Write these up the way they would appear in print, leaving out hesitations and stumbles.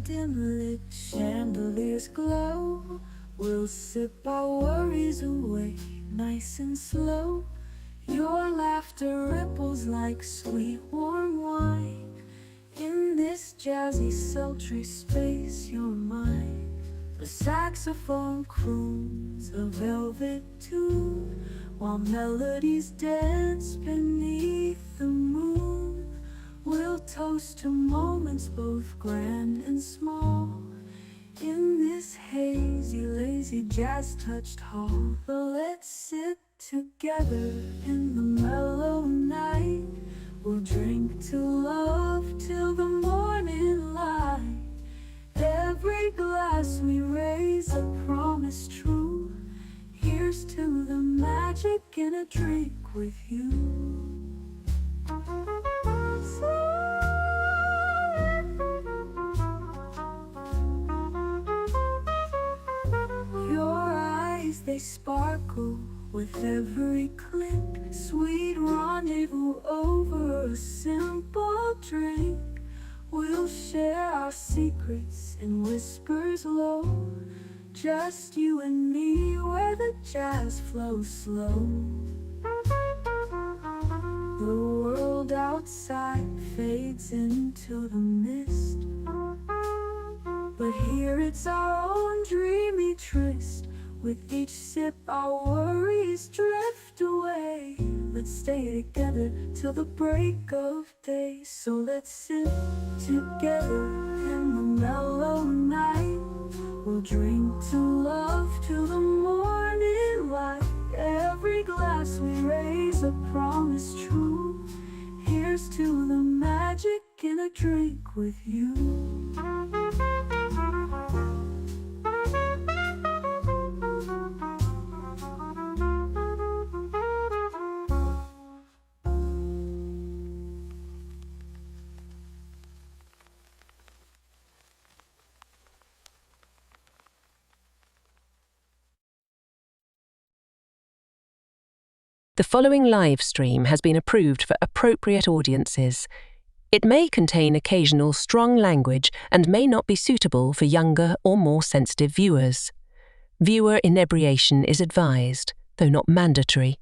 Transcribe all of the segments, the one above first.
dim lit chandeliers glow. We'll sip our worries away, nice and slow. Your laughter ripples like sweet warm wine. In this jazzy sultry space, you're mine. The saxophone croons a velvet tune, while melodies dance beneath the moon. We'll toast to moments both grand and small, in this hazy, lazy, jazz-touched hall. But let's sit together in the mellow night. We'll drink to love till the morning light. Every glass we raise a promise true. Here's to the magic in a drink with you. Your eyes, they sparkle with every click. Sweet rendezvous over a simple drink. We'll share our secrets in whispers low, just you and me where the jazz flows slow. The world outside fades into the mist, but here it's our own dreamy tryst. With each sip our worries drift away. Let's stay together till the break of day. So let's sit together in the mellow night. We'll drink to love till the morning light. Every glass we raise a promise true. Here's to the magic in a drink with you. The following live stream has been approved for appropriate audiences. It may contain occasional strong language and may not be suitable for younger or more sensitive viewers. Viewer inebriation is advised, though not mandatory.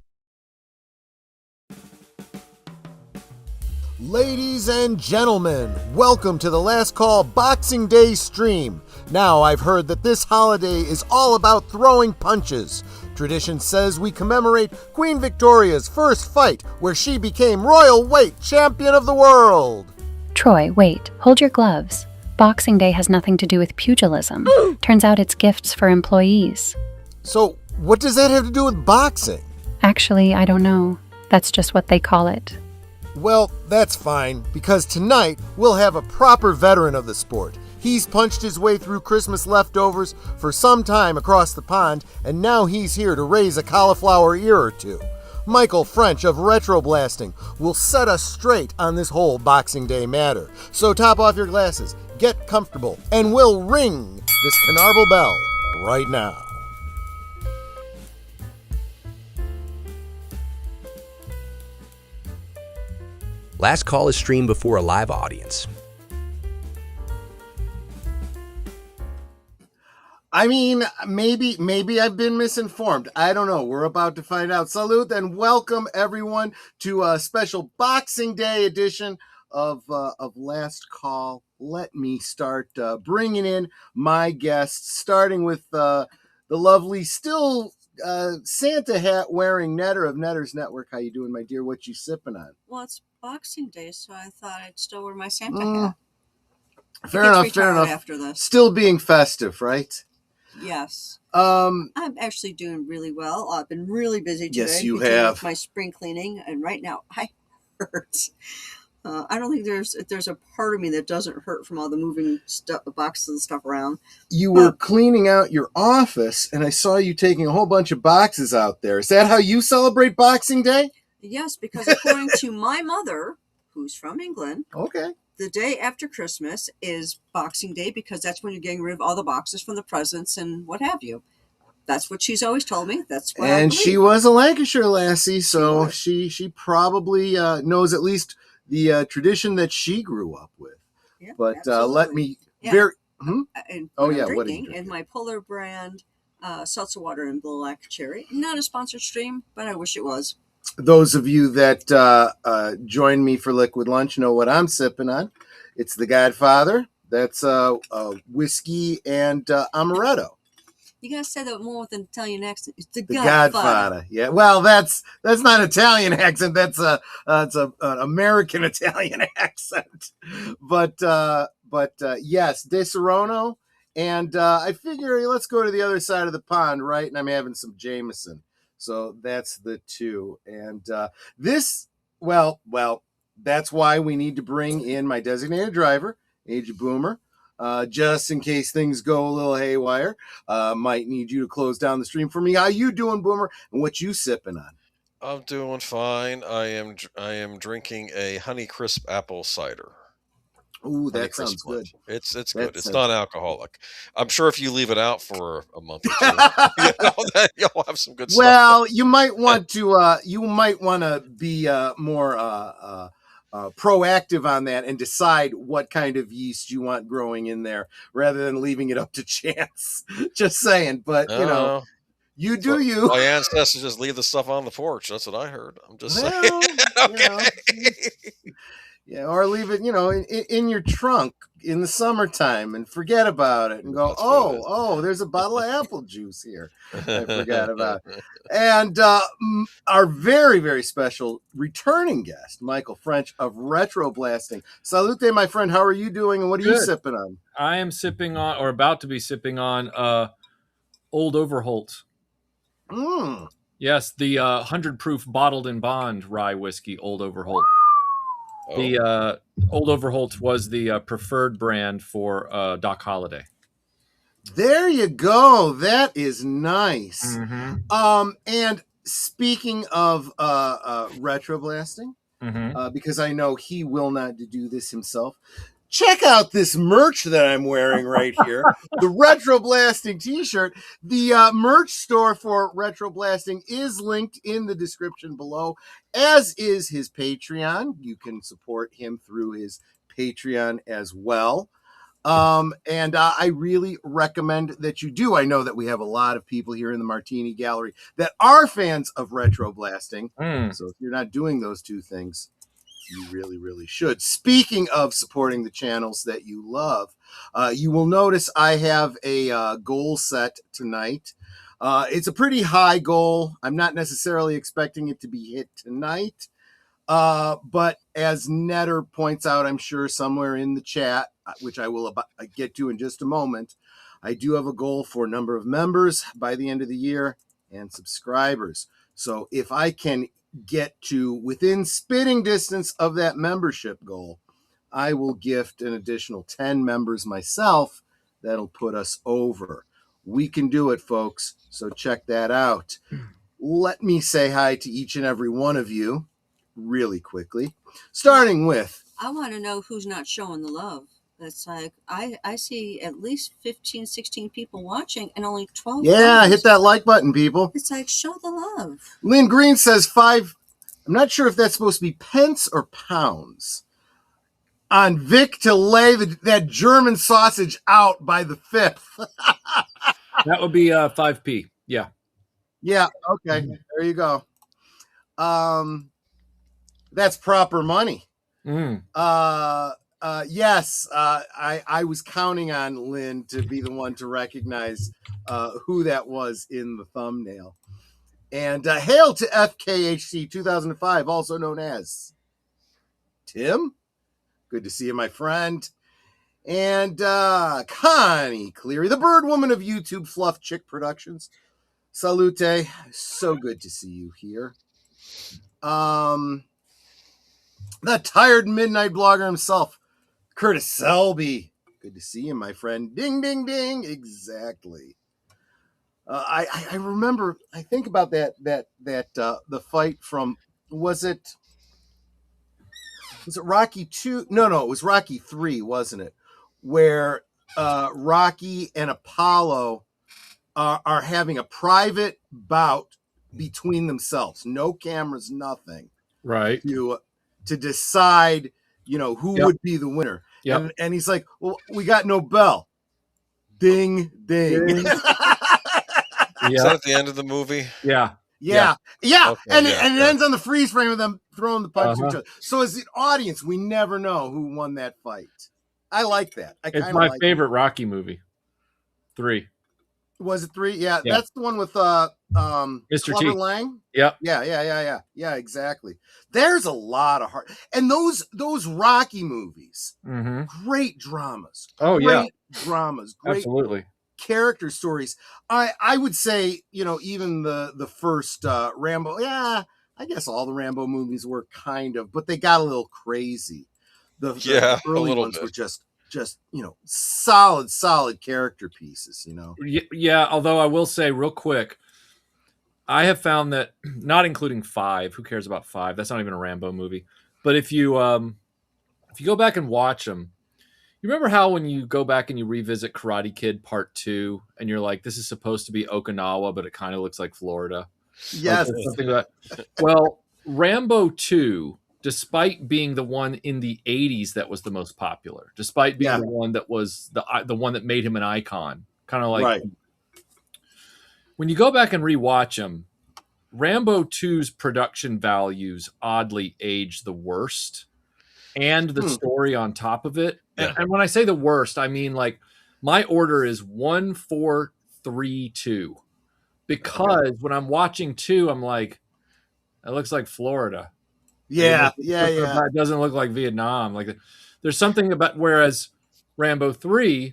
Ladies and gentlemen, welcome to the Last Call Boxing Day stream. Now, I've heard that this holiday is all about throwing punches. Tradition says we commemorate Queen Victoria's first fight, where she became royal weight champion of the world. Troy, wait. Hold your gloves. Boxing Day has nothing to do with pugilism. Turns out it's gifts for employees. So, what does that have to do with boxing? Actually, I don't know. That's just what they call it. Well, that's fine, because tonight we'll have a proper veteran of the sport. He's punched his way through Christmas leftovers for some time across the pond, and now he's here to raise a cauliflower ear or two. Michael French of RetroBlasting will set us straight on this whole Boxing Day matter. So top off your glasses, get comfortable, and we'll ring this Canarble bell right now. Last Call is streamed before a live audience. I mean, maybe I've been misinformed. I don't know. We're about to find out. Salute and welcome everyone to a special Boxing Day edition of Last Call. Let me start bringing in my guests, starting with the lovely, still Santa hat wearing Netter of Netter's Network. How you doing, my dear? What you sipping on? Well, it's Boxing Day, so I thought I'd still wear my Santa hat. Fair enough. After this. Still being festive, right? Yes. I'm actually doing really well. I've been really busy today. Yes, you have. With my spring cleaning, and right now I hurt. I don't think there's a part of me that doesn't hurt from all the moving stuff, boxes and stuff around. You were cleaning out your office, and I saw you taking a whole bunch of boxes out there. Is that how you celebrate Boxing Day? Yes, because according to my mother, who's from England, okay, the day after Christmas is Boxing Day because that's when you're getting rid of all the boxes from the presents and what have you. That's what she's always told me. That's what I believe. She was a Lancashire lassie, so she probably knows at least the tradition that she grew up with. Yeah, but absolutely. let me Mhm. And Oh, what yeah, I'm what are you drinking is my Polar brand seltzer water and black cherry. Not a sponsored stream, but I wish it was. Those of you that join me for Liquid Lunch know what I'm sipping on. It's the Godfather. That's whiskey and amaretto. You gotta say that more with an Italian accent. It's the The Godfather. Godfather. Yeah. Well, that's not an Italian accent. That's an American Italian accent. But yes, De Serono. And I figure let's go to the other side of the pond, right? And I'm having some Jameson. So that's the two. And this, well, that's why we need to bring in my designated driver, Age Boomer, just in case things go a little haywire. Might need you to close down the stream for me. How you doing, Boomer? And what you sipping on? I'm doing fine. I am drinking a Honey Crisp apple cider. Ooh, Honey that Crisp sounds Blend. good. It's That good. It's sounds- non-alcoholic. I'm sure if you leave it out for a month or two, that you'll have some good stuff. Well, you might want to be more proactive on that and decide what kind of yeast you want growing in there rather than leaving it up to chance. Just saying, but you do you. My ancestors just leave the stuff on the porch. That's what I heard. I'm just saying. Okay. Yeah, or leave it, in your trunk in the summertime and forget about it and go, there's a bottle of apple juice here. I forgot about it. And our very, very special returning guest, Michael French of RetroBlasting. Salute, my friend. How are you doing? And what are you sipping on? I am sipping on, or about to be sipping on, Old Overholt. Yes, the 100 proof bottled in bond rye whiskey, Old Overholt. The Old Overholt was the preferred brand for Doc Holliday. There you go. That is nice. Mm-hmm. And speaking of RetroBlasting, because I know he will not do this himself, check out this merch that I'm wearing right here. The RetroBlasting t-shirt. The merch store for RetroBlasting is linked in the description below, as is his Patreon. You can support him through his Patreon as well. And I really recommend that you do. I know that we have a lot of people here in the Martini Gallery that are fans of RetroBlasting. So if you're not doing those two things, you really, really should. Speaking of supporting the channels that you love, you will notice I have a goal set tonight. It's a pretty high goal. I'm not necessarily expecting it to be hit tonight. But as Netter points out, I'm sure somewhere in the chat, which I will get to in just a moment, I do have a goal for number of members by the end of the year and subscribers. So if I can get to within spitting distance of that membership goal, I will gift an additional 10 members myself. That'll put us over. We can do it, folks. So check that out. Let me say hi to each and every one of you really quickly, starting with... I want to know who's not showing the love. That's like, I see at least 15, 16 people watching and only 12. Yeah, hit that like button, people. It's like, show the love. Lynn Green says 5. I'm not sure if that's supposed to be pence or pounds. On Vic to lay that German sausage out by the 5th. That would be 5p. Yeah. Yeah. Okay. There you go. That's proper money. Yes. I was counting on Lynn to be the one to recognize who that was in the thumbnail. And hail to FKHC 2005, also known as Tim. Good to see you, my friend. And Connie Cleary, the bird woman of YouTube Fluff Chick Productions. Salute. So good to see you here. The tired midnight blogger himself, Curtis Selby. Good to see you, my friend. Ding, ding, ding. Exactly. I remember. I think about that the fight from was it Rocky 2? No, it was Rocky 3, wasn't it? Where Rocky and Apollo are having a private bout between themselves, no cameras, nothing, right? To decide, who would be the winner. Yep. And he's like, well, we got no bell. Ding, ding. Ding. Is that at the end of the movie? Yeah. Yeah. Okay, and yeah, it ends on the freeze frame of them throwing the punch to each Uh-huh. other. So as the audience, we never know who won that fight. I like that. I It's kind of my like favorite Rocky movie. 3. it. Was it 3? Yeah, Yeah. that's the one with Mr. Clubber T. Lang. Yep. Yeah, exactly. There's a lot of heart. And those Rocky movies, Mm-hmm. great dramas. Oh, yeah. Great dramas. Great Absolutely. character stories. I would say, even the first Rambo, I guess all the Rambo movies were kind of, but they got a little crazy. The early a little ones bit. were just solid character pieces, Yeah, although I will say real quick, I have found that, not including 5, who cares about 5? That's not even a Rambo movie. But if you go back and watch them, you remember how when you go back and you revisit Karate Kid Part 2 and you're like, this is supposed to be Okinawa, but it kind of looks like Florida? Yes. Like, something like that. Well, Rambo 2, despite being the one in the 80s that was the most popular, despite being the one that was the one that made him an icon, kind of like, right. When you go back and rewatch them, Rambo 2's production values oddly age the worst, and the story on top of it. Yeah. And when I say the worst, I mean like my order is 1, 4, 3, 2, because when I'm watching 2, I'm like, it looks like Florida. Yeah. It doesn't look like Vietnam. Like there's something about, whereas Rambo 3,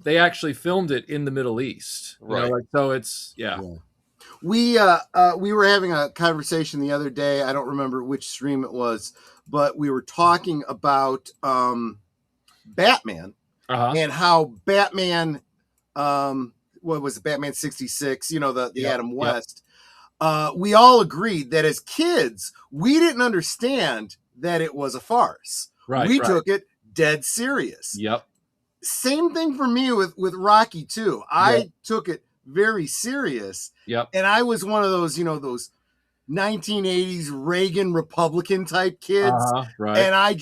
they actually filmed it in the Middle East. Right. So it's We were having a conversation the other day. I don't remember which stream it was, but we were talking about Batman and how Batman, what was it, Batman 66? The Adam West. We all agreed that as kids, we didn't understand that it was a farce. Right. We took it dead serious. Yep. Same thing for me with Rocky too. I took it very serious. Yep. And I was one of those, those 1980s Reagan Republican type kids. Right. And I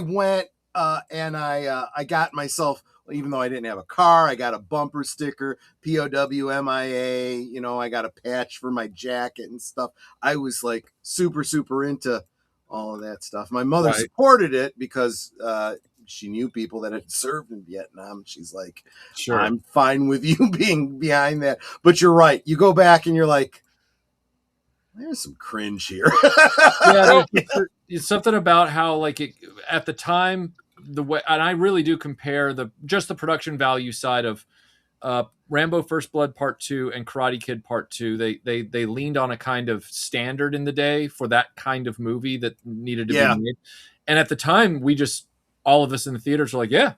went and I got myself, even though I didn't have a car, I got a bumper sticker, POWMIA, I got a patch for my jacket and stuff. I was like super, super into all of that stuff. My mother supported it because she knew people that had served in Vietnam. She's like, sure, I'm fine with you being behind that. But you're right. You go back and you're like, there's some cringe here. It's something about how, like, at the time, the way, and I really do compare the production value side of Rambo First Blood Part 2 and Karate Kid Part 2. They leaned on a kind of standard in the day for that kind of movie that needed to be made. And at the time, all of us in the theaters are like, yeah.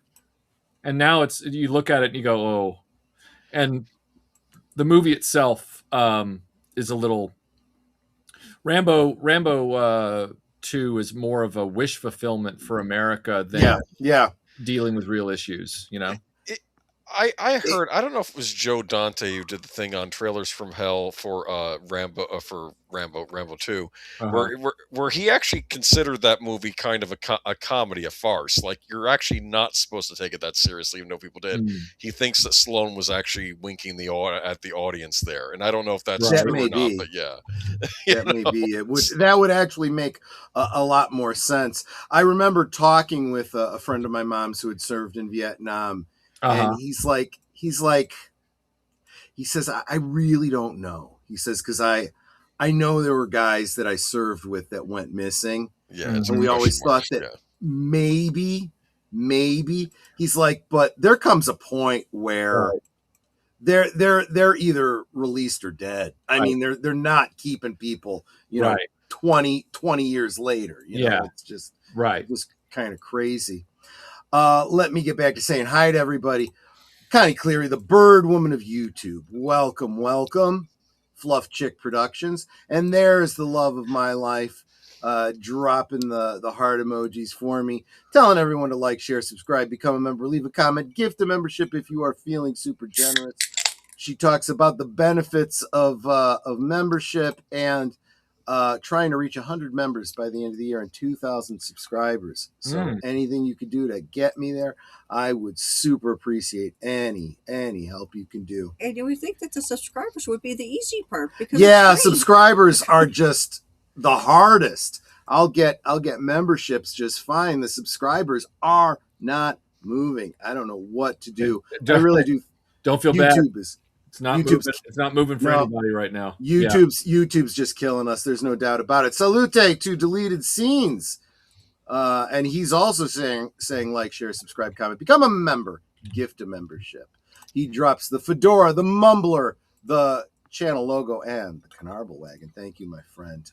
And now you look at it and you go, oh. And the movie itself is a little... Rambo 2 is more of a wish fulfillment for America than dealing with real issues, I heard, I don't know if it was Joe Dante who did the thing on Trailers from Hell for Rambo 2, where he actually considered that movie kind of a comedy, a farce. Like, you're actually not supposed to take it that seriously, even though people did. He thinks that Stallone was actually winking at the audience there, and I don't know if that's true or not, but that may be. That would actually make a lot more sense. I remember talking with a friend of my mom's who had served in Vietnam. And he says, I really don't know. He says, because I know there were guys that I served with that went missing. Yeah. And we always thought that maybe he's like, but there comes a point where they're either released or dead. I mean, they're not keeping people, 20 years later. It's just kind of crazy. Let me get back to saying hi to everybody. Connie Cleary, the bird woman of YouTube. Welcome. Fluff Chick Productions. And there's the love of my life, dropping the heart emojis for me, telling everyone to like, share, subscribe, become a member, leave a comment, gift a membership if you are feeling super generous. She talks about the benefits of membership and trying to reach 100 members by the end of the year and 2,000 subscribers. So anything you could do to get me there, I would super appreciate any help you can do. And you would think that the subscribers would be the easy part, because subscribers are just the hardest. I'll get memberships just fine. The subscribers are not moving. I don't know what to do. I really do. Don't feel YouTube bad. is It's not moving. It's not moving for anybody right now. YouTube's just killing us. There's no doubt about it. Salute to Deleted Scenes. And he's also saying like, share, subscribe, comment, become a member, gift a membership. He drops the fedora, the mumbler, the channel logo, and the Canarble wagon. Thank you, my friend.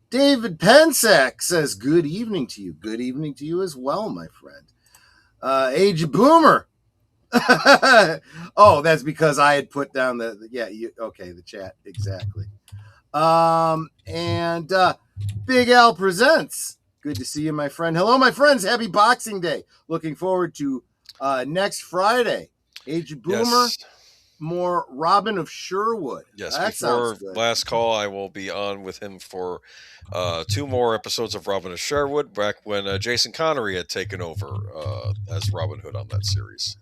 David Pensack says, good evening to you. Good evening to you as well, my friend. Age Boomer. Oh, that's because I had put down the chat. Exactly. And Big Al Presents. Good to see you, my friend. Hello, my friends. Happy Boxing Day. Looking forward to next Friday. Age Boomer. Yes. More Robin of Sherwood. Yes, that before last call, I will be on with him for 2 more episodes of Robin of Sherwood, back when Jason Connery had taken over as Robin Hood on that series.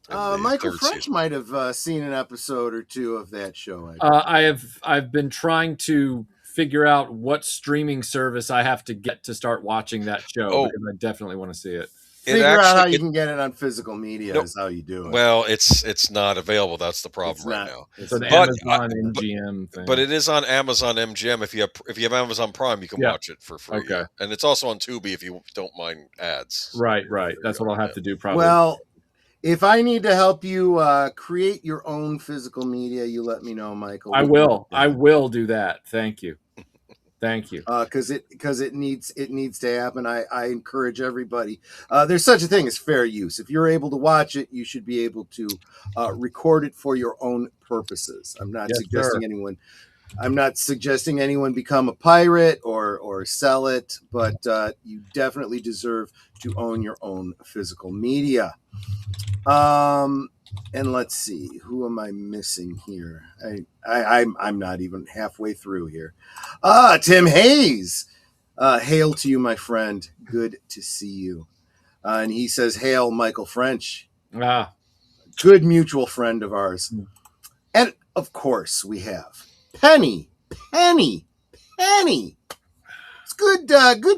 Michael French might have seen an episode or 2 of that show. I've been trying to figure out what streaming service I have to get to start watching that show, because I definitely want to see it. Figure out how you can get it on physical media is how you do it. Well, it's not available. That's the problem now. It's an Amazon MGM thing. But it is on Amazon MGM. If you have Amazon Prime, you can watch it for free. Okay. And it's also on Tubi if you don't mind ads. Right. That's what I'll have to do probably. Well, if I need to help you create your own physical media, you let me know, Michael. I will. I will do that. Thank you. Thank you. Because it needs to happen. I encourage everybody. There's such a thing as fair use. If you're able to watch it, you should be able to record it for your own purposes. I'm not suggesting anyone. I'm not suggesting anyone become a pirate or sell it, but you definitely deserve to own your own physical media. And let's see, who am I missing here? I'm not even halfway through here. Tim Hayes. Hail to you, my friend. Good to see you. And he says, hail, Michael French. Good mutual friend of ours. And of course we have Penny. It's good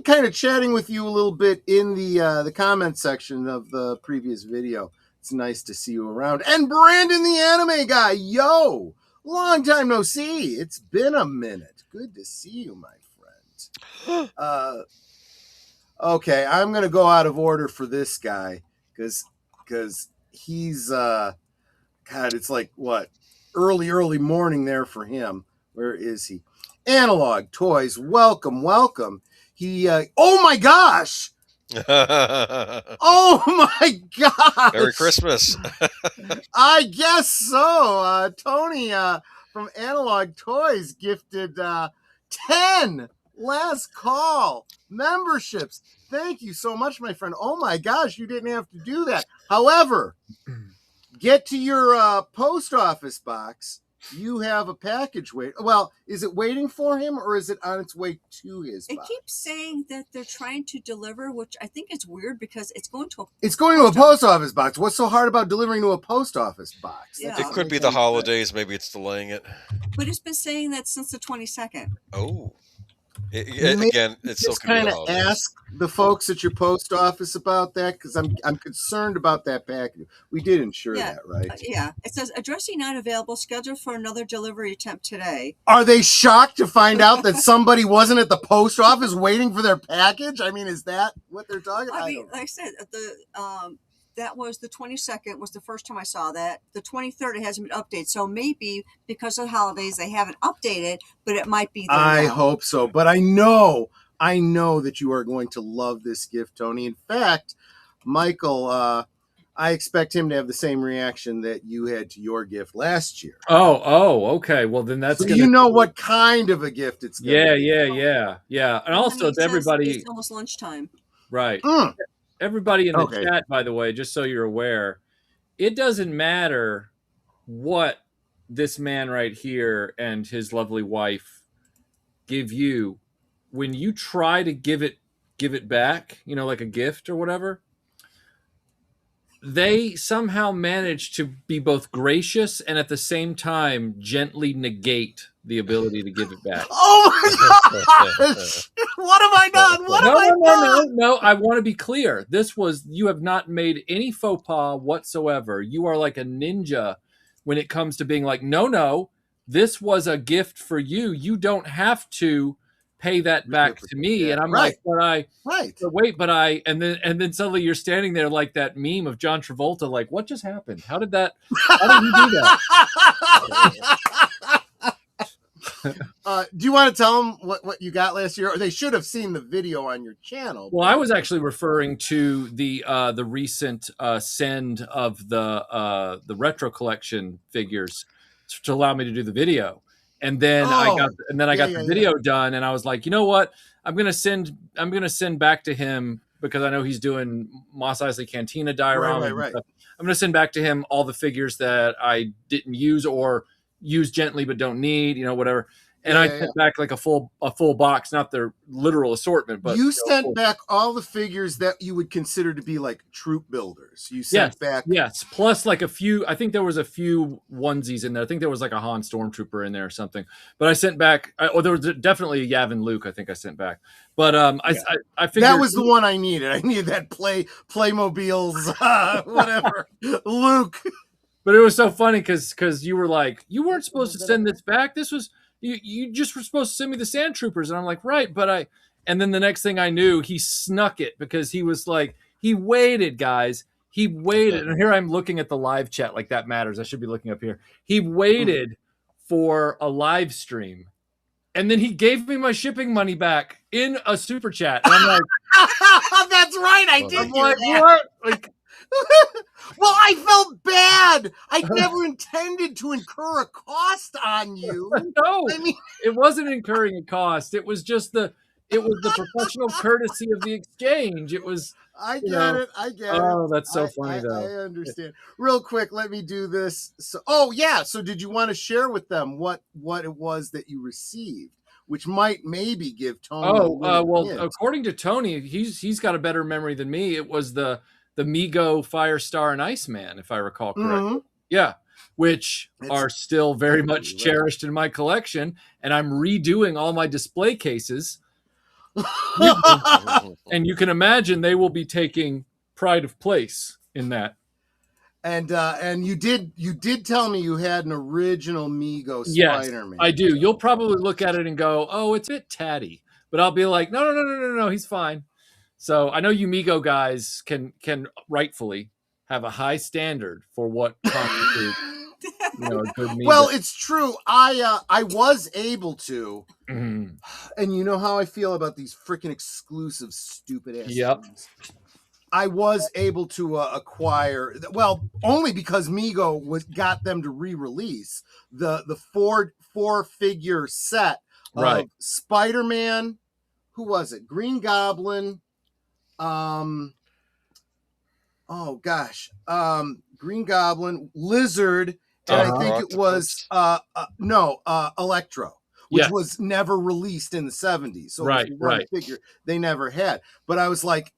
kind of chatting with you a little bit in the comment section of the previous video. It's nice to see you around. And Brandon, the anime guy. Yo, long time no see. It's been a minute. Good to see you, my friend. Okay, I'm going to go out of order for this guy because he's, it's like, what, early morning there for him. Where is he? Analog Toys, welcome. He, oh my gosh! Oh my gosh! Merry Christmas. I guess so. Tony from Analog Toys gifted 10 last call memberships. Thank you so much, my friend. Oh my gosh, you didn't have to do that. However, get to your post office box. You have a package wait. Well, is it waiting for him or is it on its way to his box? It keeps saying that they're trying to deliver, which I think is weird because it's going to a post office box. What's so hard about delivering to a post office box? Yeah. It could be the holidays. Maybe it's delaying it. But it's been saying that since the 22nd. Oh. Again, it still could be the holidays. Ask the folks at your post office about that because I'm concerned about that package. We did ensure that, right? Yeah. It says addressing not available, scheduled for another delivery attempt today. Are they shocked to find out that somebody wasn't at the post office waiting for their package? I mean, is that what they're talking about? I mean, like I said, that was the 22nd was the first time I saw that. The 23rd, it hasn't been updated. So maybe because of the holidays, they haven't updated, but it might be there I now. hope so. But I know that you are going to love this gift, Tony. In fact, Michael, I expect him to have the same reaction that you had to your gift last year. Oh, okay. Well, then that's so you know what kind of a gift it's going to be. Yeah. And also, to everybody, it's almost lunchtime. Right. Everybody in the chat, by the way, just so you're aware, it doesn't matter what this man right here and his lovely wife give you when you try to give it back, you know, like a gift or whatever, they somehow manage to be both gracious and at the same time gently negate the ability to give it back. Oh my gosh! What have I done? What have I done? No. I want to be clear. You have not made any faux pas whatsoever. You are like a ninja when it comes to being like, no, this was a gift for you. You don't have to pay that back to me. And I'm like, but and then suddenly you're standing there like that meme of John Travolta, like, what just happened? How did you do that? Do you want to tell them what you got last year? Or they should have seen the video on your channel. Well, I was actually referring to the recent send of the retro collection figures to allow me to do the video, and then I got the video done, and I was like, you know what? I'm gonna send back to him because I know he's doing Mos Eisley Cantina diorama. Right. I'm gonna send back to him all the figures that I didn't use or use gently but don't need, you know, whatever. And I sent back like a full box, not their literal assortment, but you sent back all the figures that you would consider to be like troop builders. You sent back, plus like a few. I think there was a few onesies in there. I think there was like a Han Stormtrooper in there or something. But I sent back. There was definitely a Yavin Luke. I think I sent back. But I figured that was the one I needed. I needed that Playmobil's whatever Luke. But it was so funny because you were like, you weren't supposed to send this back. This was. You just were supposed to send me the Sand Troopers. And I'm like, right. And then the next thing I knew, he snuck it because he was like, he waited, guys. He waited. And here I'm looking at the live chat like that matters. I should be looking up here. He waited for a live stream. And then he gave me my shipping money back in a super chat. And I'm like, that's right. I did. I'm like, what? Like, well, I felt bad. I never intended to incur a cost on you. No, I mean, it wasn't incurring a cost. It was just the professional courtesy of the exchange. It was. I get it. Oh, that's so funny, though. I understand. Real quick, let me do this. So, so did you want to share with them what it was that you received? Which might maybe give Tony. According to Tony, he's got a better memory than me. It was the Mego, Firestar, and Iceman, if I recall correctly. Mm-hmm. Yeah, which are still very much cherished in my collection, and I'm redoing all my display cases. And you can imagine they will be taking pride of place in that. And you did tell me you had an original Mego Spider-Man. Yes, I do. You'll probably look at it and go, "Oh, it's a bit tatty," but I'll be like, "No, he's fine." So I know you Mego guys can rightfully have a high standard for what constitutes a good Mego. Well, it's true. I was able to, and you know how I feel about these freaking exclusive stupid ass things. I was able to acquire, only because Mego got them to re-release the four figure set of Spider-Man. Who was it? Green Goblin. Green Goblin, Lizard, and I think it was Electro, which was never released in the 70s. So it was one figure they never had. But I was like,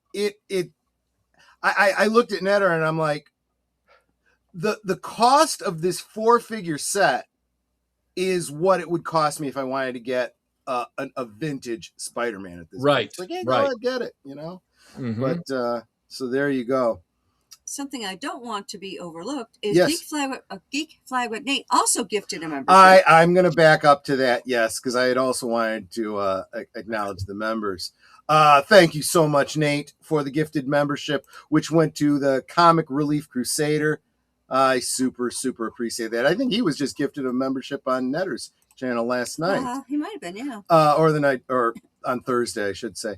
I looked at Netter and I'm like, the cost of this 4-figure set is what it would cost me if I wanted to get a vintage Spider-Man at this point. It's like, go ahead, get it, you know? Mm-hmm. But so there you go. Something I don't want to be overlooked is Geek Flag with Nate also gifted a membership. I'm going to back up to that, yes, because I had also wanted to acknowledge the members. Thank you so much, Nate, for the gifted membership, which went to the Comic Relief Crusader. I super, super appreciate that. I think he was just gifted a membership on Netter's channel last night. He might have been, yeah. Or on Thursday, I should say.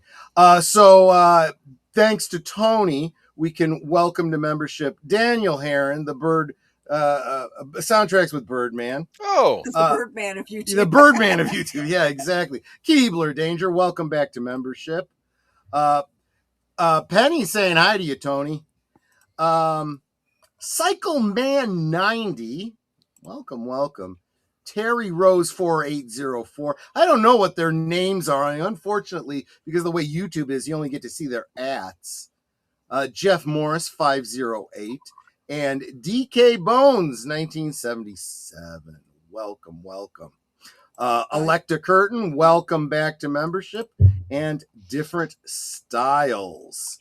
So thanks to Tony, we can welcome to membership Daniel Heron, the Bird soundtracks with Birdman. Oh, the Birdman of YouTube. The Birdman of YouTube. Yeah, exactly. Keebler Danger, welcome back to membership. Penny saying hi to you, Tony. Cycle Man 90, welcome. Terry Rose 4804. I don't know what their names are. Unfortunately, because of the way YouTube is, you only get to see their ats. Jeff Morris 508 and DK Bones 1977. Welcome. Electa Curtin, welcome back to membership. And Different Styles.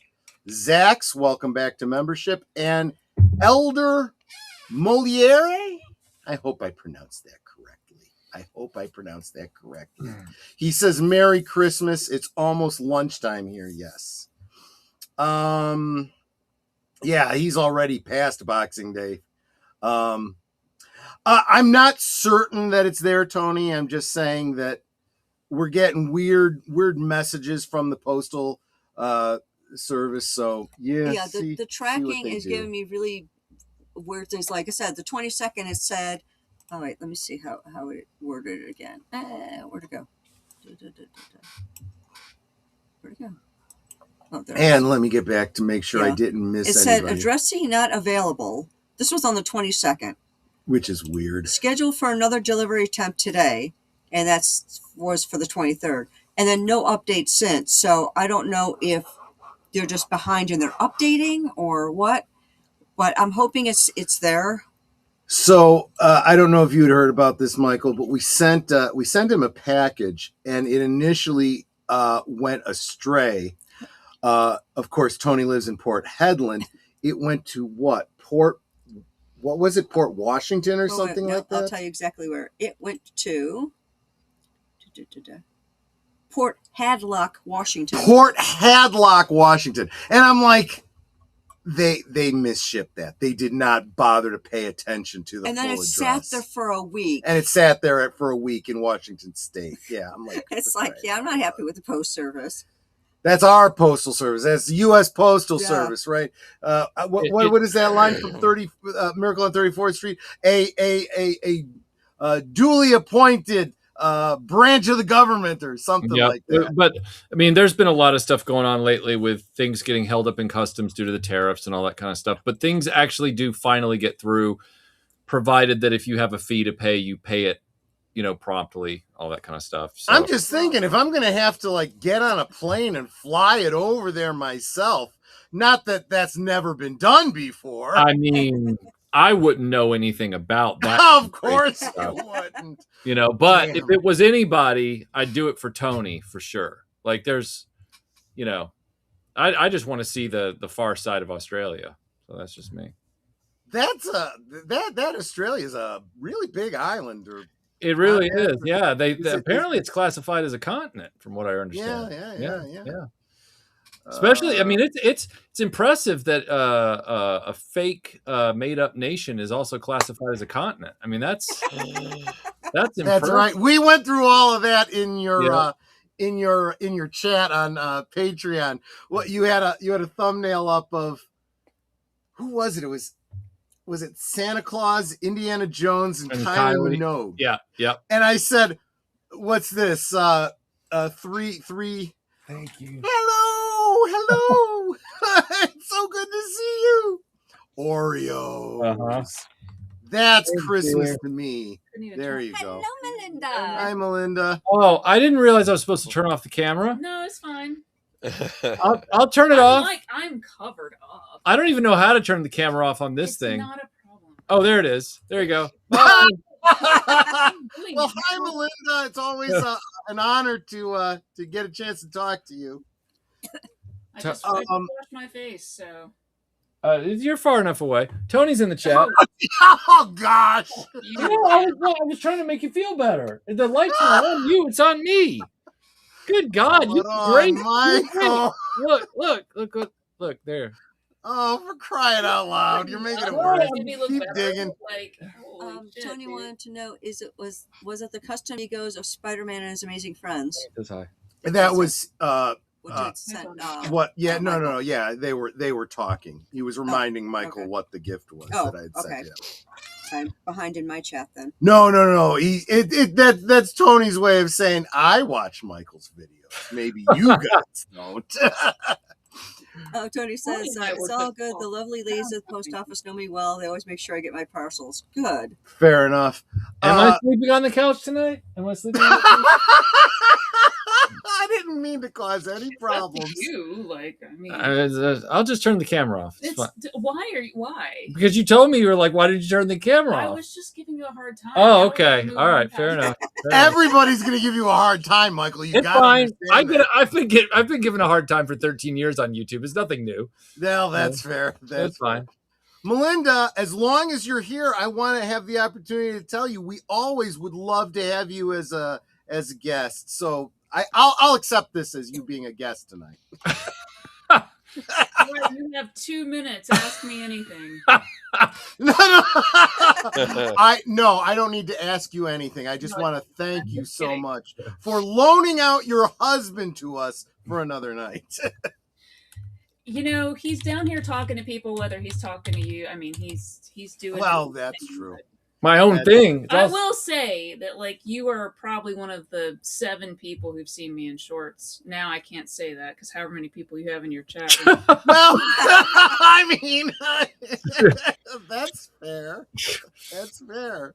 Zax, welcome back to membership. And Elder Moliere? I hope I pronounced that correctly. He says, Merry Christmas. It's almost lunchtime here. Yes. Yeah, he's already past Boxing Day. I'm not certain that it's there, Tony. I'm just saying that we're getting weird messages from the postal service. So yeah, the tracking is giving me really weird things. Like I said, the 22nd it said. Oh wait, let me see how it worded it again. Where'd it go? Where'd it go? Oh, and let me get back to make sure I didn't miss it. It anybody. said addressee not available. This was on the 22nd. Which is weird. Scheduled for another delivery attempt today, and was for the 23rd. And then no update since. So I don't know if they're just behind and they're updating or what. But I'm hoping it's there. So I don't know if you'd heard about this, Michael, but we sent him a package, and it initially went astray. Of course, Tony lives in Port Hedland. It went to what was it? Port Washington or something like that? I'll tell you exactly where it went to. Port Hadlock, Washington. Port Hadlock, Washington. And I'm like, they misshipped that. They did not bother to pay attention to the full address. And then it sat there for a week. And it sat there for a week in Washington State. Yeah, I'm like, it's like, I'm not happy with the post service. That's our postal service. That's the U.S. Postal Service, right? What is that line from Miracle on 34th Street? A duly appointed branch of the government or something like that. But I mean, there's been a lot of stuff going on lately with things getting held up in customs due to the tariffs and all that kind of stuff. But things actually do finally get through, provided that if you have a fee to pay, you pay it, promptly, all that kind of stuff. So I'm just thinking, if I'm going to have to get on a plane and fly it over there myself, not that that's never been done before. I mean, I wouldn't know anything about that. Of course you wouldn't. But damn. If it was anybody, I'd do it for Tony for sure. Like there's, I just want to see the far side of Australia. So that's just me. That's that Australia is a really big island. It really is. Yeah. Apparently it's classified as a continent from what I understand. Yeah. Especially, I mean, it's impressive that a fake made up nation is also classified as a continent. I mean, that's impressive. That's right. We went through all of that in your in your chat on Patreon. What you had a thumbnail up of, who was it? Was it Santa Claus, Indiana Jones, and Kylie Minogue? Yeah. And I said, "What's this? Three. Thank you. Hello. It's so good to see you. Oreos. Uh-huh. That's Christmas to me. There you go. Hello, Melinda. Hi, Melinda. Oh, I didn't realize I was supposed to turn off the camera. No, it's fine. I'll turn it off. I'm covered up. I don't even know how to turn the camera off on this thing. Not a problem. Oh, there it is. There you go. Well, hi, Melinda. It's always an honor to get a chance to talk to you. I just washed my face, so. You're far enough away. Tony's in the chat. Oh gosh! I was trying to make you feel better. The light's not on you; it's on me. Good God, you're great, Michael. Look there. Oh, for crying out loud! You're making it worse. Keep digging. Tony wanted to know: was it the custom egos of Spider-Man and his amazing friends? That was what? Yeah, no. Yeah, they were talking. He was reminding Michael what the gift was that I had sent him. I'm behind in my chat then. No. That's Tony's way of saying I watch Michael's videos. Maybe you guys don't. Tony says, it's all good. The lovely ladies at the post office know me well. They always make sure I get my parcels. Good. Fair enough. Am I sleeping on the couch tonight? Am I sleeping on the couch? I didn't mean to cause any problems. You like, I mean, I'll just turn the camera off. It's fine. Why? Because you told me, you were like, why did you turn the camera off? I was just giving you a hard time. Oh, okay. All right. Fair enough. Everybody's going to give you a hard time, Michael. You got fine. I've been given a hard time for 13 years on YouTube. It's nothing new. No, that's fair. That's fine. Melinda, as long as you're here, I want to have the opportunity to tell you we always would love to have you as a guest. So I'll accept this as you being a guest tonight. You have 2 minutes. Ask me anything. No. I don't need to ask you anything. I just want to thank you so much for loaning out your husband to us for another night. You know, he's down here talking to people, whether he's talking to you. I mean, he's doing. Well, that's true. My own thing. I will say that, like, you are probably one of the 7 people who've seen me in shorts. Now I can't say that because however many people you have in your chat room. Well, I mean, that's fair. That's fair.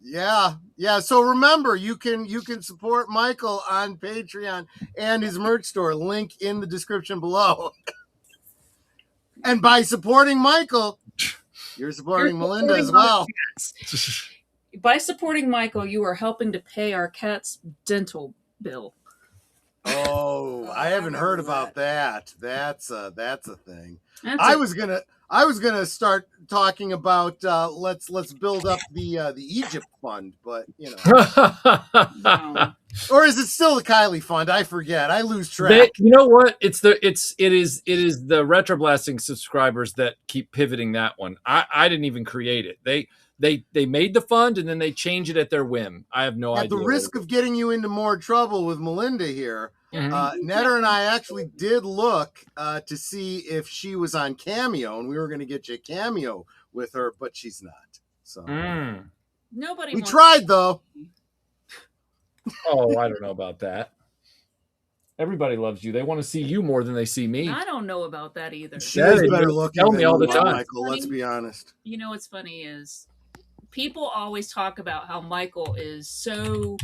Yeah. So remember, you can support Michael on Patreon and his merch store. Link in the description below. And by supporting Michael, you're supporting Melinda as well. By supporting Michael, you are helping to pay our cat's dental bill. Oh, I haven't heard about that. That's a thing. I was gonna start talking about let's build up the Egypt fund, but you know. No. Or is it still the Kylie fund? I forget. I lose track. You know what? It is the RetroBlasting subscribers that keep pivoting that one. I didn't even create it. They made the fund and then they change it at their whim. I have no idea. At the risk of getting you into more trouble with Melinda here, Netter and I actually did look to see if she was on Cameo, and we were going to get you a cameo with her, but she's not. So Nobody. We tried though. Oh, I don't know about that. Everybody loves you. They want to see you more than they see me. I don't know about that either. She is better looking. Tell me all the time, Michael. Let's be honest. You know what's funny is people always talk about how Michael is so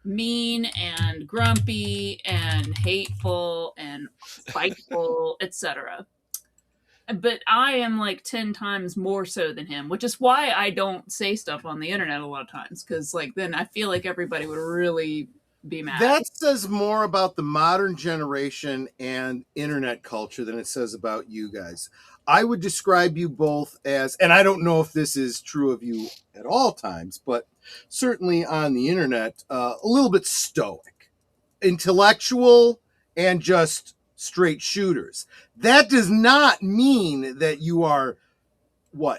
mean and grumpy and hateful and spiteful, etc. But I am like 10 times more so than him, which is why I don't say stuff on the internet a lot of times, because like then I feel like everybody would really be mad. That says more about the modern generation and internet culture than it says about you guys. I would describe you both as, and I don't know if this is true of you at all times, but certainly on the internet, a little bit stoic, intellectual, and just straight shooters. That does not mean that you are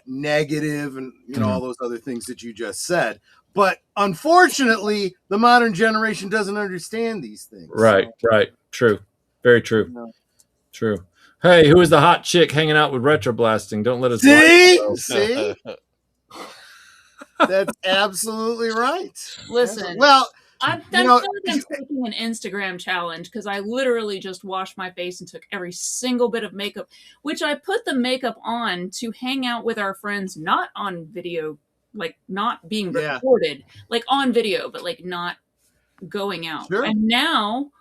negative and all those other things that you just said. But unfortunately, the modern generation doesn't understand these things. Right. True. Very true. True. Hey, who is the hot chick hanging out with RetroBlasting? Don't let us see. That's absolutely right. Listen. Well, I'm taking an Instagram challenge because I literally just washed my face and took every single bit of makeup, which I put the makeup on to hang out with our friends, not on video, like not being recorded, like on video, but like not going out. Sure. And now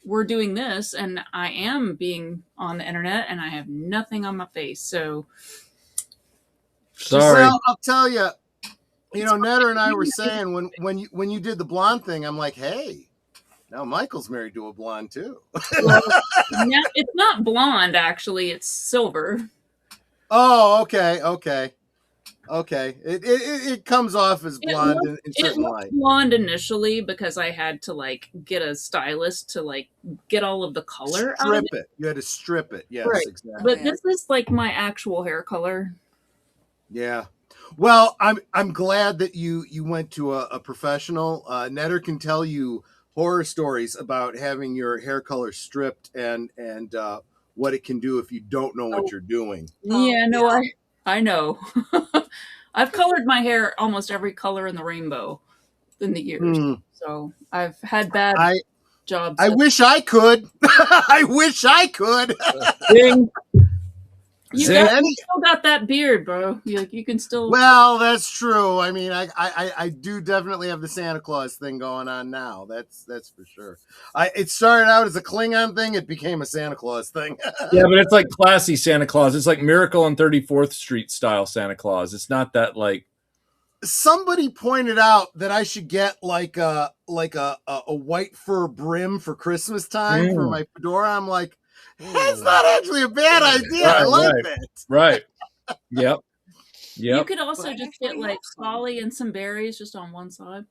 we're doing this and I am being on the internet and I have nothing on my face. So sorry. Well, I'll tell you. Netter and I were saying when you did the blonde thing, I'm like, hey, now Michael's married to a blonde too. Well, it's not blonde, actually. It's silver. Oh, okay. It comes off as blonde in certain light. It was blonde initially because I had to like get a stylist to like get all of the color out of it. You had to strip it. Yes, right. Exactly. But this is like my actual hair color. Yeah. Well, I'm glad that you went to a professional. Netter can tell you horror stories about having your hair color stripped and what it can do if you don't know what you're doing. Yeah, no, I know. I've colored my hair almost every color in the rainbow in the years. So I've had bad job. I wish I could. I wish I could. Ding. You Zing. still got that beard, bro. You can still. Well, that's true. I mean, I do definitely have the Santa Claus thing going on now. That's for sure. It started out as a Klingon thing. It became a Santa Claus thing. Yeah, but it's like classy Santa Claus. It's like Miracle on 34th Street style Santa Claus. It's not that like. Somebody pointed out that I should get like a white fur brim for Christmas time for my fedora. I'm like, that's not actually a bad idea. I like that. Right. Yep. You could also just get like holly and some berries just on one side.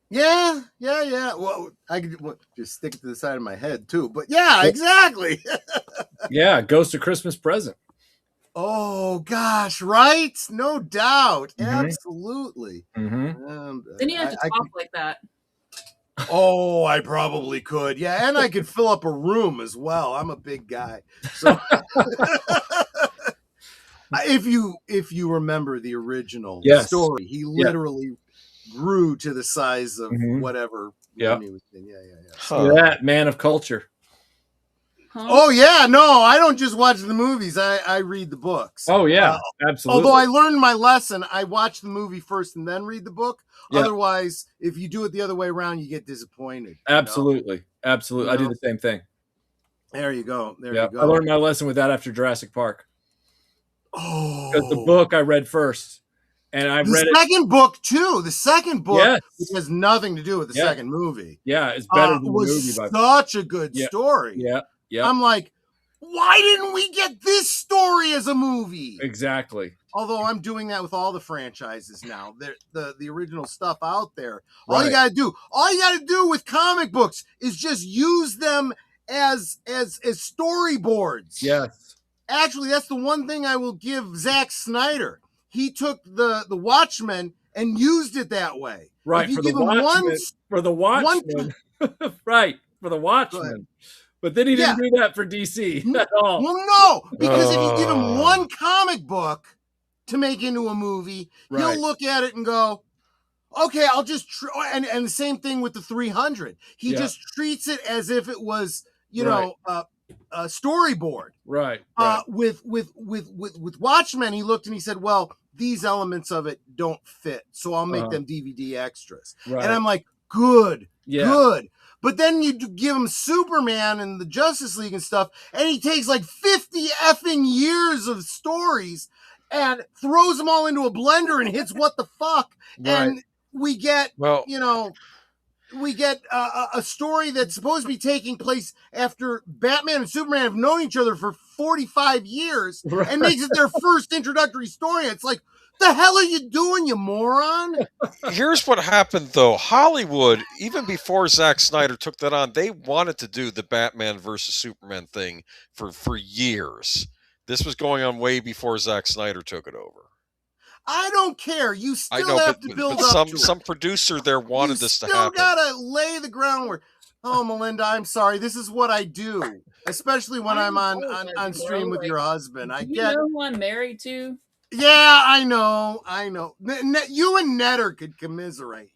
Yeah. Well, I could just stick it to the side of my head too. But yeah, exactly. Yeah, Ghost of Christmas Present. Oh gosh, right? No doubt, absolutely. Mm-hmm. Then you have to talk like that. Oh, I probably could. Yeah, and I could fill up a room as well. I'm a big guy. So if you remember the original story, he literally grew to the size of whatever room he was in. Yeah. That man of culture. Huh? Oh yeah, no, I don't just watch the movies. I read the books. Oh yeah, absolutely. Although I learned my lesson, I watch the movie first and then read the book. Yeah. Otherwise, if you do it the other way around, you get disappointed. Absolutely, absolutely. I do the same thing. There you go. There you go. I learned my lesson with that after Jurassic Park. Oh, because the book I read first, and I read the second book too. The second book, which has nothing to do with the second movie. Yeah, it's better than the movie. By such a good story. Yeah. I'm like, why didn't we get this story as a movie? Exactly. Although I'm doing that with all the franchises now. The original stuff out there. All you gotta do with comic books is just use them as storyboards. Yes. Actually, that's the one thing I will give Zack Snyder. He took the Watchmen and used it that way. Right, for the Watchmen. Right, for the Watchmen. But then he didn't do that for DC at all. Well, no, because if you give him one comic book to make into a movie, he'll look at it and go, okay, I'll just and the same thing with the 300. He just treats it as if it was, a storyboard. Right. With Watchmen, he looked and he said, well, these elements of it don't fit, so I'll make them DVD extras. Right. And I'm like, good. But then you give him Superman and the Justice League and stuff, and he takes like 50 effing years of stories and throws them all into a blender and hits what the fuck. Right. And we get, a story that's supposed to be taking place after Batman and Superman have known each other for 45 years and makes it their first introductory story. It's like, the hell are you doing, you moron? Here's what happened, though. Hollywood, even before Zack Snyder took that on, they wanted to do the Batman versus Superman thing for years. This was going on way before Zack Snyder took it over. I don't care. You still have to build up to it. Some producer there wanted this to happen. You still gotta lay the groundwork. Oh, Melinda, I'm sorry. This is what I do, especially when I'm on stream with your husband. You know who I'm married to? Yeah, I know. You and Netter could commiserate,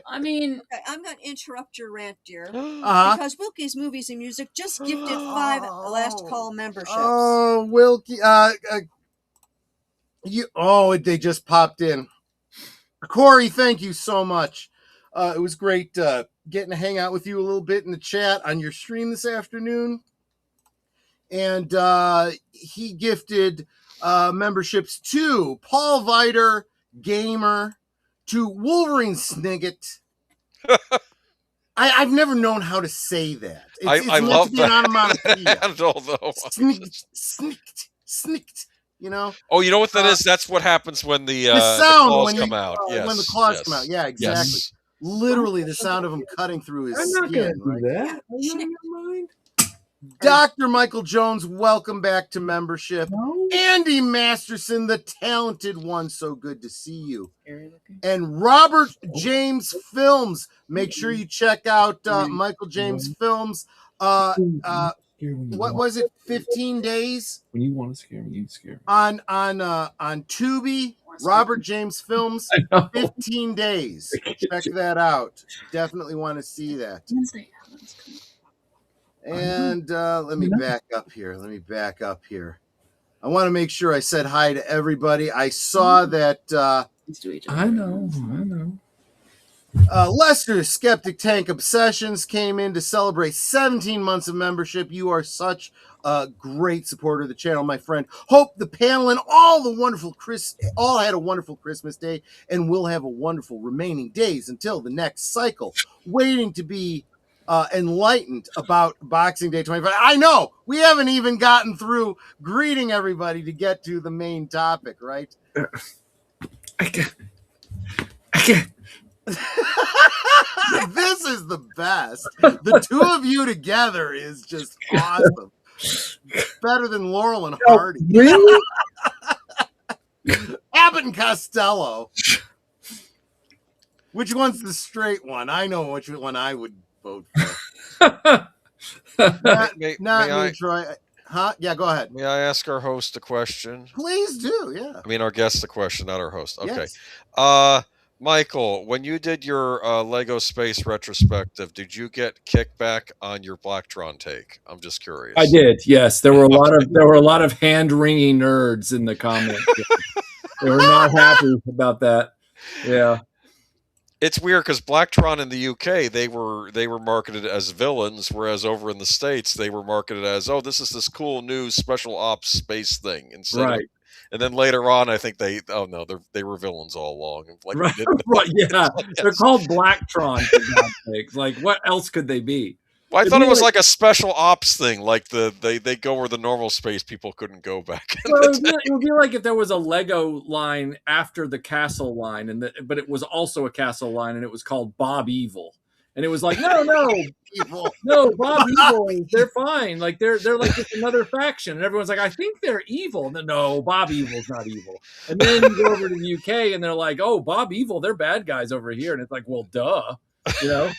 I mean, okay, I'm going to interrupt your rant, dear, because Wilkie's Movies and Music just gifted 5 last call memberships. Oh, Wilkie, they just popped in. Corey, thank you so much. It was great getting to hang out with you a little bit in the chat on your stream this afternoon, and he gifted memberships to Paul Viter, Gamer, to Wolverine Snigget. I've never known how to say that. I love that. Snicked. Oh, you know what that is? That's what happens when the sound claws come out. Yes, when the claws come out. Yeah, exactly. Yes. Literally the sound of them cutting through his skin. I'm not going to do that. Yeah. Dr. Michael Jones, welcome back to membership. No. Andy Masterson, the talented one, so good to see you. And Robert James Films. Make sure you check out Michael James Films. What was it? 15 days? When you want to scare me, you scare me. On Tubi, Robert James Films, 15 days. Check that out. Definitely want to see that. And let me back up here. I want to make sure I said hi to everybody. I saw that I know. Lester Skeptic Tank Obsessions came in to celebrate 17 months of membership. You are such a great supporter of the channel, my friend. Hope the panel and all had a wonderful Christmas day, and we'll have a wonderful remaining days until the next cycle. Waiting to be enlightened about Boxing Day 25. I know we haven't even gotten through greeting everybody to get to the main topic, right? I can't. This is the best. The two of you together is just awesome. Better than Laurel and Hardy. Really? Abbott and Costello. Which one's the straight one? I know which one I would vote for. Not me, Troy. Huh? Yeah, go ahead. May I ask our host a question? Please do, yeah. I mean, our guest a question, not our host. Okay. Yes. Michael, when you did your Lego Space retrospective, did you get kickback on your Blacktron take? I'm just curious. I did. Yes, there were a lot of hand-wringing nerds in the comments. They were not happy about that. Yeah. It's weird because Blacktron in the UK, they were marketed as villains, whereas over in the States they were marketed as, oh, this is this cool new special ops space thing. Right. And then later on, I think they were villains all along. Like, right. Yeah. They're called Blacktron, for God's sake. Like, what else could they be? Well, I thought it was like a special ops thing, like they go where the normal space people couldn't go back. Well, it would be like if there was a Lego line after the Castle line, but it was also a Castle line, and it was called Bob Evil. And it was like, no, Bob Evil, they're fine. Like they're like just another faction. And everyone's like, I think they're evil. And then, no, Bob Evil's not evil. And then you go over to the UK and they're like, oh, Bob Evil, they're bad guys over here. And it's like, well, duh. You know?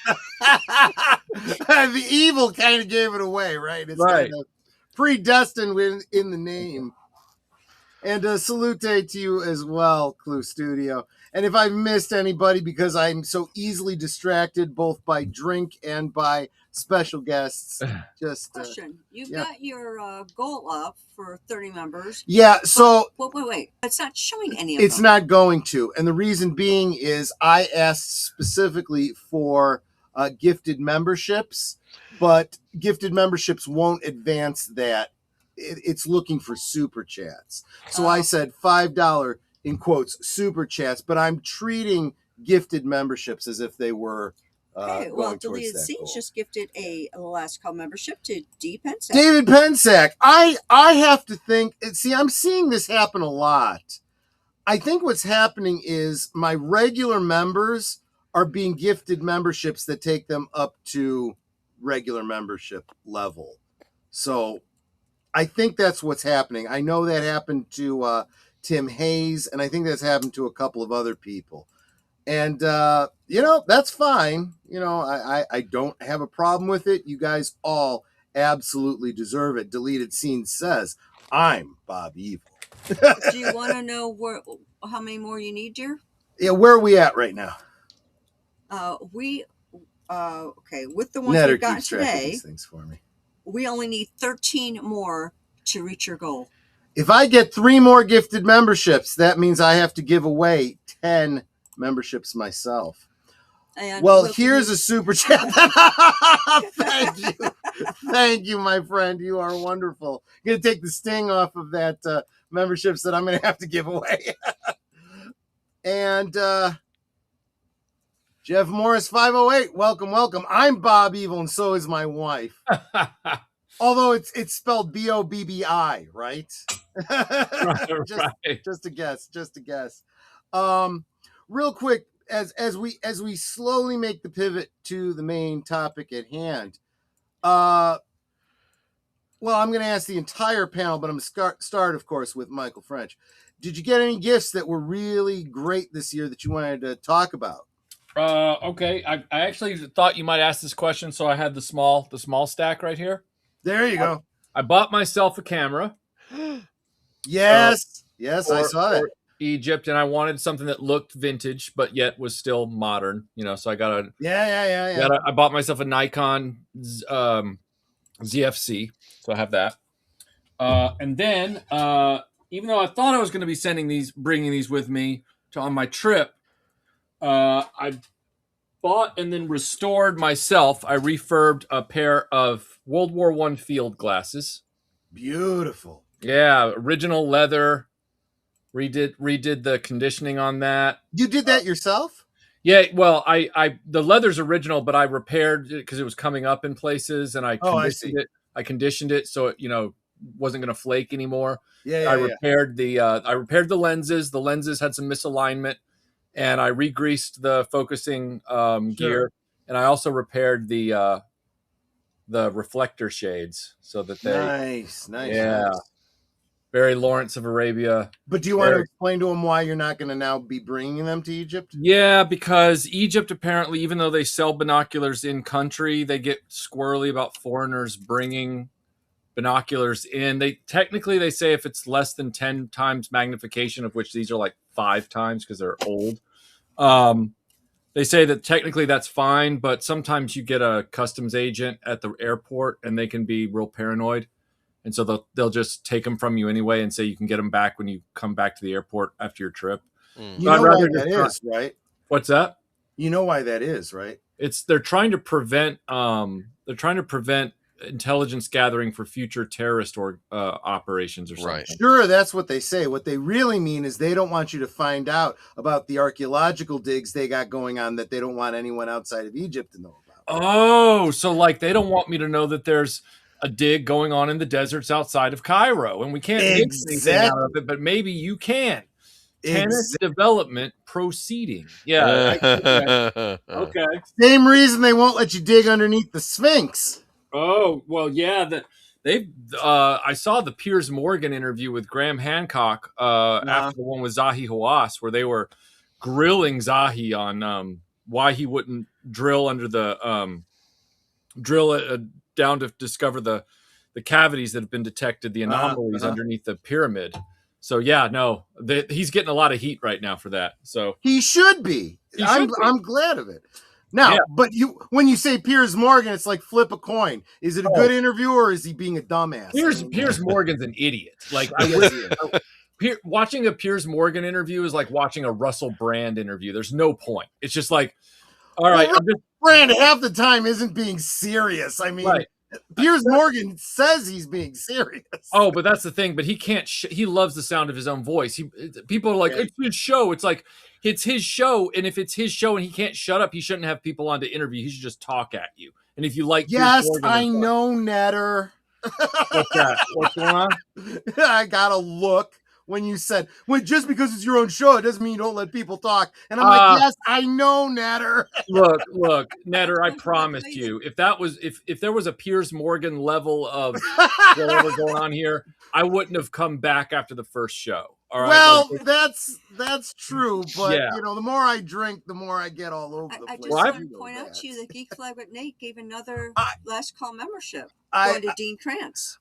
The evil kind of gave it away, right? It's kind of predestined in the name. And salute to you as well, CluuStudio. And if I've missed anybody, because I'm so easily distracted both by drink and by special guests, just question. You've got your goal up for 30 members. Yeah, so wait. It's not showing any of them. It's not going to. And the reason being is I asked specifically for gifted memberships, but gifted memberships won't advance that. It's looking for super chats. So I said $5 in quotes super chats, but I'm treating gifted memberships as if they were going Deleted Scenes just gifted a last call membership to D. Pensac. David Pensac. I have to think. See, I'm seeing this happen a lot. I think what's happening is my regular members are being gifted memberships that take them up to regular membership level. So I think that's what's happening. I know that happened to Tim Hayes, and I think that's happened to a couple of other people. And, that's fine. I don't have a problem with it. You guys all absolutely deserve it. Deleted Scene says, I'm Bob Evil. Do you want to know how many more you need, dear? Yeah, where are we at right now? With the ones we've got today, these things for me. We only need 13 more to reach your goal. If I get 3 more gifted memberships, that means I have to give away 10 memberships myself. And here's a super chat. Thank you. Thank you, my friend. You are wonderful. I'm going to take the sting off of that memberships that I'm going to have to give away. And Jeff Morris 508, welcome. I'm Bob Evil, and so is my wife. Although it's spelled Bobbi, right? Just a guess. Real quick, as we slowly make the pivot to the main topic at hand. I'm going to ask the entire panel, but I'm going to start, of course, with Michael French. Did you get any gifts that were really great this year that you wanted to talk about? Okay. I actually thought you might ask this question, so I had the small stack right here. There you go. I bought myself a camera. Yes, I saw that. Egypt, and I wanted something that looked vintage but yet was still modern. So I got I bought myself a Nikon ZFC, so I have that. And then, even though I thought I was going to be bringing these with me on my trip, I bought and then restored myself. I refurbed a pair of World War I field glasses. Beautiful. Yeah, original leather. Redid the conditioning on that. You did that yourself? Yeah, well, I the leather's original, but I repaired it because it was coming up in places, and I conditioned it. I conditioned it so it wasn't going to flake anymore. I repaired the lenses. The lenses had some misalignment, and I re-greased the focusing gear, and I also repaired the reflector shades so that they nice. Very Lawrence of Arabia. But do you want to explain to them why you're not going to now be bringing them to Egypt? Yeah, because Egypt apparently, even though they sell binoculars in country, they get squirrely about foreigners bringing binoculars in. They say if it's less than 10 times magnification, of which these are like 5 times because they're old. They say that technically that's fine, but sometimes you get a customs agent at the airport and they can be real paranoid. And so they'll just take them from you anyway and say you can get them back when you come back to the airport after your trip. You know why that is, right? What's that? You know why that is, right? They're trying to prevent intelligence gathering for future terrorist operations or something. Right. Sure, that's what they say. What they really mean is they don't want you to find out about the archaeological digs they got going on that they don't want anyone outside of Egypt to know about. Oh, so like they don't want me to know that there's a dig going on in the deserts outside of Cairo, and we can't make anything out of it, but maybe you can. Tennis development proceeding. Yeah. Okay. Same reason they won't let you dig underneath the Sphinx. Oh, well, yeah. I saw the Piers Morgan interview with Graham Hancock after the one with Zahi Hawass, where they were grilling Zahi on why he wouldn't drill under the down to discover the cavities that have been detected, the anomalies underneath the pyramid. So yeah, no, he's getting a lot of heat right now for that. So he should be. I'm glad of it. Now, but when you say Piers Morgan, it's like flip a coin. Is it a good interview or is he being a dumbass? Piers Morgan's an idiot. Like watching a Piers Morgan interview is like watching a Russell Brand interview. There's no point. It's just like, all right, Brand half the time isn't being serious. I mean, Piers Morgan says he's being serious. Oh, but that's the thing. But he can't. He loves the sound of his own voice. People are like, it's his show. It's like it's his show, and if it's his show and he can't shut up, he shouldn't have people on to interview. He should just talk at you. And if you like, yes, I know, Netter. What's that? What's going on? I gotta look. When you said, just because it's your own show, it doesn't mean you don't let people talk. And I'm like, yes, I know, Netter. look, Netter, I promised you, if there was a Piers Morgan level of whatever going on here, I wouldn't have come back after the first show. All right. Well, that's true, but the more I drink, the more I get all over the place. I just want to point out to you that Geek Flag with Nate gave another last call membership going to Dean Krantz.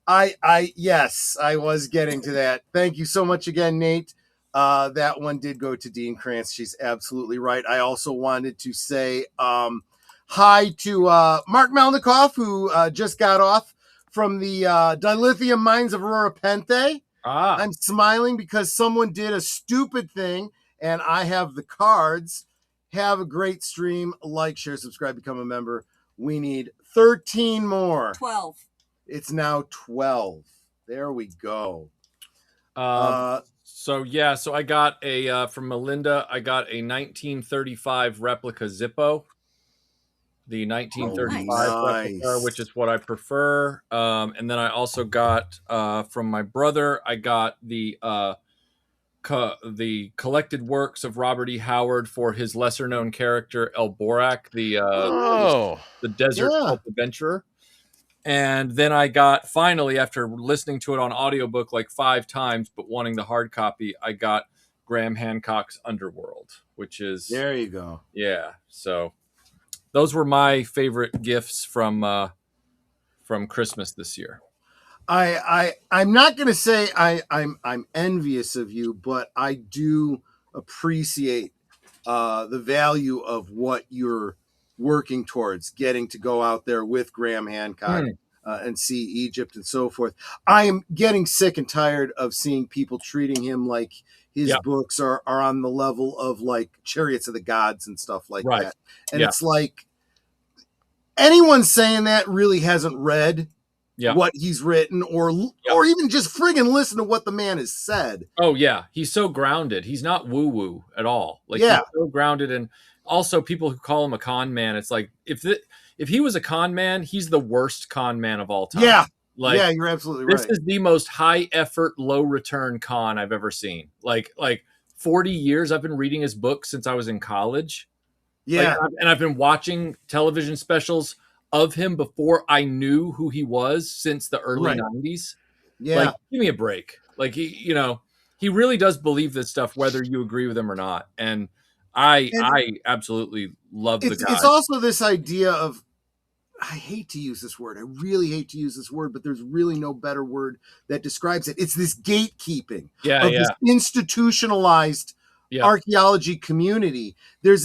Yes, I was getting to that. Thank you so much again, Nate. That one did go to Dean Krantz. She's absolutely right. I also wanted to say hi to Mark Melnikoff, who just got off from the dilithium mines of Aurora Pente. I'm smiling because someone did a stupid thing, and I have the cards. Have a great stream. Like, share, subscribe, become a member. We need 13 more. 12. It's now 12. There we go. So I got from Melinda, I got a 1935 replica Zippo. The 1935 replica, which is what I prefer. And then I also got from my brother, I got the collected works of Robert E. Howard for his lesser known character El Borak, the desert adventurer. And then I got, finally, after listening to it on audiobook like 5 times but wanting the hard copy, I got Graham Hancock's Underworld, which is there you go. Yeah, so those were my favorite gifts from Christmas this year. I'm not going to say I'm envious of you, but I do appreciate the value of what you're working towards, getting to go out there with Graham Hancock and see Egypt and so forth. I am getting sick and tired of seeing people treating him like his books are on the level of like Chariots of the Gods and stuff like that. And it's like anyone saying that really hasn't read what he's written or even just friggin' listen to what the man has said. Oh yeah. He's so grounded. He's not woo woo at all. Like he's so grounded. And also people who call him a con man, it's like, if he was a con man, he's the worst con man of all time. Yeah. Like, yeah, you're absolutely right. This is the most high effort, low return con I've ever seen. Like 40 years I've been reading his book since I was in college. Yeah. And I've been watching television specials of him before I knew who he was since the early 90s. Yeah. Like, give me a break. Like, he really does believe this stuff, whether you agree with him or not. And I absolutely love the guy. It's also this idea of, I hate to use this word. I really hate to use this word, but there's really no better word that describes it. It's this gatekeeping of this institutionalized archaeology community. There's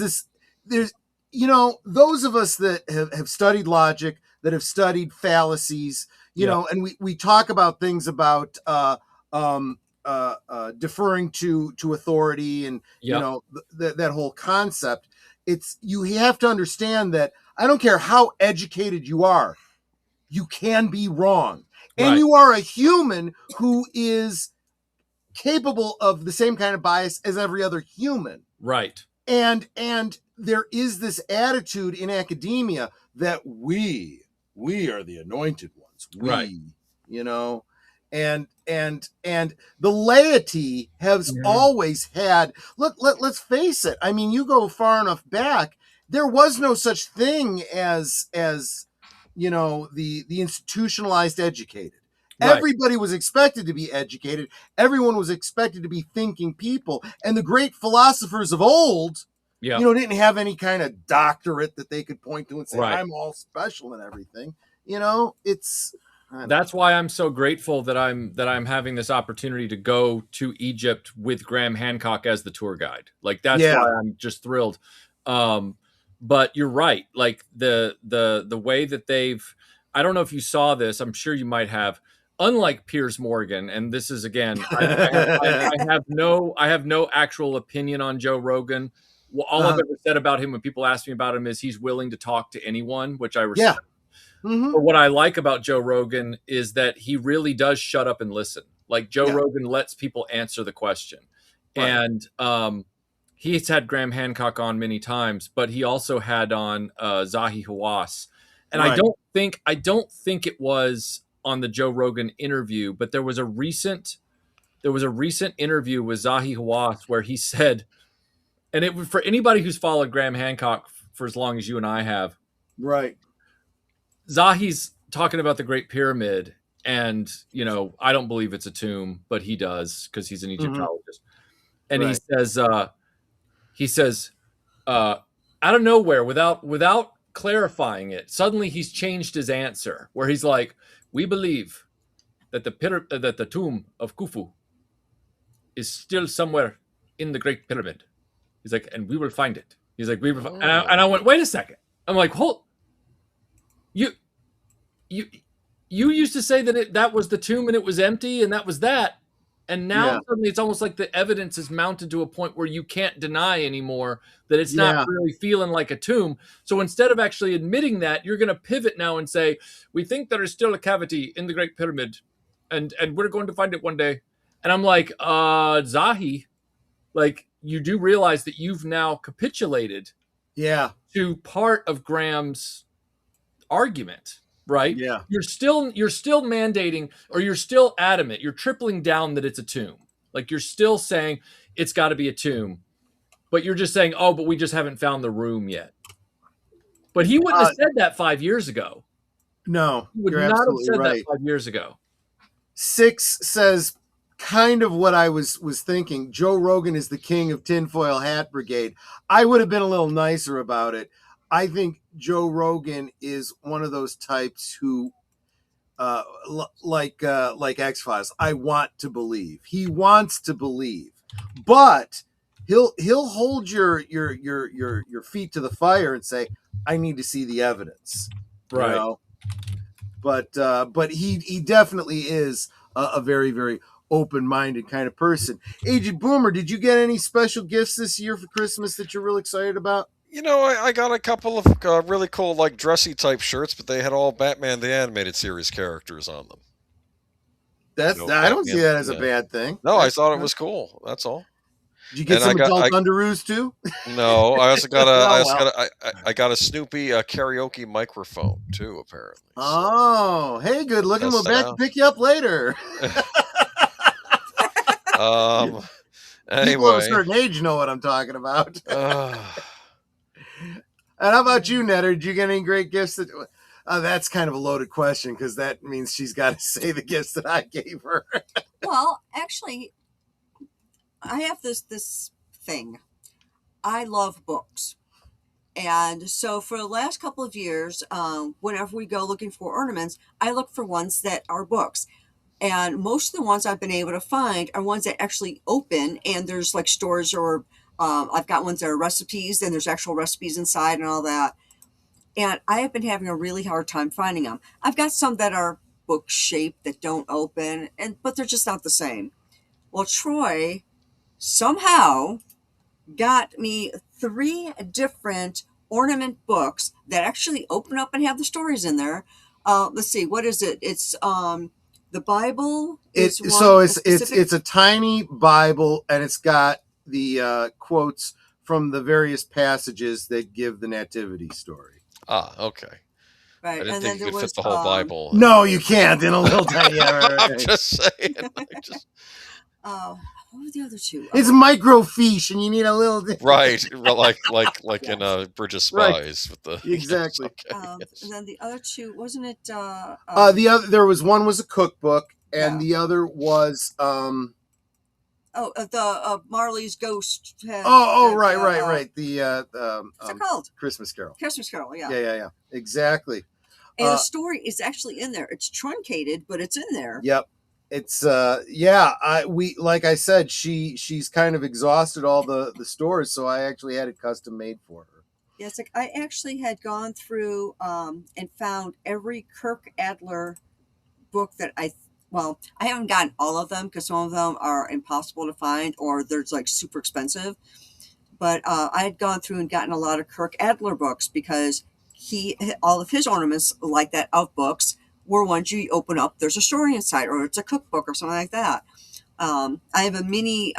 those of us that have studied logic, that have studied fallacies, you know, and we talk about things about deferring to authority and, you know, that whole concept. You have to understand that I don't care how educated you are, you can be wrong. And you are a human who is capable of the same kind of bias as every other human. Right. And there is this attitude in academia that we are the anointed ones. You know, and the laity has always had, let's face it. I mean, you go far enough back, there was no such thing as you know, the institutionalized educated. Everybody was expected to be educated. Everyone was expected to be thinking people. And the great philosophers of old, you know, didn't have any kind of doctorate that they could point to and say, I'm all special and everything. You know, that's why I'm so grateful that I'm having this opportunity to go to Egypt with Graham Hancock as the tour guide. Like, that's why I'm just thrilled. But you're right. Like the way that I don't know if you saw this, I'm sure you might have. Unlike Piers Morgan, and this is again, I have no actual opinion on Joe Rogan. Well, all I've ever said about him when people ask me about him is he's willing to talk to anyone, which I respect. But what I like about Joe Rogan is that he really does shut up and listen. Like, Joe Rogan lets people answer the question. And he's had Graham Hancock on many times, but he also had on Zahi Hawass. And I don't think it was on the Joe Rogan interview, but there was a recent interview with Zahi Hawass where he said, and it was for anybody who's followed Graham Hancock for as long as you and I have. Right. Zahi's talking about the Great Pyramid, and, you know, I don't believe it's a tomb, but he does because he's an Egyptologist. And he says, out of nowhere, without clarifying it, suddenly he's changed his answer, where he's like, we believe that the tomb of Khufu is still somewhere in the Great Pyramid. He's like, and we will find it. He's like, and I went, wait a second. I'm like, hold. You used to say that that was the tomb and it was empty and that was that. And now suddenly it's almost like the evidence is mounted to a point where you can't deny anymore that it's not really feeling like a tomb. So instead of actually admitting that, you're going to pivot now and say, we think there is still a cavity in the Great Pyramid and we're going to find it one day. And I'm like, Zahi, like, you do realize that you've now capitulated to part of Graham's argument, right? Yeah. You're still mandating, or you're still adamant. You're tripling down that it's a tomb. Like, you're still saying it's got to be a tomb, but you're just saying, oh, but we just haven't found the room yet. But he wouldn't have said that 5 years ago. No, he would not have said that 5 years ago. Six says kind of what I was thinking. Joe Rogan is the king of tinfoil hat brigade. I would have been a little nicer about it. I think Joe Rogan is one of those types who like X-Files. I want to believe. He wants to believe, but he'll hold your feet to the fire and say, I need to see the evidence. Right. You know? But he definitely is a very, very open-minded kind of person. Aged Boomer, did you get any special gifts this year for Christmas that you're real excited about? You know, I got a couple of really cool, like, dressy type shirts, but they had all Batman the Animated Series characters on them. That's I don't see that as a bad thing. No, I thought it was cool. That's all. Did you get some adult underoos too? No, I also got I got a Snoopy karaoke microphone too, apparently. Oh, hey, good looking. We'll back to pick you up later. Anyway, people of a certain age know what I'm talking about. And how about you, Netter? Did you get any great gifts? That's kind of a loaded question because that means she's got to say the gifts that I gave her. Well, actually, I have this thing. I love books. And so for the last couple of years, whenever we go looking for ornaments, I look for ones that are books. And most of the ones I've been able to find are ones that actually open, and there's like stores, or I've got ones that are recipes, and there's actual recipes inside and all that. And I have been having a really hard time finding them. I've got some that are book shaped that don't open, but they're just not the same. Well, Troy somehow got me 3 different ornament books that actually open up and have the stories in there. Let's see, what is it? It's the Bible. It's a tiny Bible, and it's got the quotes from the various passages that give the nativity story. Ah, okay. Right, I didn't and think then you there could was fit the whole Bible. No, you can't in a little tiny. I'm just saying. What were the other 2? It's microfiche, and you need a little right, like yes. In Bridge of Spies with the exactly. Yes, okay, yes. And then the other 2, wasn't it? The other there was one was a cookbook, and the other was the Marley's Ghost. Right. The what's it called? Christmas Carol. Christmas Carol. Yeah. Yeah. Exactly. And the story is actually in there. It's truncated, but it's in there. Yep. It's like I said, she's kind of exhausted all the stores, so I actually had it custom made for her. Yes, I actually had gone through and found every Kirk Adler book that I haven't gotten all of them because some of them are impossible to find or they're like super expensive. But I had gone through and gotten a lot of Kirk Adler books because all of his ornaments like that of books were ones you open up, there's a story inside, or it's a cookbook or something like that. I have a mini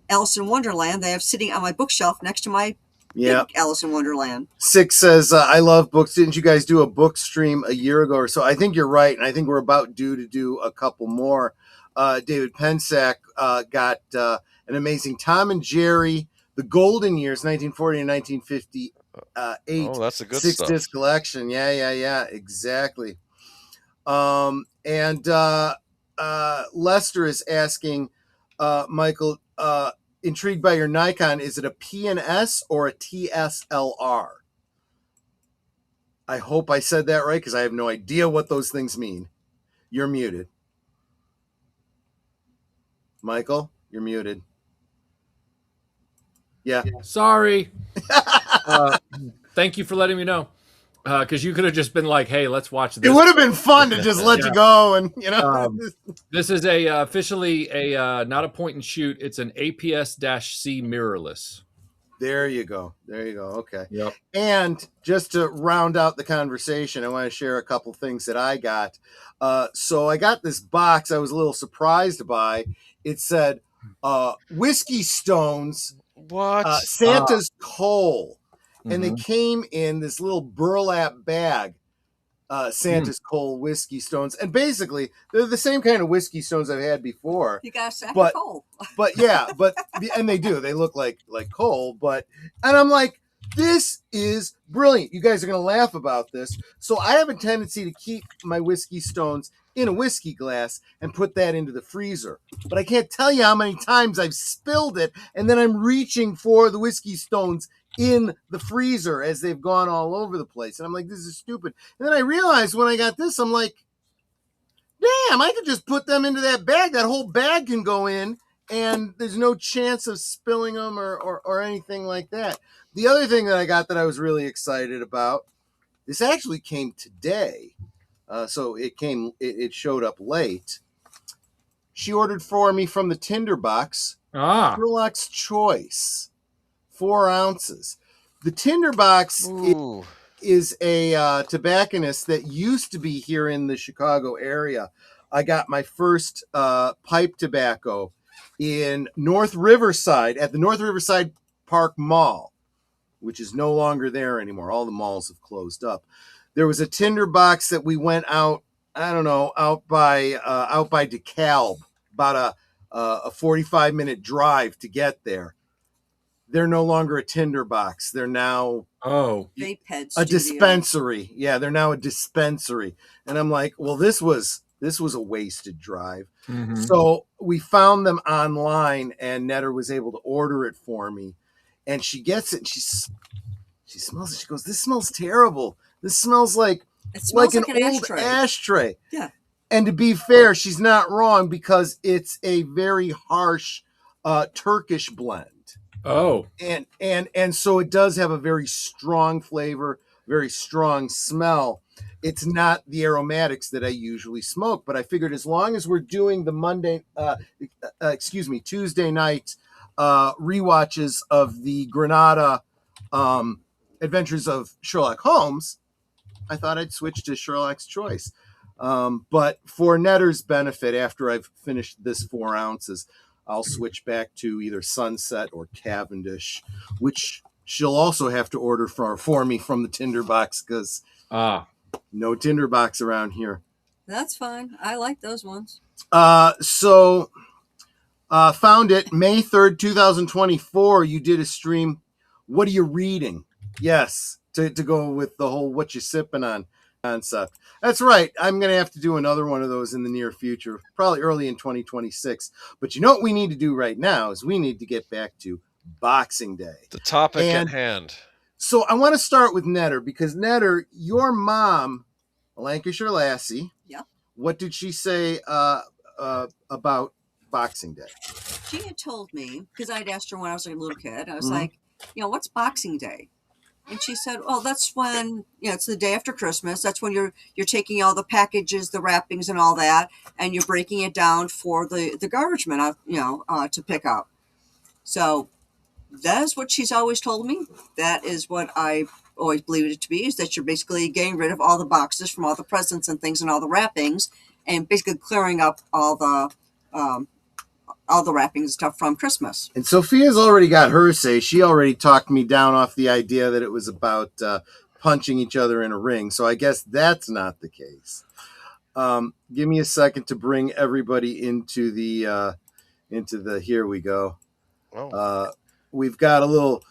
Alice in Wonderland that I have sitting on my bookshelf next to my big Alice in Wonderland. 6 says, I love books. Didn't you guys do a book stream a year ago or so? I think you're right, and I think we're about due to do a couple more. David Pensack got an amazing Tom and Jerry, The Golden Years, 1940 and 1958. Oh, that's a good 6-disc collection. Yeah, exactly. And Lester is asking, Michael, intrigued by your Nikon, is it a P&S or a TSLR? I hope I said that right because I have no idea what those things mean. You're muted. Michael, you're muted. Yeah. Sorry. Thank you for letting me know. Because you could have just been like, "Hey, let's watch this." It would have been fun to just let you go, and this is officially not a point and shoot. It's an APS-C mirrorless. There you go. Okay. Yep. And just to round out the conversation, I want to share a couple things that I got. So I got this box I was a little surprised by. It said Whiskey Stones, Santa's Coal. And they came in this little burlap bag, Santa's Coal Whiskey Stones. And basically, they're the same kind of whiskey stones I've had before. You got a sack of coal. And they do. They look like coal. And I'm like, this is brilliant. You guys are going to laugh about this. So I have a tendency to keep my whiskey stones in a whiskey glass and put that into the freezer. But I can't tell you how many times I've spilled it, and then I'm reaching for the whiskey stones in the freezer as they've gone all over the place. And I'm like, this is stupid. And then I realized when I got this, I'm like, bam, I could just put them into that bag. That whole bag can go in, and there's no chance of spilling them or anything like that. The other thing that I got that I was really excited about, this actually came today. So it showed up late. She ordered for me from the Tinderbox, Sherlock's Choice, 4 ounces. The Tinderbox is a tobacconist that used to be here in the Chicago area. I got my first pipe tobacco in North Riverside at the North Riverside Park Mall, which is no longer there anymore. All the malls have closed up. There was a Tinderbox that we went out, I don't know, out by DeKalb, about a 45-minute drive to get there. They're no longer a Tinderbox. They're now a dispensary. Yeah, they're now a dispensary. And I'm like, well, this was a wasted drive. Mm-hmm. So we found them online, and Netter was able to order it for me. And she gets it, and she smells it. She goes, "This smells terrible. This smells like an old ashtray." Yeah. And to be fair, she's not wrong, because it's a very harsh Turkish blend. Oh. And so it does have a very strong flavor, very strong smell. It's not the aromatics that I usually smoke, but I figured as long as we're doing the Tuesday night rewatches of the Granada Adventures of Sherlock Holmes, I thought I'd switch to Sherlock's Choice. But for Netter's benefit, after I've finished this 4 ounces, I'll switch back to either Sunset or Cavendish, which she'll also have to order for me from the Tinderbox, because no Tinderbox around here. That's fine. I like those ones. So found it May 3rd, 2024. You did a stream. What are you reading? Yes, to go with the whole what you sipping on concept. That's right. I'm going to have to do another one of those in the near future, probably early in 2026. But you know what we need to do right now is we need to get back to Boxing Day. The topic at hand. So I want to start with Netter, because Netter, your mom, a Lancashire lassie. Yeah. What did she say about Boxing Day? She had told me, because I'd asked her when I was a little kid, I was like, what's Boxing Day? And she said, well, that's when, it's the day after Christmas. That's when you're taking all the packages, the wrappings and all that, and you're breaking it down for the garbage men, to pick up. So that is what she's always told me. That is what I always believed it to be, is that you're basically getting rid of all the boxes from all the presents and things and all the wrappings, and basically clearing up all the wrappings and stuff from Christmas. And Sophia's already got her say. She already talked me down off the idea that it was about punching each other in a ring. So I guess that's not the case. Give me a second to bring everybody into the here we go. Oh. We've got a little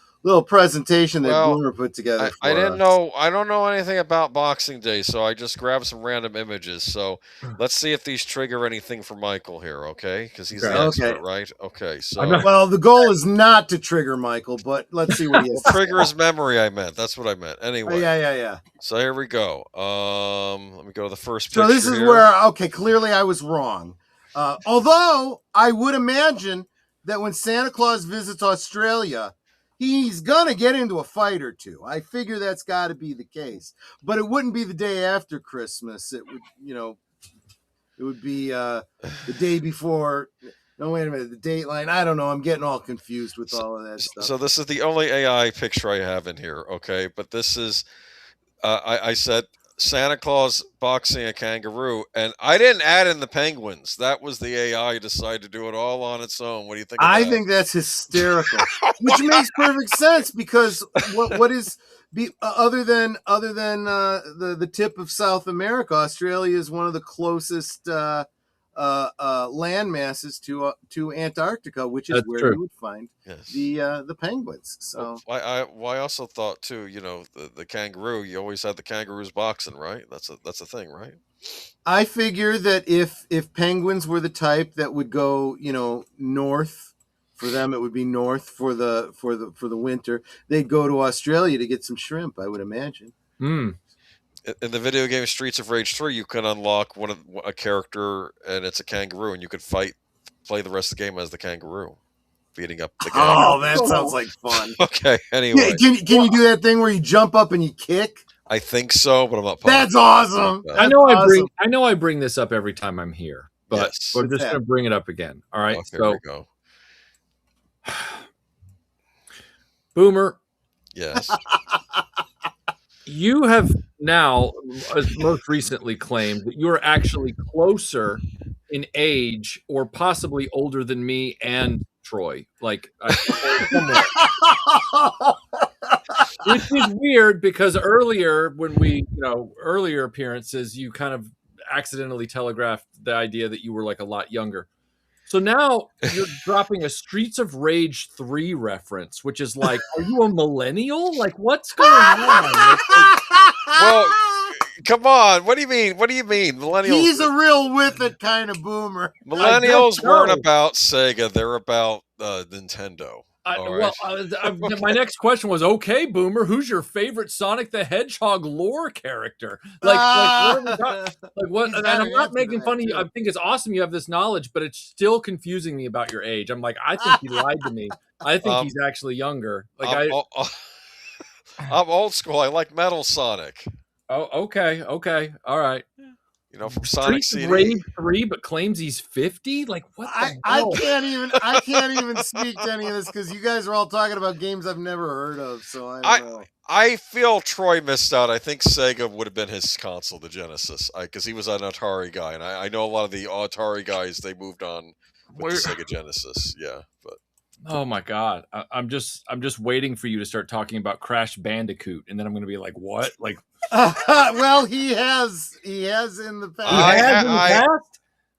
presentation that Boomer put together. I don't know anything about Boxing Day, so I just grabbed some random images. So let's see if these trigger anything for Michael here, okay? Because he's the expert, right? Okay, so well, the goal is not to trigger Michael, but let's see what he has. Trigger his memory. I meant that's what I meant. Anyway, yeah. So here we go. Let me go to the first picture. So this is where clearly I was wrong. Although I would imagine that when Santa Claus visits Australia, he's going to get into a fight or two. I figure that's got to be the case. But it wouldn't be the day after Christmas. It would, it would be the day before. No, wait a minute. The dateline. I don't know. I'm getting all confused with all of that stuff. So this is the only AI picture I have in here, okay? But this is, I said, Santa Claus boxing a kangaroo, and I didn't add in the penguins. That was the AI decided to do it all on its own. What do you think of that? I think that's hysterical, which makes perfect sense, because what is other than the tip of South America, Australia is one of the closest land masses to Antarctica, which is where you would find the penguins. So I also thought too, the kangaroo. You always had the kangaroos boxing, right? That's a thing, right? I figure that if penguins were the type that would go, north, for them it would be north for the winter. They'd go to Australia to get some shrimp, I would imagine. in the video game Streets of Rage 3, you can unlock a character, and it's a kangaroo, and you could play the rest of the game as the kangaroo, beating up the gang. Oh, that sounds like fun. Okay, anyway. Can you do that thing where you jump up and you kick? I think so, but I'm not positive. That's awesome. I know I bring this up every time I'm here, but Yes. we're just going to bring it up again. All right. Okay, here we go. Boomer. Yes. You have now, most recently, claimed that you are actually closer in age, or possibly older than me and Troy. Like, which is weird because earlier, when earlier appearances, you kind of accidentally telegraphed the idea that you were like a lot younger. So now you're dropping a Streets of Rage 3 reference, which is like, are you a millennial? Like, what's going on? Well, come on. What do you mean? What do you mean? Millennials. He's a real with it kind of boomer. Millennials weren't about Sega. They're about Nintendo. My next question was, okay, Boomer, who's your favorite Sonic the Hedgehog lore character? What? And I'm not making fun of you. I think it's awesome you have this knowledge, but it's still confusing me about your age. I'm like, I think he lied to me. I think he's actually younger. Like I'm old school. I like Metal Sonic. Oh, okay, all right. From Sonic CD. Rage 3, but claims he's 50. Like, what? I can't even speak to any of this because you guys are all talking about games I've never heard of. So I don't know. I feel Troy missed out. I think Sega would have been his console, the Genesis, because he was an Atari guy, and I know a lot of the Atari guys. They moved on with the Sega Genesis. Yeah, but. Oh my God! I'm just waiting for you to start talking about Crash Bandicoot, and then I'm going to be like, "What?" Like, well, he has in the past.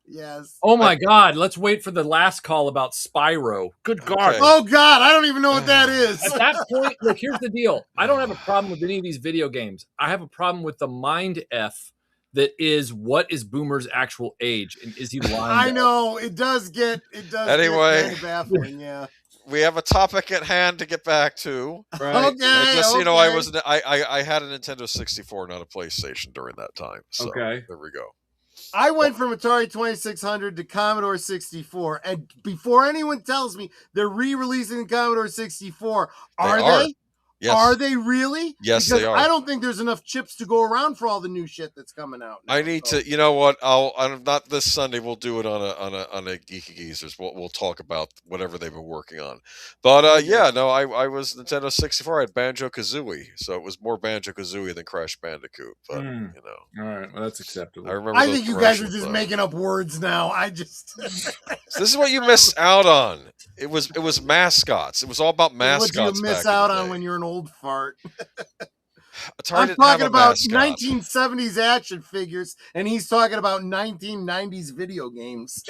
Yes. Oh my God! Let's wait for the last call about Spyro. Good God! Okay. Oh God! I don't even know what that is. At that point, look. Here's the deal. I don't have a problem with any of these video games. I have a problem with the mind f that is, what is Boomer's actual age, and is he lying? I know it does get anyway. Get kind of baffling. Yeah. We have a topic at hand to get back to. Right. Okay. Just so you know, I had a Nintendo 64, not a PlayStation during that time. So okay. There we go. I went from Atari 2600 to Commodore 64, and before anyone tells me they're re-releasing the Commodore 64, are they? Yes. Are they really? Yes, because they are. I don't think there's enough chips to go around for all the new shit that's coming out now. I need to. You know what? I'm not this Sunday. We'll do it on a Geeky Geezers. We'll talk about whatever they've been working on. But I was Nintendo 64. I had Banjo Kazooie, so it was more Banjo Kazooie than Crash Bandicoot. But all right, well, that's acceptable. I think you guys are just making up words now. So this is what you miss out on. It was mascots. It was all about mascots. What you miss out on when you're an old fart. Atari I'm talking about mascot. 1970s action figures, and he's talking about 1990s video games.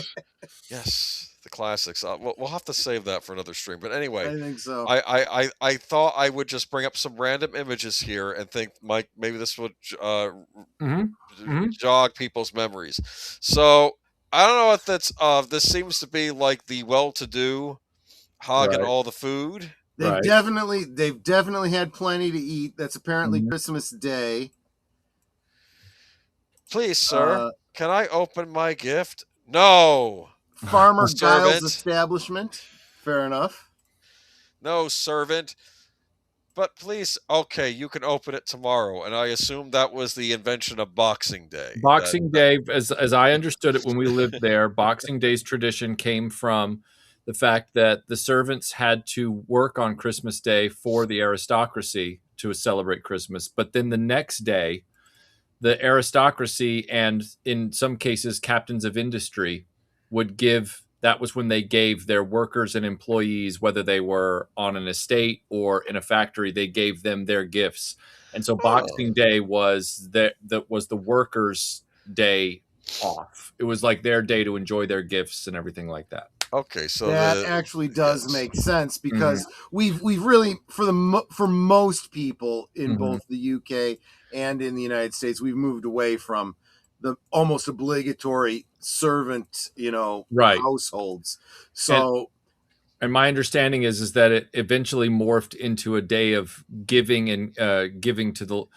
Yes, the classics. We'll have to save that for another stream. But anyway, I think so. I thought I would just bring up some random images here and think, Mike, maybe this would jog people's memories. So I don't know if that's this seems to be like the well-to-do hogging all the food. They've definitely had plenty to eat. That's apparently Christmas Day. Please, sir, can I open my gift? No. Farmer Giles establishment. Fair enough. No, servant. But please, okay, you can open it tomorrow. And I assume that was the invention of Boxing Day. Boxing Day, as I understood it when we lived there, Boxing Day's tradition came from the fact that the servants had to work on Christmas Day for the aristocracy to celebrate Christmas. But then the next day, the aristocracy and in some cases captains of industry would give, that was when they gave their workers and employees, whether they were on an estate or in a factory, they gave them their gifts. And so Boxing Day was the workers' day off. It was like their day to enjoy their gifts and everything like that. Okay, so that actually does make sense because we've really for most people in both the UK and in the United States, we've moved away from the almost obligatory servant, households. So, and my understanding is that it eventually morphed into a day of giving and giving to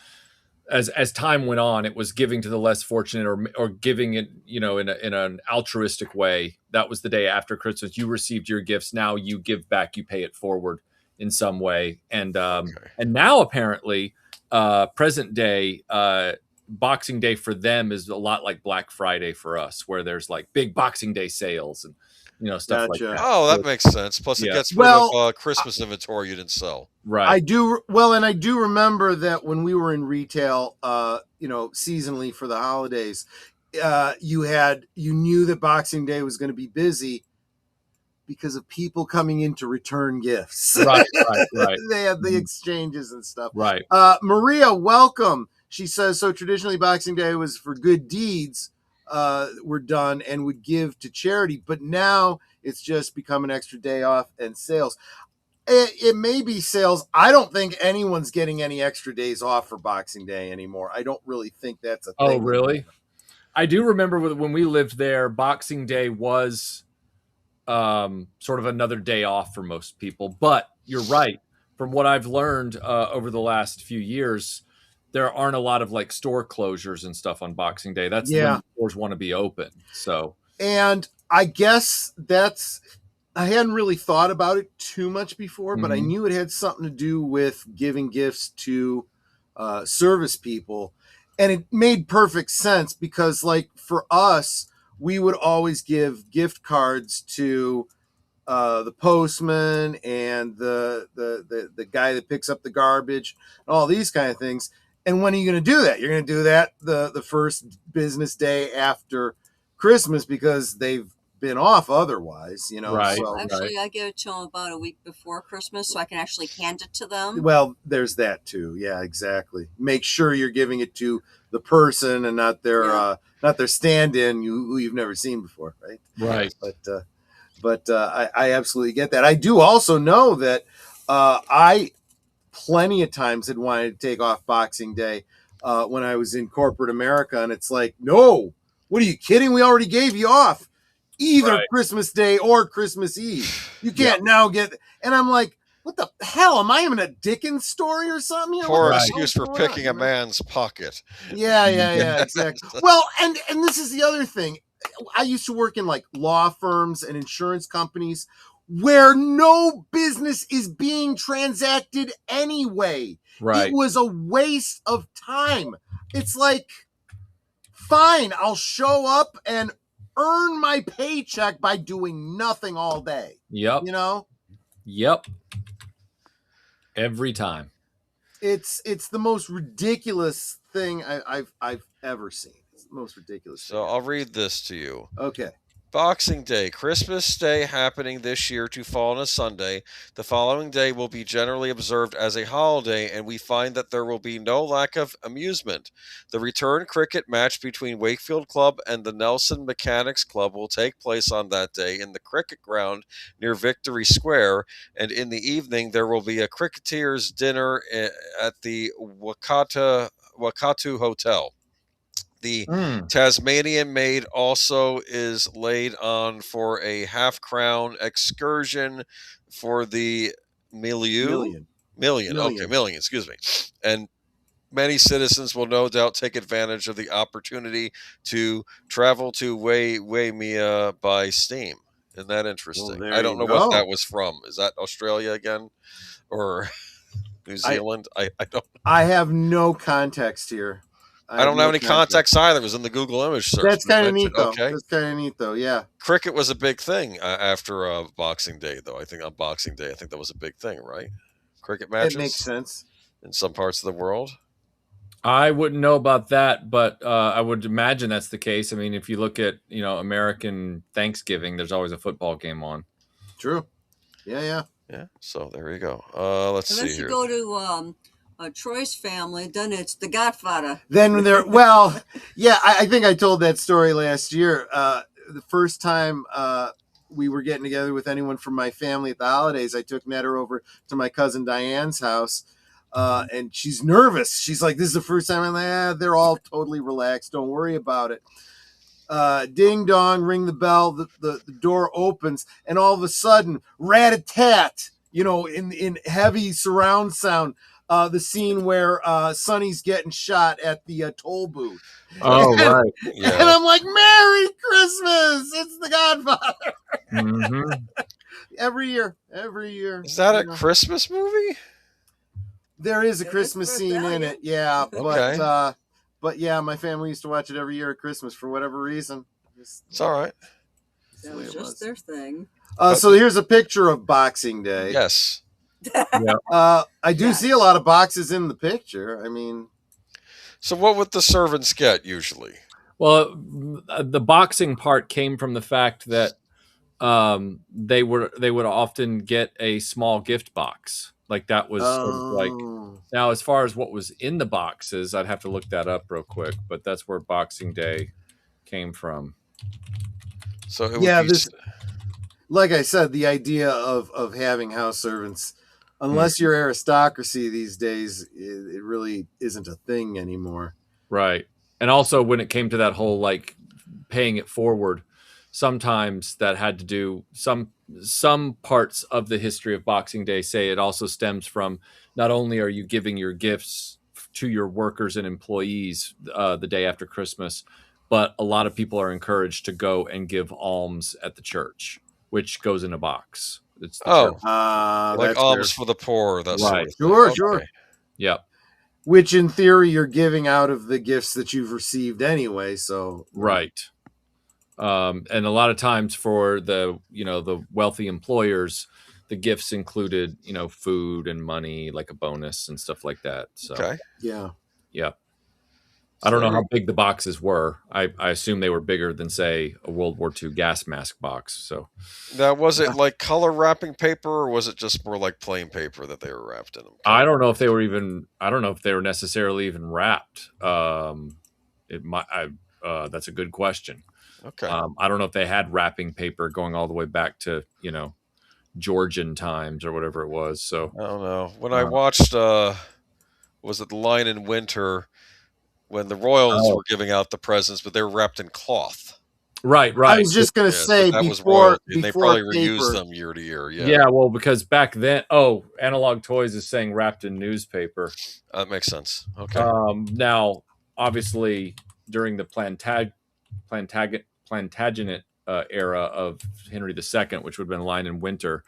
as time went on, it was giving to the less fortunate, or giving it, in an altruistic way. That was the day after Christmas. You received your gifts. Now you give back. You pay it forward in some way. And now apparently, present day, Boxing Day for them is a lot like Black Friday for us, where there's like big Boxing Day sales and stuff like that. Oh, that makes sense. Plus, it gets rid of Christmas inventory you didn't sell. Right. I do remember that when we were in retail, seasonally for the holidays, you knew that Boxing Day was going to be busy because of people coming in to return gifts. Right. They had the exchanges and stuff. Right. Maria, welcome. She says, so traditionally Boxing Day was for good deeds were done and would give to charity, but now it's just become an extra day off and sales. It may be sales. I don't think anyone's getting any extra days off for Boxing Day anymore. I don't really think that's a thing. Oh, really? I do remember when we lived there, Boxing Day was sort of another day off for most people. But you're right. From what I've learned over the last few years, there aren't a lot of like store closures and stuff on Boxing Day. That's when stores want to be open. So, and I guess I hadn't really thought about it too much before, but I knew it had something to do with giving gifts to service people. And it made perfect sense because, like, for us, we would always give gift cards to the postman and the guy that picks up the garbage, and all these kind of things. And when are you going to do that? You're going to do that the first business day after Christmas because they've been off otherwise, Right. So, Actually, I give it to them about a week before Christmas so I can actually hand it to them. Well, there's that too. Yeah, exactly. Make sure you're giving it to the person and not their stand-in who you've never seen before, right? Right. But I absolutely get that. I do also know that I plenty of times had wanted to take off Boxing Day when I was in corporate America, and it's like, no, what are you kidding? We already gave you off either Christmas Day or Christmas Eve. You can't now get, and I'm like, what the hell? Am I in a Dickens story or something? Poor excuse for picking a man's pocket. Yeah, exactly. Well, and this is the other thing. I used to work in like law firms and insurance companies where no business is being transacted anyway. Right. It was a waste of time. It's like, fine, I'll show up and earn my paycheck by doing nothing all day. Yep. Yep. Every time. It's the most ridiculous thing I've ever seen. It's the most ridiculous thing. So I'll read this to you. Okay. Boxing Day, Christmas Day happening this year to fall on a Sunday. The following day will be generally observed as a holiday, and we find that there will be no lack of amusement. The return cricket match between Wakefield Club and the Nelson Mechanics Club will take place on that day in the cricket ground near Victory Square, and in the evening there will be a cricketers' dinner at the Wakatu Hotel. The Tasmanian Maid also is laid on for a half-crown excursion for the million, excuse me. And many citizens will no doubt take advantage of the opportunity to travel to Waimea by steam. Isn't that interesting? Well, I don't know what that was from. Is that Australia again? Or New Zealand? I don't. I have no context here. I don't have any context either. It was in the Google image search. That's kind of neat, though. Okay. That's kind of neat, though. Yeah. Cricket was a big thing after Boxing Day, though. I think on Boxing Day, that was a big thing, right? Cricket matches. It makes sense. In some parts of the world. I wouldn't know about that, but I would imagine that's the case. I mean, if you look at, American Thanksgiving, there's always a football game on. True. Yeah. So there you go. Let's see here. Unless you go to Troy's family, then it's The Godfather. Then when I think I told that story last year. The first time we were getting together with anyone from my family at the holidays, I took Netta over to my cousin Diane's house, and she's nervous. She's like, this is the first time. I'm like, they're all totally relaxed. Don't worry about it. Ding dong, ring the bell. The door opens, and all of a sudden, rat-a-tat, in heavy surround sound. the scene where Sonny's getting shot at the toll booth. Oh, right. Yeah. And I'm like, Merry Christmas! It's the Godfather. Mm-hmm. Every year. Is that a you know. Christmas movie? There is a Christmas scene in it, yeah. Okay. But yeah, my family used to watch it every year at Christmas for whatever reason. It's all right. That was just their thing. So here's a picture of Boxing Day. Yes. I do see a lot of boxes in the picture. I mean, so what would the servants get usually? Well, the boxing part came from the fact that they would often get a small gift box. Like that was sort of like, now as far as what was in the boxes, I'd have to look that up real quick, but that's where Boxing Day came from. So it would yeah, be, this, like I said, the idea of having house servants, unless you're aristocracy these days, it really isn't a thing anymore. Right. And also when it came to that whole like paying it forward, sometimes that had to do some parts of the history of Boxing Day say it also stems from not only are you giving your gifts to your workers and employees the day after Christmas, but a lot of people are encouraged to go and give alms at the church, which goes in a box. It's the church. like alms for the poor. That sort of thing. Sure. Okay. Yep. Which in theory you're giving out of the gifts that you've received anyway. So right. And a lot of times for the wealthy employers, the gifts included, food and money, like a bonus and stuff like that. So, okay. Yeah. I don't know how big the boxes were. I assume they were bigger than, say, a World War II gas mask box. So now, was it like color wrapping paper, or was it just more like plain paper that they were wrapped in them? I don't know if they were necessarily even wrapped. That's a good question. Okay. I don't know if they had wrapping paper going all the way back to, Georgian times or whatever it was. So I don't know. When I watched, was it The Lion in Winter, when the royals were giving out the presents, but they were wrapped in cloth. Right. I was just going to say that before they probably reused them year to year. Yeah. Well, because back then, Analog Toys is saying wrapped in newspaper. That makes sense. Okay. Now, obviously, during the Plantagenet era of Henry II, which would have been Lion in Winter,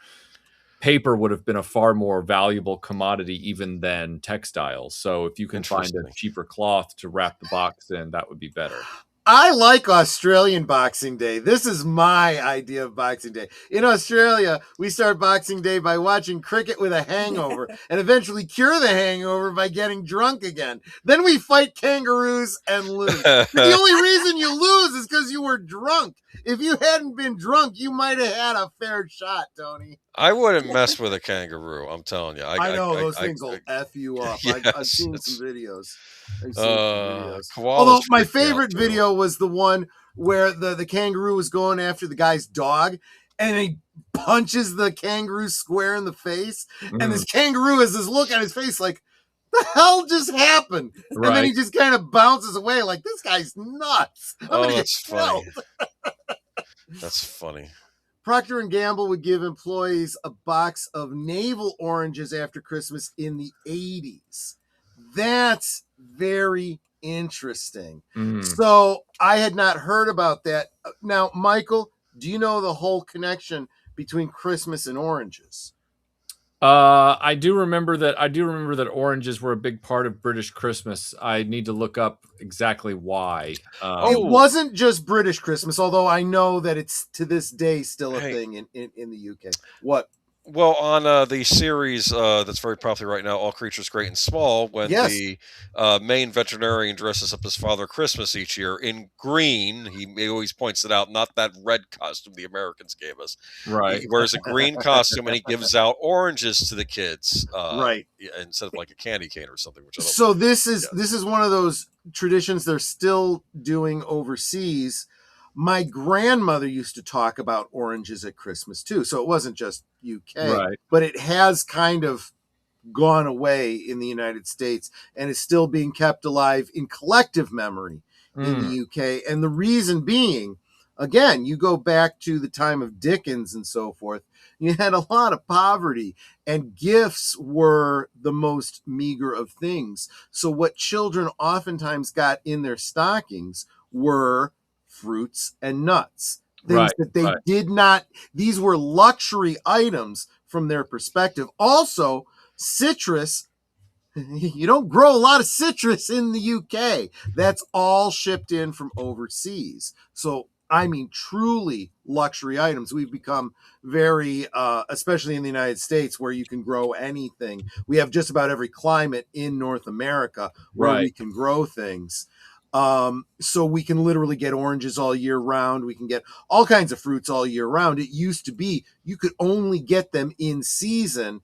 paper would have been a far more valuable commodity even than textiles. So if you can find a cheaper cloth to wrap the box in, that would be better. I like Australian Boxing Day. This is my idea of Boxing Day. In Australia, we start Boxing Day by watching cricket with a hangover and eventually cure the hangover by getting drunk again. Then we fight kangaroos and lose. The only reason you lose is because you were drunk. If you hadn't been drunk, you might have had a fair shot, Tony. I wouldn't mess with a kangaroo. I'm telling you. I know those things will F you up. Yes, I've seen some videos. koalas Although my favorite video was the one where the kangaroo was going after the guy's dog and he punches the kangaroo square in the face. And this kangaroo has this look on his face like, the hell just happened? Right. And then he just kind of bounces away like, this guy's nuts. That's funny. That's funny. Procter & Gamble would give employees a box of navel oranges after Christmas in the 80s. That's very interesting. So I had not heard about that. Now, Michael, do you know the whole connection between Christmas and oranges? I do remember that oranges were a big part of British Christmas. I need to look up exactly why. It wasn't just British Christmas, although I know that it's to this day still a thing in the UK. What? Well, on the series that's very popular right now, All Creatures Great and Small, when the main veterinarian dresses up as Father Christmas each year in green, he always points it out, not that red costume the Americans gave us. Right. He wears a green costume and he gives out oranges to the kids. Right. Instead of like a candy cane or something. Which I don't so this is one of those traditions they're still doing overseas. My grandmother used to talk about oranges at Christmas too. So it wasn't just UK, but it has kind of gone away in the United States and is still being kept alive in collective memory in the UK. And the reason being, again, you go back to the time of Dickens and so forth, you had a lot of poverty, and gifts were the most meager of things. So what children oftentimes got in their stockings were fruits and nuts, things that they did not, these were luxury items from their perspective. Also, citrus, you don't grow a lot of citrus in the UK. That's all shipped in from overseas. So, I mean, truly luxury items. We've become very, especially in the United States, where you can grow anything. We have just about every climate in North America where we can grow things. So we can literally get oranges all year round. We can get all kinds of fruits all year round. It used to be you could only get them in season,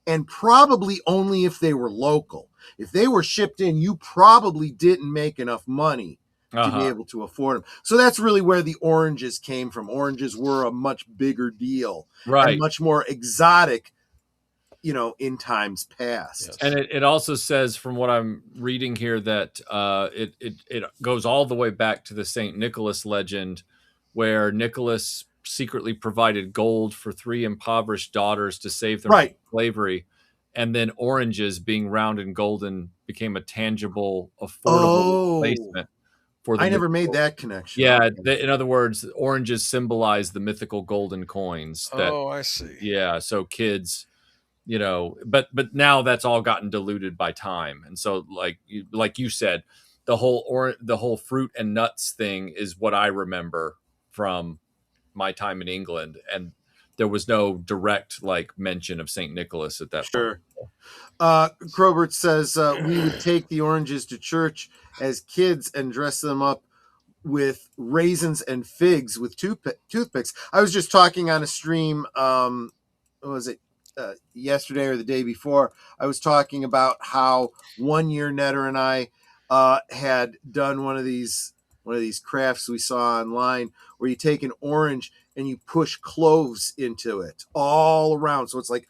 and probably only if they were local. If they were shipped in, you probably didn't make enough money to be able to afford them. So that's really where the oranges came from. Oranges were a much bigger deal, and much more exotic, in times past. Yes. And it also says, from what I'm reading here, that it goes all the way back to the St. Nicholas legend, where Nicholas secretly provided gold for 3 impoverished daughters to save them from slavery, and then oranges, being round and golden, became a tangible, affordable replacement for the. I never made that connection. Yeah, in other words, oranges symbolize the mythical golden coins. I see. Yeah, so kids, but now that's all gotten diluted by time, and so like you said, the whole fruit and nuts thing is what I remember from my time in England, and there was no direct mention of St. Nicholas at that point. Crobert says we would take the oranges to church as kids and dress them up with raisins and figs with toothpicks. I was just talking on a stream, what was it, yesterday or the day before. I was talking about how one year Netter and I had done one of these crafts we saw online, where you take an orange and you push cloves into it all around. So it's like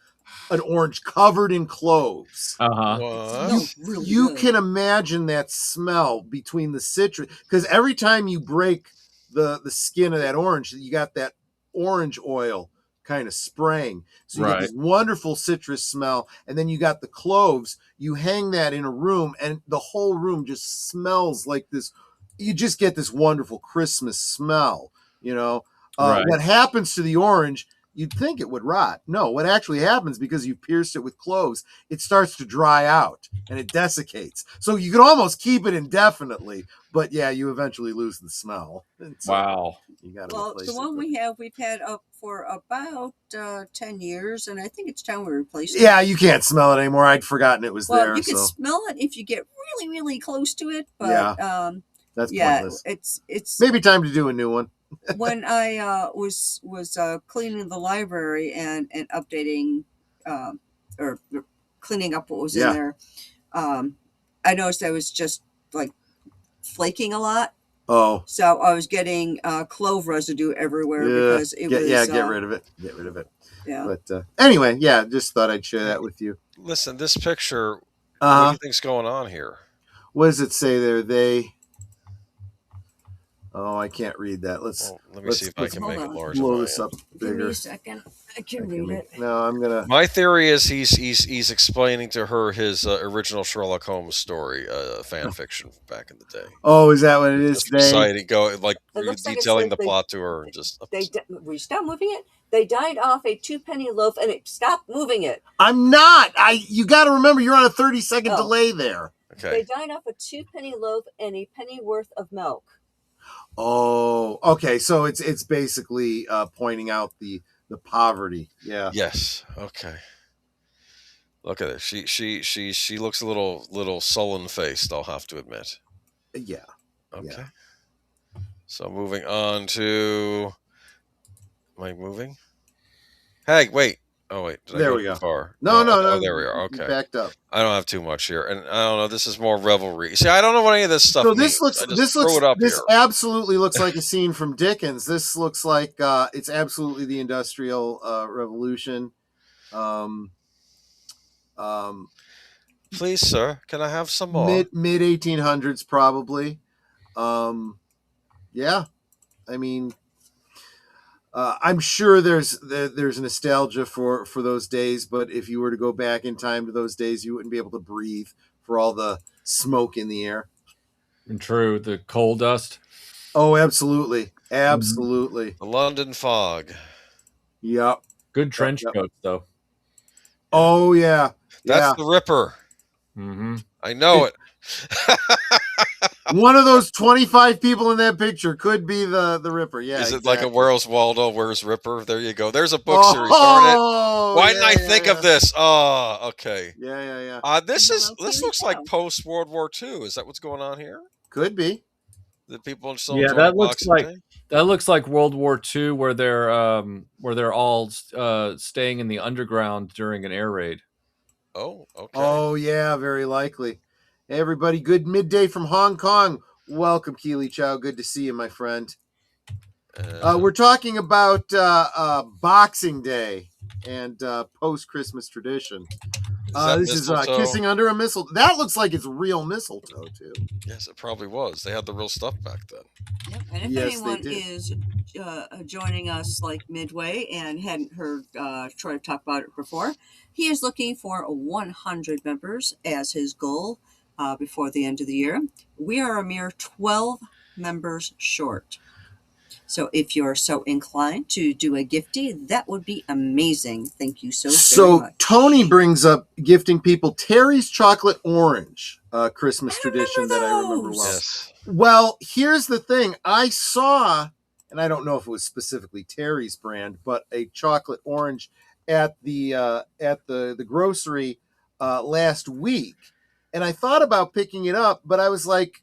an orange covered in cloves. You can imagine that smell between the citrus, because every time you break the skin of that orange, you got that orange oil kind of spraying. So you get this wonderful citrus smell, and then you got the cloves. You hang that in a room, and the whole room just smells like this. You just get this wonderful Christmas smell, What happens to the orange, you'd think it would rot. No, what actually happens, because you've pierced it with cloves, it starts to dry out and it desiccates. So you can almost keep it indefinitely, but yeah, you eventually lose the smell. So you gotta replace the one we've had up for about 10 years, and I think it's time we replace it. Yeah, you can't smell it anymore. I'd forgotten it was there. You can smell it if you get really, really close to it, but that's pointless. It's maybe time to do a new one. When I was cleaning the library and updating or cleaning up what was in there, I noticed I was just flaking a lot. So I was getting clove residue everywhere because it was. Get rid of it. Get rid of it. Yeah. But anyway, just thought I'd share that with you. Listen, this picture. What do you think's going on here? What does it say there? I can't read that. Let me see if I can make it larger. Blow this up bigger. Give me a second. I can read it. No, I'm gonna. My theory is he's explaining to her his original Sherlock Holmes story, fan fiction back in the day. Oh, is that what it is? Detailing the plot to her, and just. Will you stop moving it? They dined off a 2-penny loaf, and it stopped moving it. I'm not. You got to remember, you're on a 30-second delay there. Okay. They dined off a 2-penny loaf and a penny worth of milk. Oh, okay. So it's basically pointing out the poverty. Yeah. Yes. Okay. Look at her. She looks a little sullen faced, I'll have to admit. Yeah. Okay. Yeah. So moving on to. Am I moving? Hey, wait. Oh wait, there we go. Far? No. Oh, there we are. Okay, backed up. I don't have too much here, and I don't know. This is more revelry. See, I don't know what any of this stuff. So this means. This absolutely looks like a scene from Dickens. This looks like it's absolutely the Industrial Revolution. Please, sir, can I have some more? Mid 1800s, probably. Yeah, I mean, I'm sure there's nostalgia for those days, but if you were to go back in time to those days, you wouldn't be able to breathe for all the smoke in the air. And true, the coal dust. Oh, absolutely, absolutely. The London fog. Yep. Good trench coats, though. Oh yeah, That's the Ripper. Mm-hmm. I know it. One of those 25 people in that picture could be the Ripper. Yeah. Is it exactly. like a Where's Waldo, Where's Ripper? There you go. There's a book series. Darn it. Why didn't I think of this? Oh, okay. Yeah. This looks like post World War II. Is that what's going on here? Could be. The people still Yeah, enjoying that looks Boxing like Day? that looks like World War II, where they're all staying in the underground during an air raid. Oh, okay. Oh yeah, very likely. Hey, everybody, good midday from Hong Kong. Welcome, Keely Chow. Good to see you, my friend. We're talking about Boxing Day and post-Christmas tradition. This mistletoe? is kissing under a mistletoe. That looks like it's real mistletoe too. Yes, it probably was. They had the real stuff back then. Yep. And if anyone is joining us like midway and hadn't heard Troy talk about it before, he is looking for 100 members as his goal before the end of the year. We are a mere 12 members short. So if you're so inclined to do a gifty, that would be amazing. Thank you so very much. Tony brings up gifting people Terry's chocolate orange Christmas tradition that I remember well. Yes. Well, here's the thing. I saw, and I don't know if it was specifically Terry's brand, but a chocolate orange at the grocery last week. And I thought about picking it up, but I was like,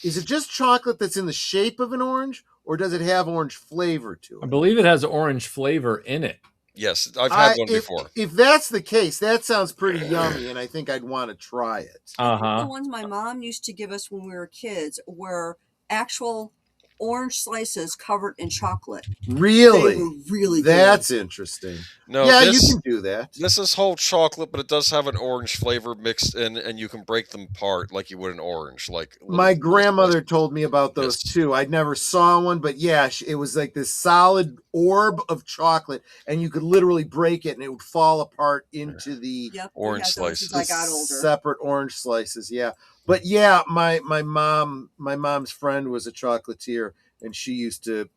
is it just chocolate that's in the shape of an orange, or does it have orange flavor to it? I believe it has orange flavor in it. Yes, I've had one before. If that's the case, that sounds pretty yummy, and I think I'd want to try it. The ones my mom used to give us when we were kids were actual orange slices covered in chocolate. Really? They were really good. That's interesting. No, yeah, you can do that. This is whole chocolate, but it does have an orange flavor mixed in, and you can break them apart like you would an orange. Like my grandmother told me about those too. I never saw one, but yeah, it was like this solid orb of chocolate, and you could literally break it, and it would fall apart into the orange slices. I got older. Separate orange slices. Yeah, but yeah, my mom's friend was a chocolatier, and she used to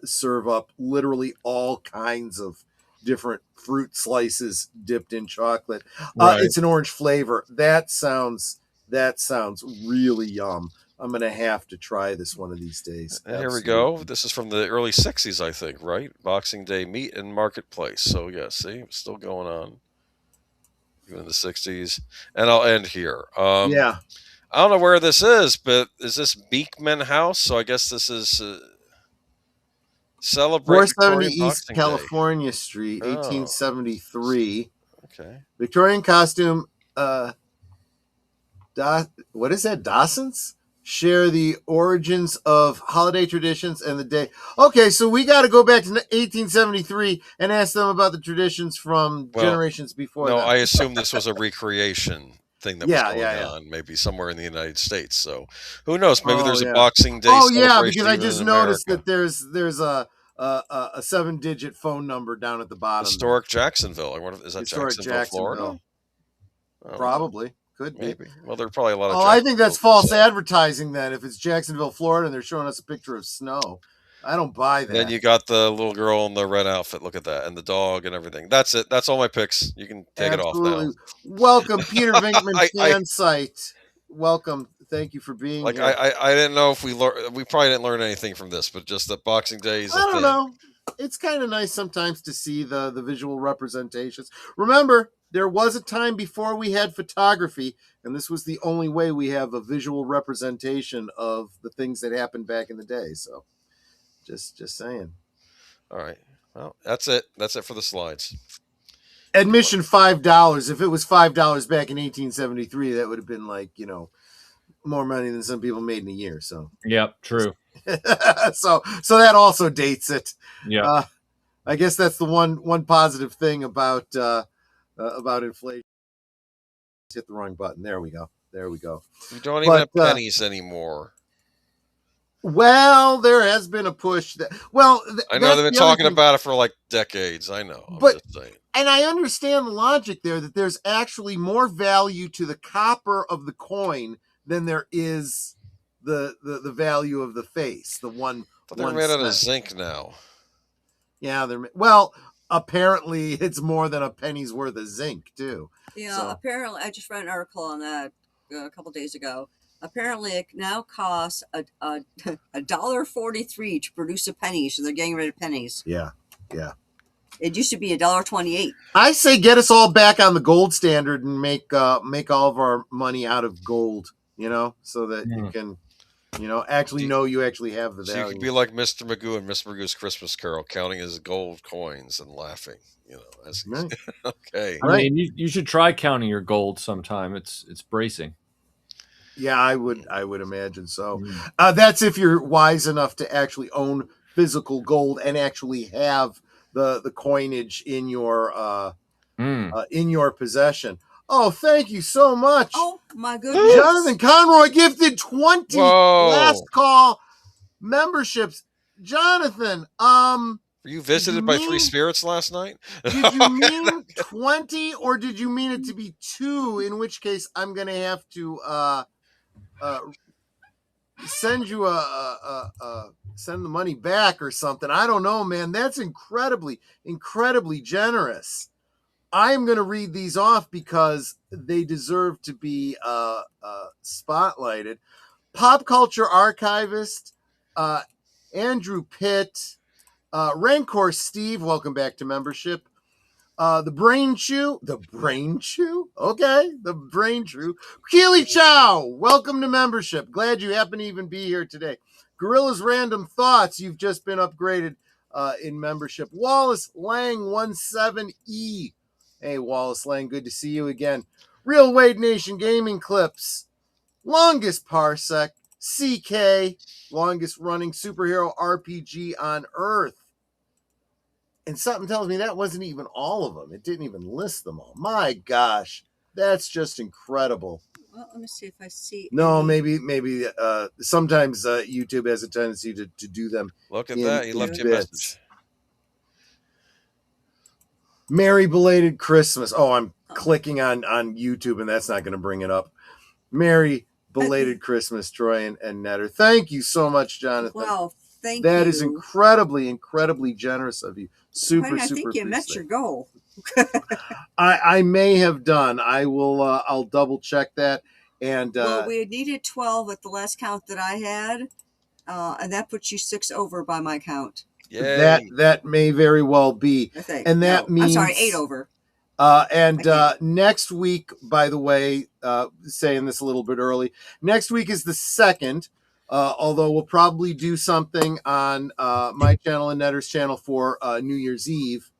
serve up literally all kinds of different fruit slices dipped in chocolate. Right. It's an orange flavor. That sounds really yum. I'm gonna have to try this one of these days. Here we go. This is from the early 60s, I think, right? Boxing Day meat and marketplace. So yeah, see, it's still going on even in the 60s. And I'll end here. Yeah. I don't know where this is, but is this Beekman House? So I guess this is celebrate 470 Victorian East Boxing California Day. Street, Oh. 1873. Okay. Victorian costume. What is that? Dawson's share the origins of holiday traditions and the day. Okay, so we got to go back to 1873 and ask them about the traditions from generations before. No, that. I assume this was a recreation thing that was going on, maybe somewhere in the United States. So who knows? Maybe there's a Boxing Day. Oh yeah, because celebration I even just in noticed America. that there's a 7-digit phone number down at the bottom. Historic Jacksonville. I wonder, is that Historic Jacksonville, Florida? Probably. Could be. Maybe. Well, there are probably a lot of. I think that's false advertising then. If it's Jacksonville, Florida, and they're showing us a picture of snow, I don't buy that. Then you got the little girl in the red outfit. Look at that, and the dog and everything. That's it. That's all my picks. You can take it off now. Welcome, Peter Vinkman fan site. Welcome. Thank you for being here. I didn't know if we probably didn't learn anything from this, but just that Boxing Day is. I don't know. It's kind of nice sometimes to see the visual representations. Remember, there was a time before we had photography, and this was the only way we have a visual representation of the things that happened back in the day. So, just saying. All right. Well, that's it. That's it for the slides. Admission $5. If it was $5 back in 1873, that would have been like, more money than some people made in a year. So. Yep. True. so that also dates it. Yeah. I guess that's the one positive thing about inflation. Hit the wrong button. There we go. We don't even have pennies anymore. Well, there has been a push. I know they've been talking about it for like decades. I know. I'm just saying. And I understand the logic there that there's actually more value to the copper of the coin than there is the value of the face. The one. But they're made out of zinc now. Yeah, apparently it's more than a penny's worth of zinc too. Yeah, so. Apparently I just read an article on that a couple days ago. Apparently it now costs $1.43 to produce a penny, so they're getting rid of pennies. Yeah. It used to be $1.28. I say get us all back on the gold standard and make all of our money out of gold, so that you can, actually know you actually have the value. So you could be like Mr. Magoo and Mr. Magoo's Christmas Carol, counting his gold coins and laughing, as he's right. Okay. I mean, you should try counting your gold sometime. It's bracing. Yeah, I would imagine so. That's if you're wise enough to actually own physical gold and actually have the coinage in your possession. Oh, thank you so much. Oh my goodness. Jonathan Conroy gifted 20 last call memberships. Jonathan, were you visited by three spirits last night? Did you mean 20 or did you mean it to be 2? In which case I'm going to have to send you send the money back or something. I don't know, man. That's incredibly generous. I'm going to read these off because they deserve to be spotlighted. Pop culture archivist Andrew Pitt, Rancor Steve, welcome back to membership. The Brain Chew. Okay, the Brain Chew. Keely Chow, welcome to membership. Glad you happen to even be here today. Gorilla's Random Thoughts, you've just been upgraded in membership. Wallace Lang 17E. Hey, Wallace Lang, good to see you again. Real Wade Nation Gaming Clips. Longest Parsec. CK, longest running superhero RPG on Earth. And something tells me that wasn't even all of them. It didn't even list them all. My gosh, that's just incredible. Well, let me see if I see. No, maybe. Sometimes YouTube has a tendency to do them. Look at that. He left you a message. Merry belated Christmas. Oh, I'm clicking on YouTube, and that's not going to bring it up. Merry belated Christmas, Troy and Netter. Thank you so much, Jonathan. Wow, thank you. That is incredibly generous of you. Super. I think you met your goal. I may have done. I will. I'll double check that. And well, we needed 12 at the last count that I had, and that puts you 6 over by my count. Yay. That may very well be. I think. And that means I'm sorry, 8 over. Next week, by the way, saying this a little bit early, next week is the 2nd. Although we'll probably do something on my channel and Netter's channel for New Year's Eve,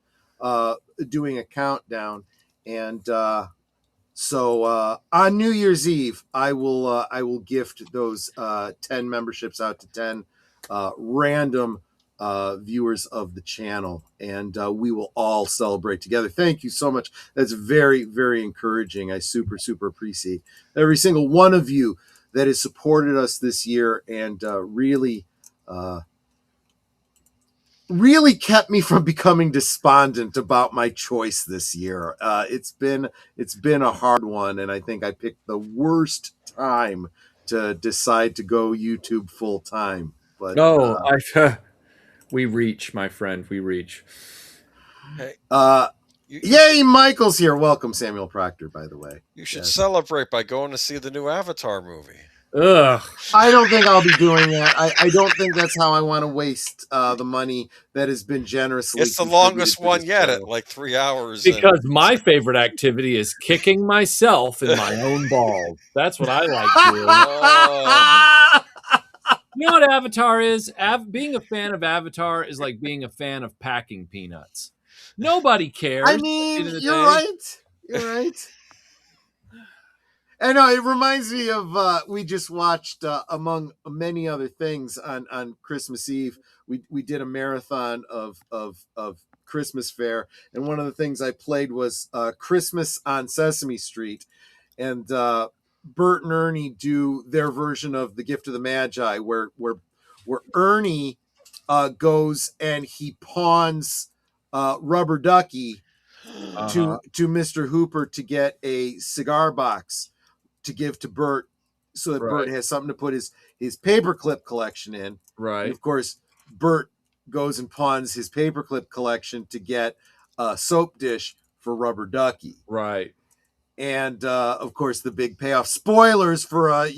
doing a countdown. And so on New Year's Eve, I will gift those 10 memberships out to 10 random viewers of the channel, and we will all celebrate together. Thank you so much. That's very, very encouraging. I super appreciate every single one of you that has supported us this year and really kept me from becoming despondent about my choice this year. It's been a hard one, and I think I picked the worst time to decide to go YouTube full time. But we reach, my friend. We reach. Hey, yay, Michael's here. Welcome, Samuel Proctor, by the way. You should celebrate by going to see the new Avatar movie. Ugh. I don't think I'll be doing that. I don't think that's how I want to waste the money that has been generously. It's the longest one yet at like 3 hours. Because my favorite activity is kicking myself in my own balls. That's what I like doing. You know what Avatar is? Being a fan of Avatar is like being a fan of packing peanuts. Nobody cares. I mean, you're right. You're right. I know, it reminds me of we just watched, among many other things, on Christmas Eve. We did a marathon of Christmas Fair, and one of the things I played was Christmas on Sesame Street, and Bert and Ernie do their version of The Gift of the Magi, where where Ernie goes and he pawns Rubber Ducky to Mr. Hooper to get a cigar box to give to Bert, so that Bert has something to put his paperclip collection in. Right. And of course, Bert goes and pawns his paperclip collection to get a soap dish for Rubber Ducky. Right. And of course, the big payoff. Spoilers for a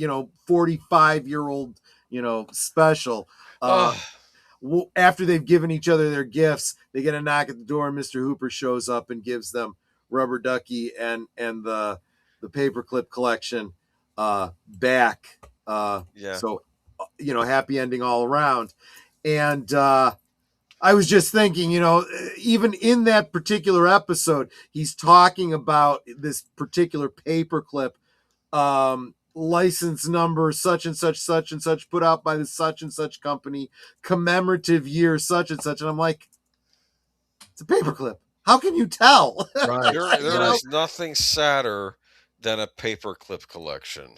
45-year-old special. After they've given each other their gifts, they get a knock at the door, and Mr. Hooper shows up and gives them Rubber Ducky and the paperclip collection back. So happy ending all around. And I was just thinking, even in that particular episode, he's talking about this particular paperclip, license number such and such put out by the such and such company, commemorative year such and such, and I'm like, it's a paperclip. How can you tell? Right. There is nothing sadder than a paperclip collection.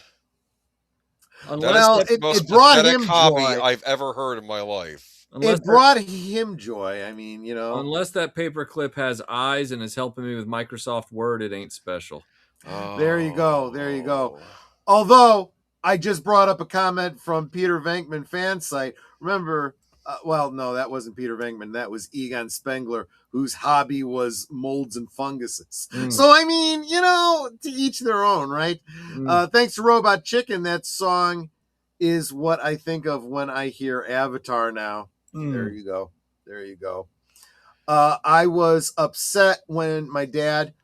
Well, that is the most it brought pathetic him hobby joy. I've ever heard in my life. It brought him joy. I mean, Unless that paperclip has eyes and is helping me with Microsoft Word, it ain't special. There you go. Although, I just brought up a comment from Peter Venkman fan site. Remember, no, that wasn't Peter Venkman. That was Egon Spengler, whose hobby was molds and funguses. So, I mean, to each their own, right? Thanks to Robot Chicken, that song is what I think of when I hear Avatar now. There you go. I was upset when my dad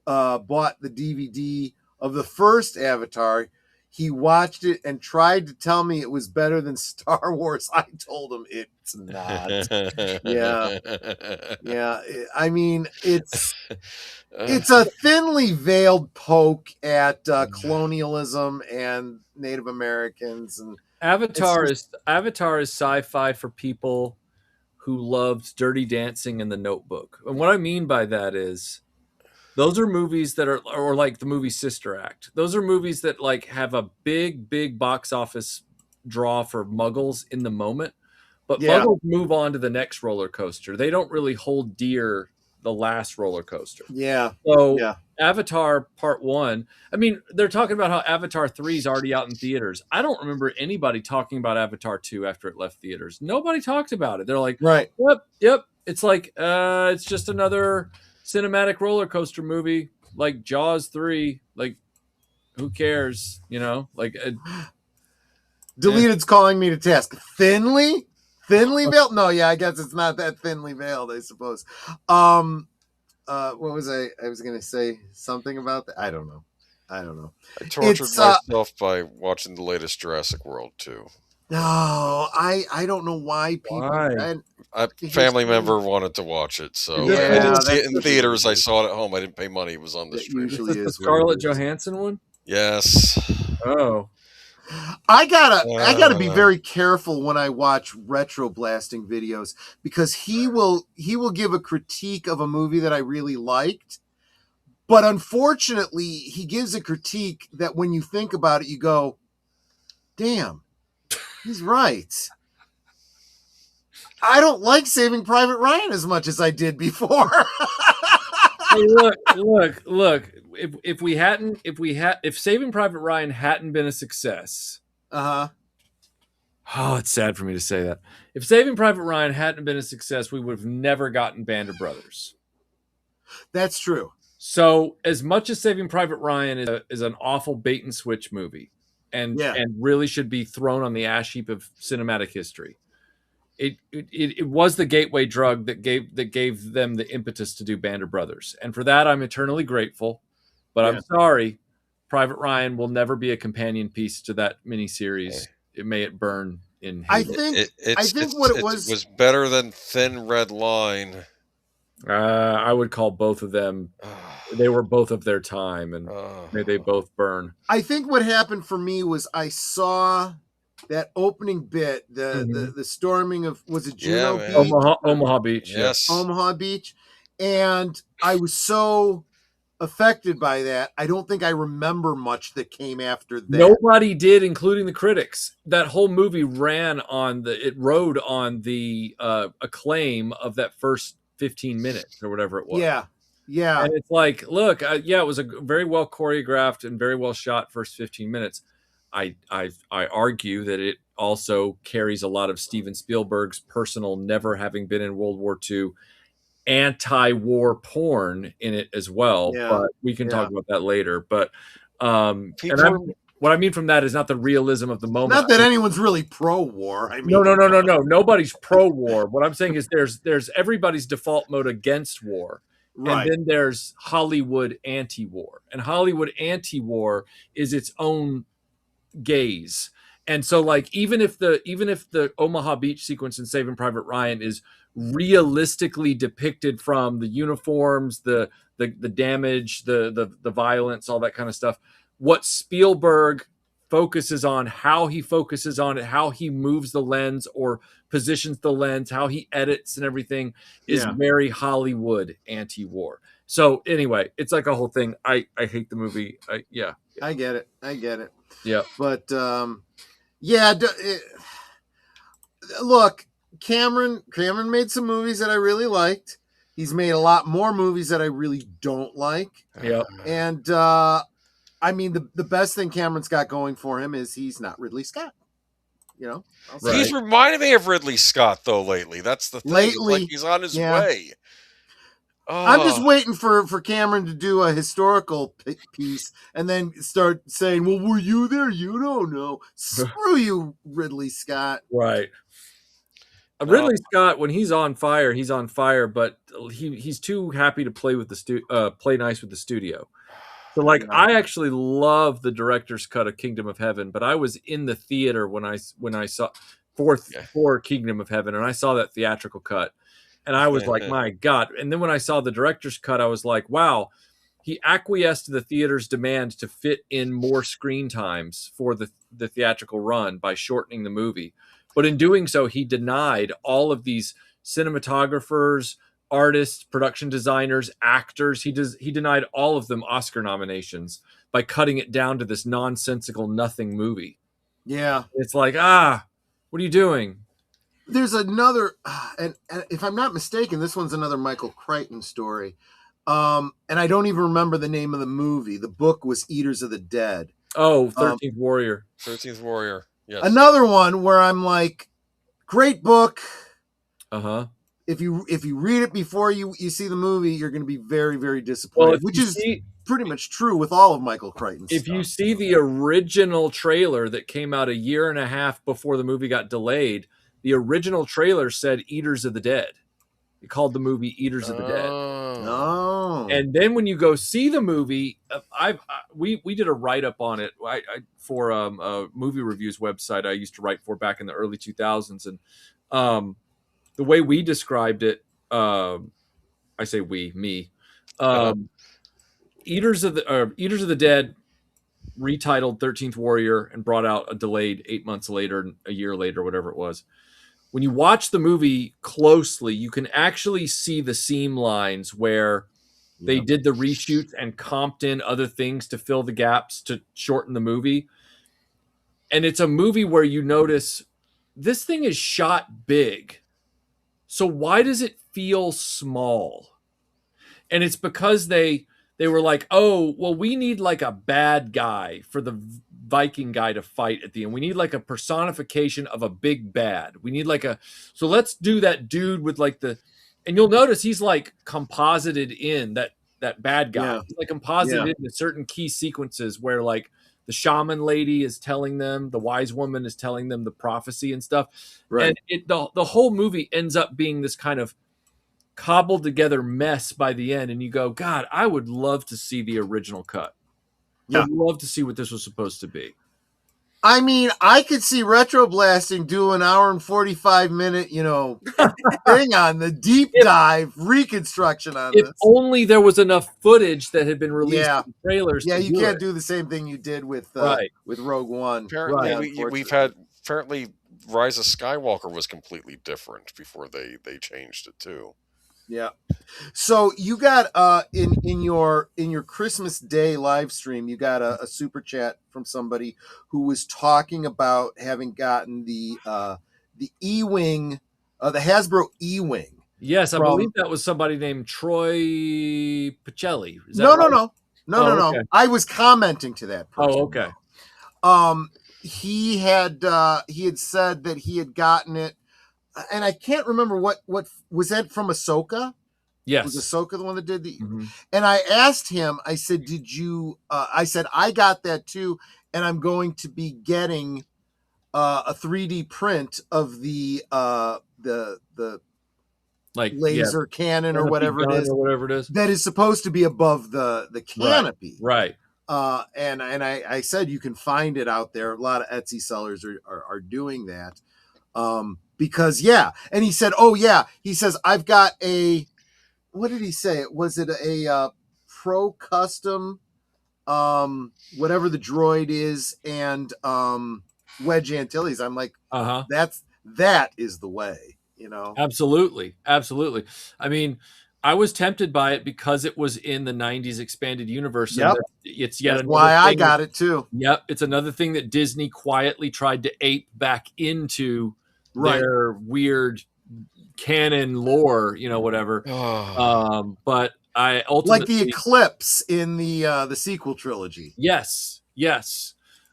bought the DVD of the first Avatar. He watched it and tried to tell me it was better than Star Wars. I told him it's not. Yeah. I mean, it's a thinly veiled poke at colonialism and Native Americans. And Avatar is sci-fi for people who loved Dirty Dancing and The Notebook. And what I mean by that is, those are movies that are, or like the movie Sister Act. Those are movies that like have a big box office draw for Muggles in the moment, but Muggles move on to the next roller coaster. They don't really hold dear the last roller coaster. So Avatar Part 1, I mean, they're talking about how Avatar 3 is already out in theaters. I don't remember anybody talking about Avatar 2 after it left theaters. Nobody talked about it. They're like, yep. It's like, it's just another cinematic roller coaster movie like Jaws 3. Like, who cares? Deleted's calling me to task. Thinly veiled? No, I guess it's not that thinly veiled, I suppose. What was I was gonna say something about that. I don't know. I tortured myself by watching the latest Jurassic World too. No, I don't know why people. A family member wanted to watch it, so I didn't see it in theaters. I saw it at home. I didn't pay money. It was on the stream. Usually is the Scarlett Johansson one. Yes. Oh. I gotta be very careful when I watch RetroBlasting videos, because he will give a critique of a movie that I really liked, but unfortunately he gives a critique that when you think about it, you go, "Damn, he's right." I don't like Saving Private Ryan as much as I did before. Hey, look. If Saving Private Ryan hadn't been a success, oh, it's sad for me to say that. If Saving Private Ryan hadn't been a success, we would have never gotten Band of Brothers. That's true. So, as much as Saving Private Ryan is an awful bait and switch movie, and really should be thrown on the ash heap of cinematic history, it was the gateway drug that gave them the impetus to do Band of Brothers, and for that I'm eternally grateful. But I'm sorry, Private Ryan will never be a companion piece to that miniseries. May it burn in hate. I think it was better than Thin Red Line. I would call both of them. They were both of their time, and may they both burn. I think what happened for me was I saw that opening bit, the storming of, was it Juno Beach? Omaha Beach. Yes. Omaha Beach. And I was so affected by that. I don't think I remember much that came after that. Nobody did, including the critics. That whole movie rode on the acclaim of that first 15 minutes or whatever it was. Yeah. Yeah. And it's like, look, it was a very well choreographed and very well shot first 15 minutes. I argue that it also carries a lot of Steven Spielberg's personal, never having been in World War II, anti-war porn in it as well. Yeah. But we can talk about that later. But what I mean from that is not the realism of the moment. Not that anyone's really pro-war. I mean, no. Nobody's pro-war. What I'm saying is there's everybody's default mode against war. Right. And then there's Hollywood anti-war. And Hollywood anti-war is its own gaze. And so, like, even if the Omaha Beach sequence in Saving Private Ryan is realistically depicted from the uniforms, the damage, the violence, all that kind of stuff, what Spielberg focuses on, how he focuses on it, how he moves the lens or positions the lens, how he edits and everything is very Hollywood anti-war. So anyway, it's like a whole thing. I hate the movie. I get it. Yeah. But look, Cameron made some movies that I really liked. He's made a lot more movies that I really don't like. Yeah. And I mean, the best thing Cameron's got going for him is he's not Ridley Scott. You know, he's reminded me of Ridley Scott though lately. That's the thing. Lately, like he's on his way. I'm just waiting for Cameron to do a historical piece and then start saying, "Well, were you there? You don't know." Screw you, Ridley Scott. Right. Ridley Scott, when he's on fire, but he's too happy to play with play nice with the studio. So, like, I actually love the director's cut of Kingdom of Heaven, but I was in the theater when I saw for Kingdom of Heaven, and I saw that theatrical cut, and I was like, my God. And then when I saw the director's cut, I was like, wow, he acquiesced to the theater's demand to fit in more screen times for the theatrical run by shortening the movie. But in doing so, he denied all of these cinematographers, artists, production designers, actors. He denied all of them Oscar nominations by cutting it down to this nonsensical nothing movie. Yeah. It's like, what are you doing? There's another, and if I'm not mistaken, this one's another Michael Crichton story. And I don't even remember the name of the movie. The book was Eaters of the Dead. Oh, 13th Warrior. 13th Warrior. Yes. Another one where I'm like, great book. Uh-huh. If you read it before you see the movie, you're going to be very, very disappointed, which is pretty much true with all of Michael Crichton's stuff. If you see the original trailer that came out a year and a half before the movie got delayed, the original trailer said Eaters of the Dead. It called the movie Eaters of the Dead. Oh. And then when you go see the movie, we did a write-up on it for a movie reviews website I used to write for back in the early 2000s. And the way we described it, I say me, Eaters of the Dead retitled 13th Warrior and brought out a delayed 8 months later, a year later, whatever it was. When you watch the movie closely, you can actually see the seam lines where they did the reshoots and comped in other things to fill the gaps to shorten the movie. And it's a movie where you notice this thing is shot big. So why does it feel small? And it's because they were like, oh, well, we need like a bad guy for the Viking guy to fight at the end. We need like a personification of a big bad. We need like so let's do that dude with like and you'll notice he's like composited in that bad guy. Yeah. He's like composited into certain key sequences where like the shaman lady is telling them, the wise woman is telling them the prophecy and stuff. Right. And the whole movie ends up being this kind of cobbled together mess by the end. And you go, God, I would love to see the original cut. Yeah. I'd love to see what this was supposed to be. I mean, I could see RetroBlasting do an hour and 45-minute, thing on the deep dive reconstruction on this. If only there was enough footage that had been released in trailers. Yeah, you can't do the same thing you did with Rogue One. Apparently, we've had Rise of Skywalker was completely different before they changed it too. Yeah. So you got in your Christmas Day live stream, you got a super chat from somebody who was talking about having gotten the E-wing, the Hasbro E-wing. Yes, I from- believe that was somebody named Troy Pacelli. Is that No, right? no. Okay. I was commenting to that person. Oh, okay. He had said that he had gotten it, and I can't remember what was that from Ahsoka. Yes. Was Ahsoka the one that did the? Mhm. And I asked him. I said, "Did you?" I said, "I got that too, and I'm going to be getting a 3D print of the Like laser cannon or whatever it is, that is supposed to be above the canopy." Right. And I said, you can find it out there. A lot of Etsy sellers are doing that. Because and he said, oh yeah, he says, I've got a, what did he say? Was it a pro custom, whatever the droid is, and Wedge Antilles? I'm like, that is the way, you know? Absolutely. I mean, I was tempted by it because it was in the 90s expanded universe. Yep. And it's yet That's another why I thing got it too. Yep. It's another thing that Disney quietly tried to ape back into their weird canon lore, whatever. But I ultimately, like the eclipse in the sequel trilogy. Yes.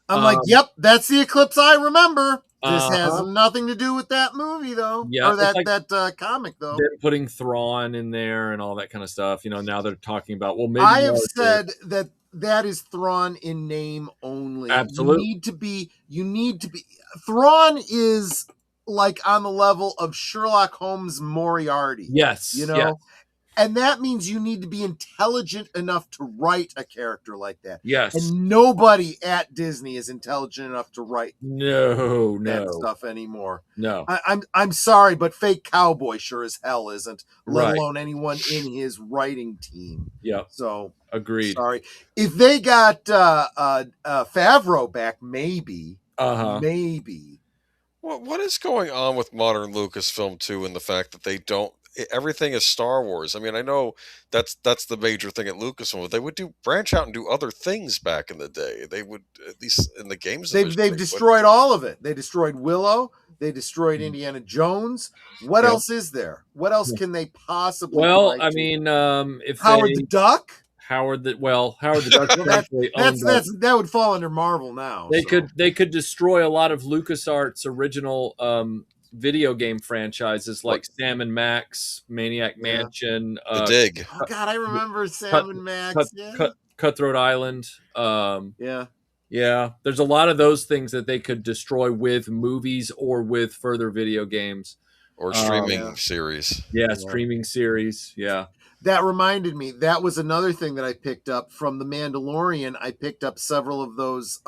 I'm like, yep, that's the eclipse I remember. This has nothing to do with that movie, though. Yeah, or that comic, though. They're putting Thrawn in there and all that kind of stuff. Now they're talking about, well, maybe I have said that is Thrawn in name only. Absolutely. You need to be. Thrawn is like on the level of Sherlock Holmes Moriarty. Yes. Yes. And that means you need to be intelligent enough to write a character like that. Yes. And nobody at Disney is intelligent enough to write that stuff anymore. No. I'm sorry, but fake cowboy sure as hell isn't, let Right. alone anyone in his writing team. Yeah. So agreed. Sorry. If they got Favreau back, maybe. Maybe. What is going on with modern Lucasfilm too, in the fact that they don't, everything is Star Wars? I mean, I know that's the major thing at Lucasfilm, but they would branch out and do other things back in the day. They would, at least in the games. They've destroyed all of it. They destroyed Willow. They destroyed Indiana Jones. What else is there? What else can they possibly? Well, I mean, if Howard the Duck. Howard the Duck. That would fall under Marvel now. They could destroy a lot of LucasArts original video game franchises like Sam and Max, Maniac Mansion, The Dig. Oh God, I remember Sam and Max. Cutthroat Island. Yeah. There's a lot of those things that they could destroy with movies or with further video games or streaming series. Streaming series. Yeah. That reminded me. That was another thing that I picked up from The Mandalorian. I picked up several of those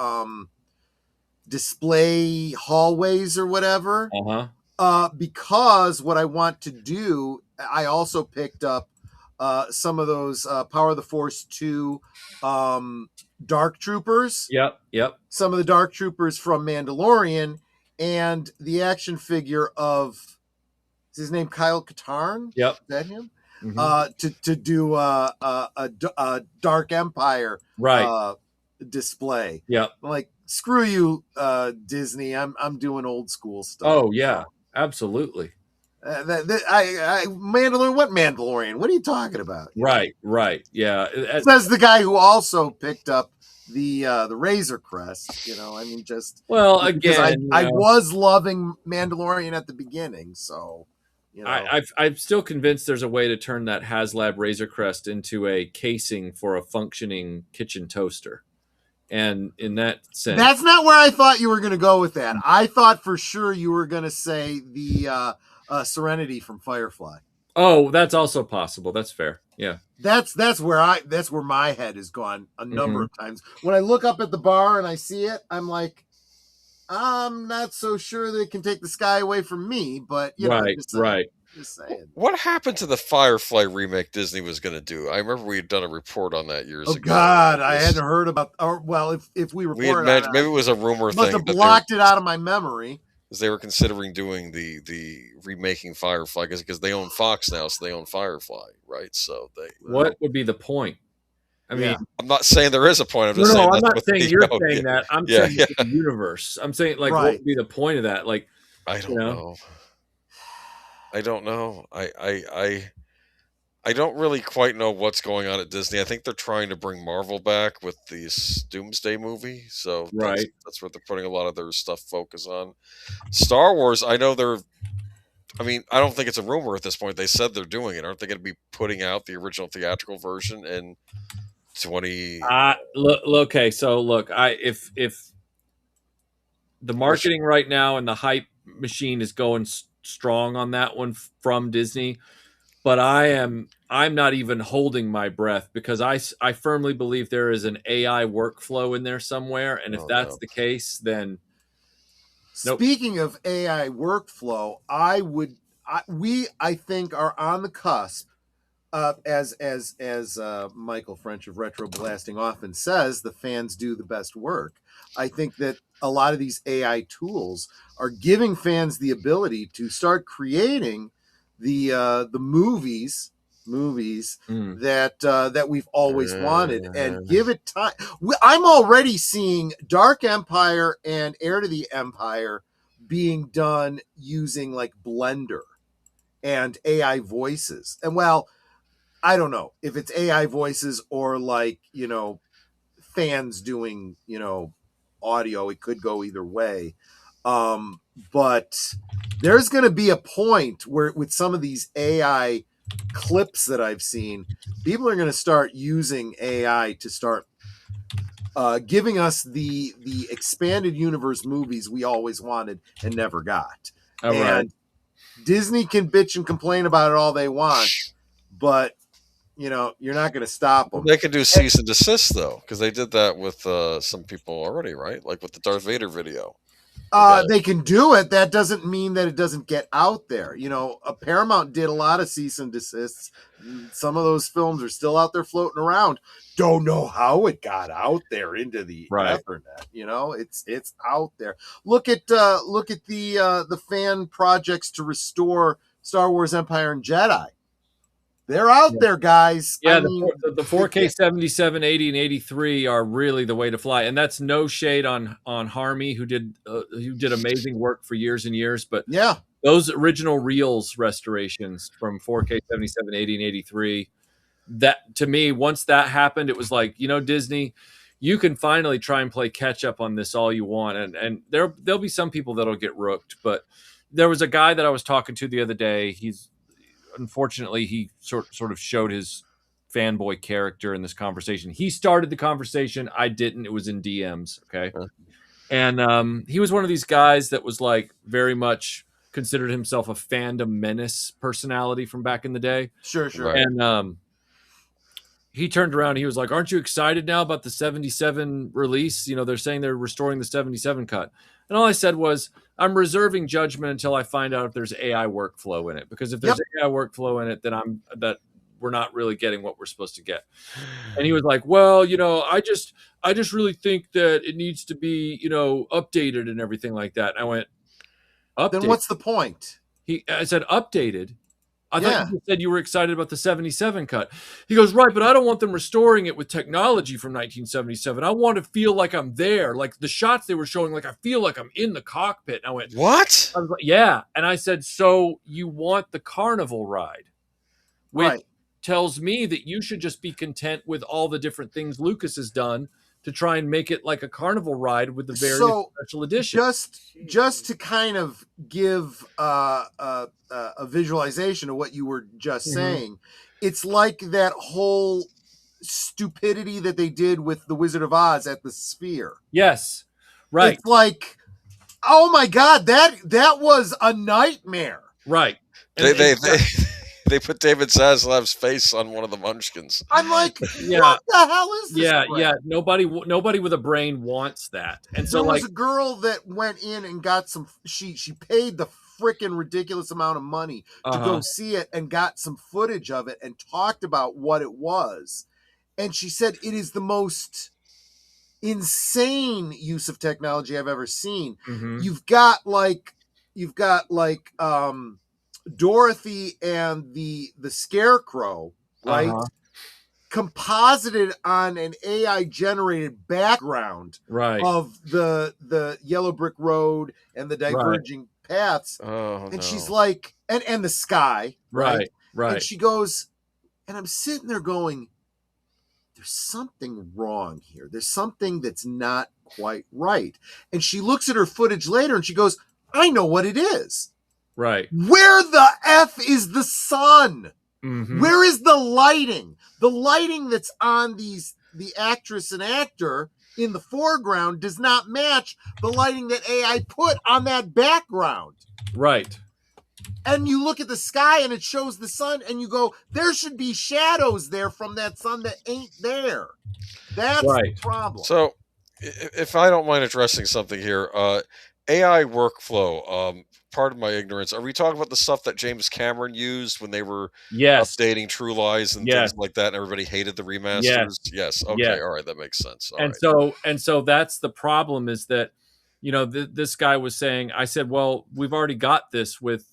display hallways or whatever. Because what I want to do, I also picked up some of those Power of the Force 2 Dark Troopers. Yep. Some of the Dark Troopers from Mandalorian, and the action figure of, is his name Kyle Katarn? Yep. Is that him? To do a Dark Empire display. Yeah. I'm like, screw you, Disney. I'm doing old school stuff. Oh yeah, absolutely. Mandalorian. What Mandalorian? What are you talking about? Right. Yeah. Says the guy who also picked up the Razor Crest. I mean, just again, I was loving Mandalorian at the beginning, so. I'm still convinced there's a way to turn that HasLab Razor Crest into a casing for a functioning kitchen toaster. And in that sense, that's not where I thought you were going to go with that. I thought for sure you were going to say the Serenity from Firefly. Oh, that's also possible. That's fair. Yeah. That's where my head has gone a number of times. When I look up at the bar and I see it, I'm like, I'm not so sure they can take the sky away from me, but just saying. What happened to the Firefly remake Disney was going to do? I remember we had done a report on that years ago. Oh God, I hadn't heard about. Or well, if we reported on it, maybe it was a rumor thing. Must have blocked it out of my memory. Because they were considering doing the remaking Firefly because they own Fox now, so they own Firefly, right? So they. What would be the point? I mean, I'm not saying there is a point. I'm no, just saying I'm that's not what saying they you're go. saying that. I'm Yeah, saying yeah. the universe. I'm saying like, what Right. would be the point of that? Like, I don't know. I don't know. I don't really quite know what's going on at Disney. I think they're trying to bring Marvel back with this Doomsday movie, so Right. that's what they're putting a lot of their stuff focus on. Star Wars, I know they're. I mean, I don't think it's a rumor at this point. They said they're doing it. Aren't they going to be putting out the original theatrical version in 20? Look. Okay, so look, if the marketing right now and the hype machine is going strong on that one from Disney, but I'm not even holding my breath because I firmly believe there is an AI workflow in there somewhere, and if that's the case, then Speaking of AI workflow, I think are on the cusp of, as Michael French of RetroBlasting often says, the fans do the best work. I think that a lot of these AI tools are giving fans the ability to start creating the movies that we've always wanted, and give it time. I'm already seeing Dark Empire and Heir to the Empire being done using like Blender and AI voices. And well, I don't know if it's AI voices or like, fans doing, audio. It could go either way. But there's going to be a point where with some of these AI clips that I've seen, people are going to start using AI to start giving us the expanded universe movies we always wanted and never got. All and right. Disney can bitch and complain about it all they want, but you're not going to stop them. They can do cease and desist though, because they did that with some people already, right? Like with the Darth Vader video. They can do it. That doesn't mean that it doesn't get out there. Paramount did a lot of cease and desists. Some of those films are still out there floating around. Don't know how it got out there into the Ethernet. It's out there. Look at the fan projects to restore Star Wars Empire and Jedi. They're out there, guys. Yeah, the 4K 77, 80, and 83 are really the way to fly, and that's no shade on Harmy, who did amazing work for years and years. But yeah, those original reels restorations from 4K 77, 80, and 83, that to me, once that happened, it was like, Disney, you can finally try and play catch up on this all you want, and there'll be some people that'll get rooked. But there was a guy that I was talking to the other day. Unfortunately, he sort of showed his fanboy character in this conversation. He started the conversation. I didn't. It was in DMs. Okay. And he was one of these guys that was like very much considered himself a fandom menace personality from back in the day. Sure. And he turned around. He was like, "Aren't you excited now about the 77 release? They're saying they're restoring the 77 cut." And all I said was, I'm reserving judgment until I find out if there's AI workflow in it. Because if there's AI workflow in it, then we're not really getting what we're supposed to get. And he was like, "Well, I just really think that it needs to be, updated and everything like that." And I went, "Updated? Then what's the point?" I said, "Updated? I thought you said you were excited about the 77 cut." He goes, "Right, but I don't want them restoring it with technology from 1977. I want to feel like I'm there. Like the shots they were showing, like I feel like I'm in the cockpit." And I went, "What?" I was like, "Yeah." And I said, "So you want the carnival ride?" Which tells me that you should just be content with all the different things Lucas has done to try and make it like a carnival ride with the various special editions. Just to kind of give a visualization of what you were just saying, it's like that whole stupidity that they did with the Wizard of Oz at the Sphere. Yes, right. It's like, oh my God, that was a nightmare. Right. They put David Zaslav's face on one of the Munchkins. I'm like, what the hell is this? Yeah. Nobody with a brain wants that. And so there was a girl that went in and got some. She paid the freaking ridiculous amount of money to go see it and got some footage of it and talked about what it was. And she said it is the most insane use of technology I've ever seen. You've got like you've got like Dorothy and the Scarecrow, right? Uh-huh. Composited on an AI generated background Right. of the yellow brick road and the diverging paths. Oh, And no. she's like, and the sky, right? Right. And she goes, and I'm sitting there going, there's something wrong here. There's something that's not quite right. And she looks at her footage later and she goes, I know what it is. Right. Where the F is the sun? Mhm. Where is the lighting? The lighting that's on the actress and actor in the foreground does not match the lighting that AI put on that background. Right. And you look at the sky and it shows the sun and you go, there should be shadows there from that sun that ain't there. That's the problem. So, if I don't mind addressing something here, AI workflow. Part of my ignorance. Are we talking about the stuff that James Cameron used when they were updating True Lies and things like that, and everybody hated the remasters? Yes. Okay. All right. That makes sense. So that's the problem, is that, you know, this guy was saying, I said, well, we've already got this with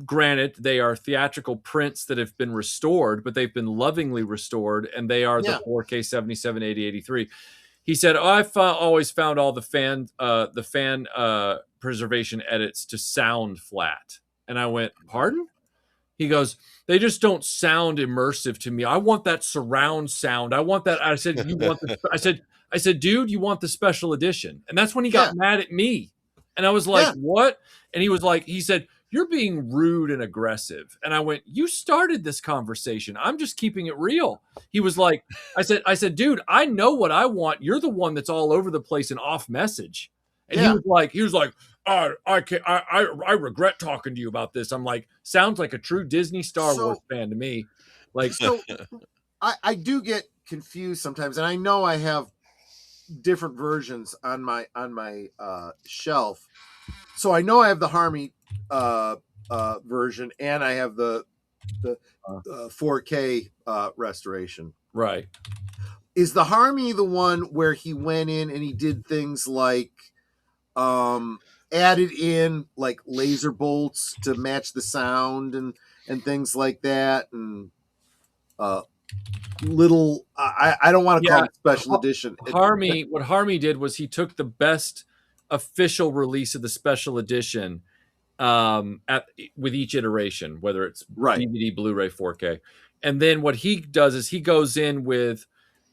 granted, they are theatrical prints that have been restored, but they've been lovingly restored, and they are the 4K 77, 80, 83. He said, I've always found all the fan preservation edits to sound flat. And I went, pardon? He goes, they just don't sound immersive to me. I want that surround sound. I want that. I said, you want the, I said, dude, you want the special edition. And that's when he got mad at me. And I was like, what? And he was like, he said, you're being rude and aggressive. And I went, you started this conversation. I'm just keeping it real. He was like, I said, dude, I know what I want. You're the one that's all over the place and off message. And he was like, I regret talking to you about this. I'm like, sounds like a true Disney Star Wars fan to me. Like, so I do get confused sometimes, and I know I have different versions on my shelf. So I know I have the Harmy version, and I have the 4K restoration. Right. Is the Harmy the one where he went in and he did things like added in like laser bolts to match the sound and things like that, and little I don't want to call it special edition. What Harmy did was he took the best official release of the special edition with each iteration, whether it's DVD, Blu-ray, 4K. And then what he does is he goes in with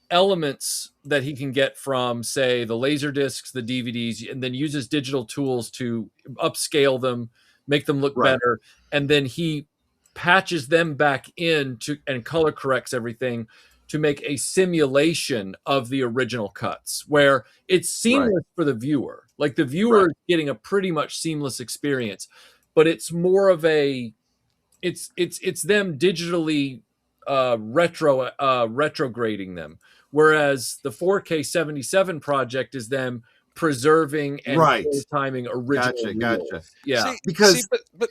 elements that he can get from, say, the laser discs, the DVDs, and then uses digital tools to upscale them, make them look better. And then he patches them back in and color corrects everything to make a simulation of the original cuts, where it's seamless for the viewer. Like, the viewer is getting a pretty much seamless experience, but it's more of a, it's them digitally retrograding them. Whereas the 4K 77 project is them preserving and timing original. Gotcha. Yeah. But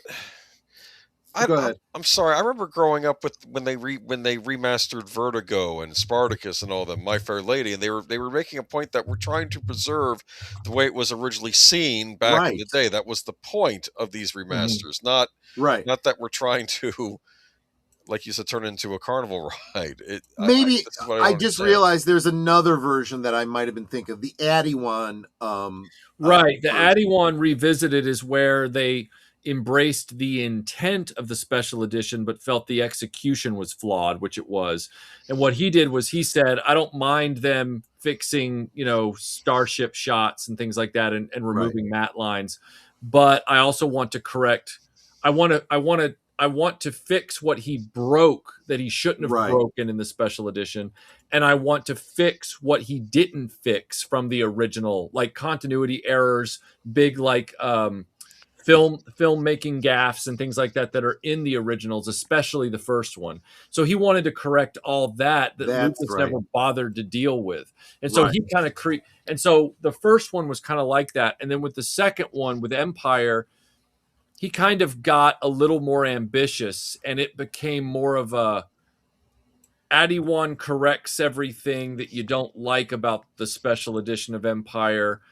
go ahead. I'm sorry. I remember growing up with when they remastered Vertigo and Spartacus and all them, My Fair Lady, and they were making a point that we're trying to preserve the way it was originally seen back in the day. That was the point of these remasters, not that we're trying to, like you said, turn into a carnival ride. I just realized there's another version that I might have been thinking of, the Addy one. The Addy one revisited is where they embraced the intent of the special edition, but felt the execution was flawed, which it was. And what he did was he said, I don't mind them fixing, starship shots and things like that and removing matte lines, but I also want to correct. I want to fix what he broke that he shouldn't have broken in the special edition. And I want to fix what he didn't fix from the original, like continuity errors, big, like, filmmaking gaffes and things like that are in the originals, especially the first one. So he wanted to correct all that Lucas never bothered to deal with. And so he kind of and so the first one was kind of like that. And then with the second one, with Empire, he kind of got a little more ambitious, and it became more of a Addy corrects everything that you don't like about the special edition of Empire.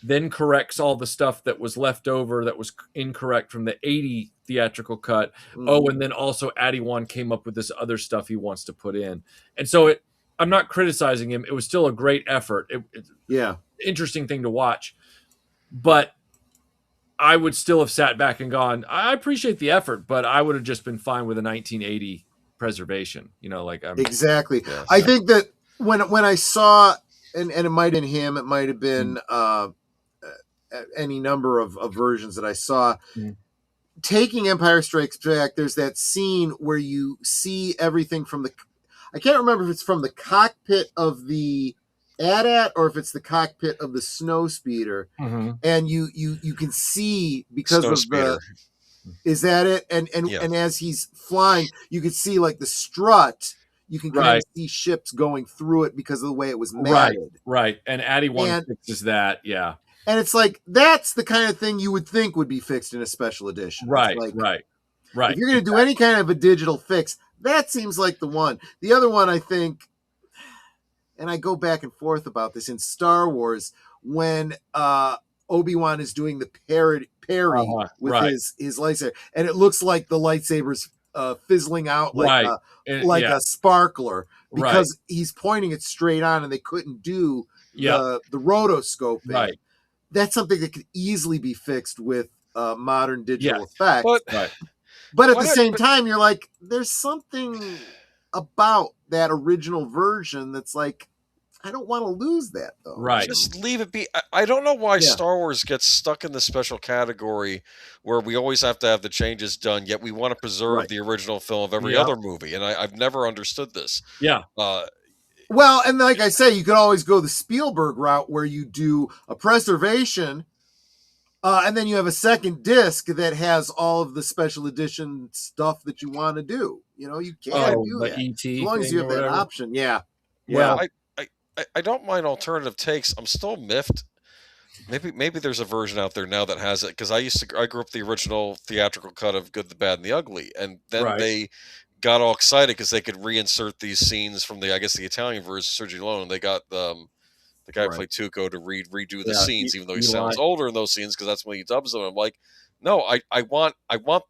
then corrects all the stuff that was left over that was incorrect from the 80 theatrical cut. Oh, and then also Addy Wan came up with this other stuff he wants to put in. And so I'm not criticizing him. It was still a great effort. Yeah. Interesting thing to watch. But I would still have sat back and gone, I appreciate the effort, but I would have just been fine with a 1980 preservation. Exactly. Yeah, I think that when I saw, and it might have been him, it might have been any number of versions that I saw. Taking Empire Strikes Back, there's that scene where you see everything from I can't remember if it's from the cockpit of the AT-AT or if it's the cockpit of the Snowspeeder, and you can see because of the. Is that it? And as he's flying, you can see like the strut. You can kind of see ships going through it because of the way it was matted. Right. And Addy Wan fixes that. Yeah. And it's like, that's the kind of thing you would think would be fixed in a special edition. Right. Right. If you're going to do any kind of a digital fix, that seems like the one. The other one, I think, and I go back and forth about this in Star Wars, when Obi-Wan is doing the parry with his lightsaber, and it looks like the lightsaber's fizzling out like a sparkler because he's pointing it straight on, and they couldn't do the rotoscoping. Right. That's something that could easily be fixed with modern digital effects. But at the same time, you're like, there's something about that original version that's like, I don't want to lose that, though. Right. Just leave it be. I don't know why Star Wars gets stuck in the special category where we always have to have the changes done, yet we want to preserve the original film of every other movie. And I've never understood this. Yeah. Well, and like I say, you could always go the Spielberg route where you do a preservation, and then you have a second disc that has all of the special edition stuff that you want to do. You can do that. As long as you have that option. Yeah. Well, I don't mind alternative takes. I'm still miffed. Maybe there's a version out there now that has it, because I grew up the original theatrical cut of Good, the Bad, and the Ugly, and then they got all excited because they could reinsert these scenes from the Italian version, Sergio Leone. They got the guy who played Tuco to redo the scenes, even though he sounds older in those scenes because that's when he dubs them. I'm like, no, I want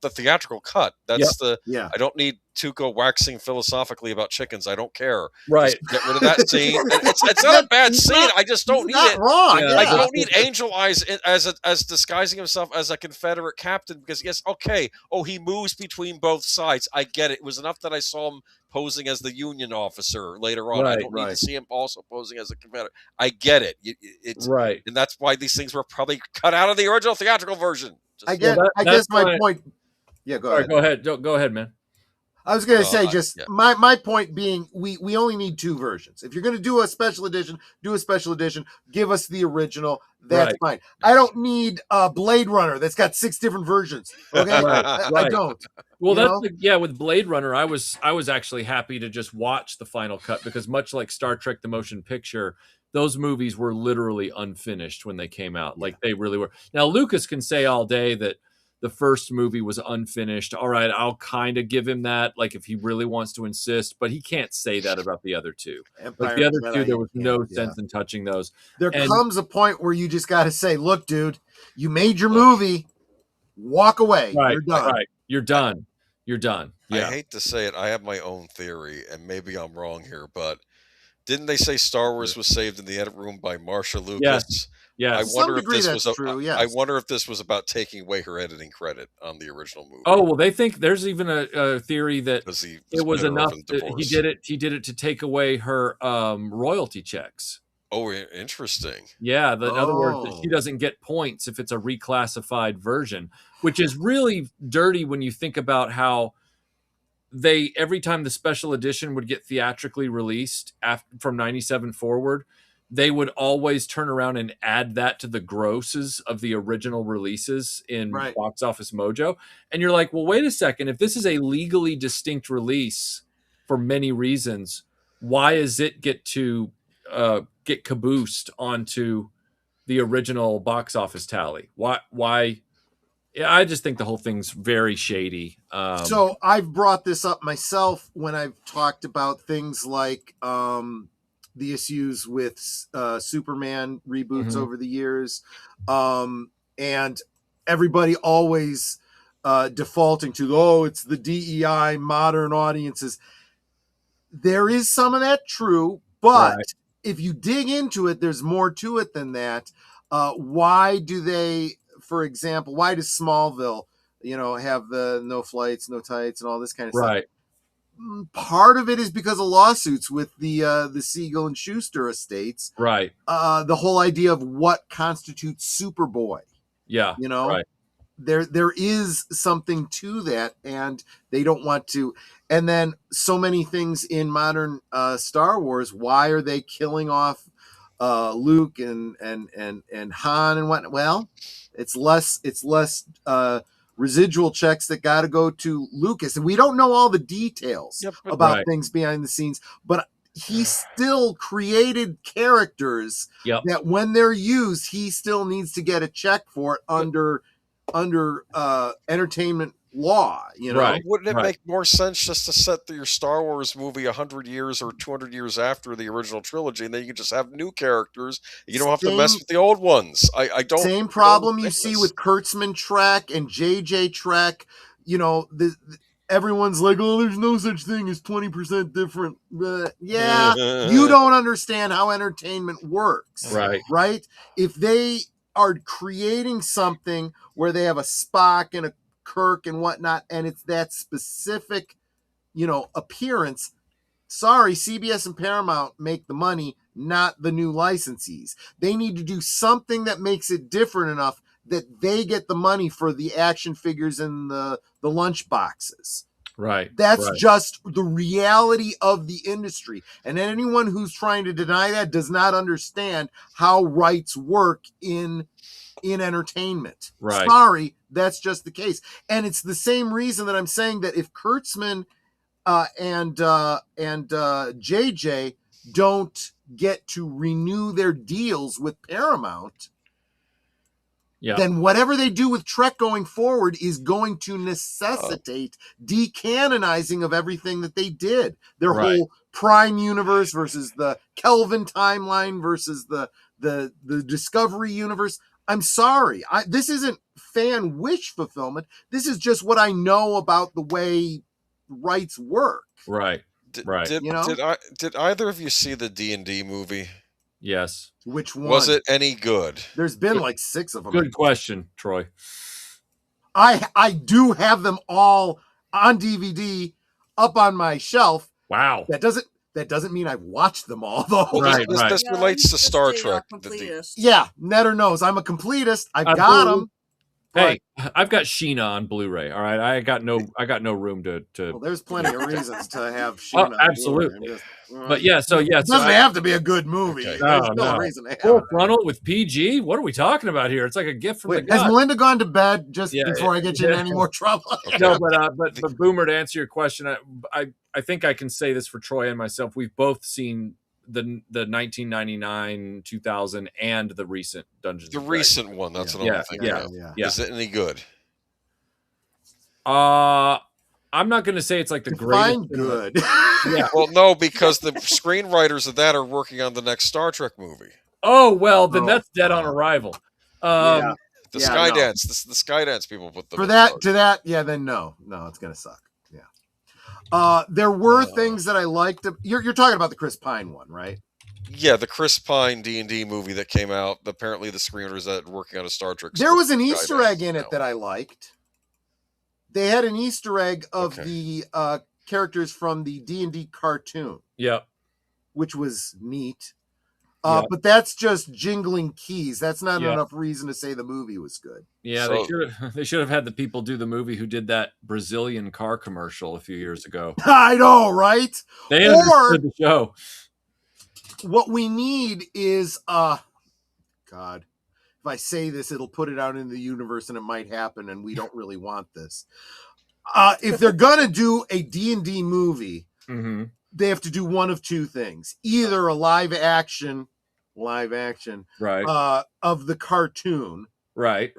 the theatrical cut. That's I don't need Tuco waxing philosophically about chickens. I don't care. Right. Just get rid of that scene. It's not a bad scene. I just don't need it. Wrong. Yeah. I don't need Angel Eyes as disguising himself as a Confederate captain because he moves between both sides. I get it. It was enough that I saw him posing as the Union officer later on. I don't need to see him also posing as a Confederate. I get it. It's right. And that's why these things were probably cut out of the original theatrical version. I guess my point. Yeah, go ahead. Go ahead. Go ahead, man. I was going to say, my point being, we only need two versions. If you're going to do a special edition, do a special edition. Give us the original. That's fine. I don't need a Blade Runner that's got 6 different versions. Okay, I don't. Well, with Blade Runner, I was actually happy to just watch the final cut because much like Star Trek: The Motion Picture, those movies were literally unfinished when they came out. Like they really were. Now Lucas can say all day that the first movie was unfinished. All right, I'll kind of give him that, like if he really wants to insist, but he can't say that about the other two. Like the other two, there was no sense in touching those. There comes a point where you just got to say, look, dude, you made your movie, walk away. Right, you're done. Right. You're done. You're done. Yeah. I hate to say it. I have my own theory, and maybe I'm wrong here, but didn't they say Star Wars was saved in the edit room by Marsha Lucas? Yeah, I wonder if this was I wonder if this was about taking away her editing credit on the original movie. Oh well, they think there's even a theory that it was enough that he did it to take away her royalty checks. Oh, interesting. Yeah, in other words, that she doesn't get points if it's a reclassified version, which is really dirty when you think about how every time the special edition would get theatrically released from 97 forward, they would always turn around and add that to the grosses of the original releases in Box Office Mojo. And you're like, well, wait a second. If this is a legally distinct release for many reasons, why does it get to get caboosed onto the original box office tally? Why? Yeah, I just think the whole thing's very shady. So I've brought this up myself when I've talked about things like the issues with Superman reboots Mhm. over the years, and everybody always defaulting to, it's the DEI modern audiences. There is some of that true, but Right. if you dig into it, there's more to it than that. Why do they, for example, why does Smallville, have the no flights, no tights, and all this kind of stuff? Right. Part of it is because of lawsuits with the Siegel and Schuster estates. Right. The whole idea of what constitutes Superboy. Yeah. Right. There is something to that, and they don't want to. And then so many things in modern Star Wars. Why are they killing off Luke and Han and what? Well, it's less residual checks that got to go to Lucas, and we don't know all the details about Right. things behind the scenes, but he still created characters that when they're used, he still needs to get a check for it under entertainment law, Right. Wouldn't it make more sense just to set your Star Wars movie 100 years or 200 years after the original trilogy, and then you can just have new characters? You don't have to mess with the old ones. I don't. Same problem you see with Kurtzman Trek and JJ Trek. Everyone's like, there's no such thing as 20% different. Yeah, you don't understand how entertainment works. Right? If they are creating something where they have a Spock and a Kirk and whatnot, and it's that specific, appearance, sorry, CBS and Paramount make the money, not the new licensees. They need to do something that makes it different enough that they get the money for the action figures and the lunch boxes. Right. That's just the reality of the industry. And anyone who's trying to deny that does not understand how rights work in entertainment. Right. Sorry, that's just the case. And it's the same reason that I'm saying that if Kurtzman and JJ don't get to renew their deals with Paramount, then whatever they do with Trek going forward is going to necessitate decanonizing of everything that they did. Their whole Prime universe versus the Kelvin timeline versus the Discovery universe. I'm sorry. This isn't fan wish fulfillment. This is just what I know about the way rights work. Right. Did either of you see the D&D movie? Yes. Which one? Was it any good? There's been like 6 of them. Good question, Troy. I do have them all on DVD up on my shelf. Wow. That doesn't mean I've watched them all, though. This relates to Star Trek. Yeah, Netter knows. I'm a completist. I've got them. Hey, I've got Sheena on Blu-ray. All right, I got no room to. Well, there's plenty of reasons to have Sheena. Absolutely. But it doesn't have to be a good movie. Okay. There's no reason to have Full it. frontal with PG. What are we talking about here? It's like a gift from the Has gods. Melinda gone to bed just before I get you in any more trouble? No, but Boomer, to answer your question, I think I can say this for Troy and myself. We've both seen the 1999, 2000, and the recent Dungeons. The recent one. That's what I'm thinking of. Yeah. Is it any good? I'm not going to say it's like the greatest. Good. Yeah. Well, no, because the screenwriters of that are working on the next Star Trek movie. Oh well, then that's dead on arrival. The Skydance. The Skydance people put them for that to that. Yeah, then no, it's gonna suck. Yeah. There were things that I liked. You're talking about the Chris Pine one, right? Yeah, the Chris Pine D&D movie that came out. Apparently, the screenwriters that are working on a Star Trek. There was an Easter egg in it that I liked. They had an Easter egg of the characters from the D&D cartoon. Yeah. Which was neat. But that's just jingling keys. That's not enough reason to say the movie was good. Yeah, they should have had the people do the movie who did that Brazilian car commercial a few years ago. I know, right? They understood the show. What we need is God. If I say this, it'll put it out into the universe and it might happen, and we don't really want this. If they're gonna do a D&D movie, they have to do one of two things: either a live action, right, of the cartoon, right,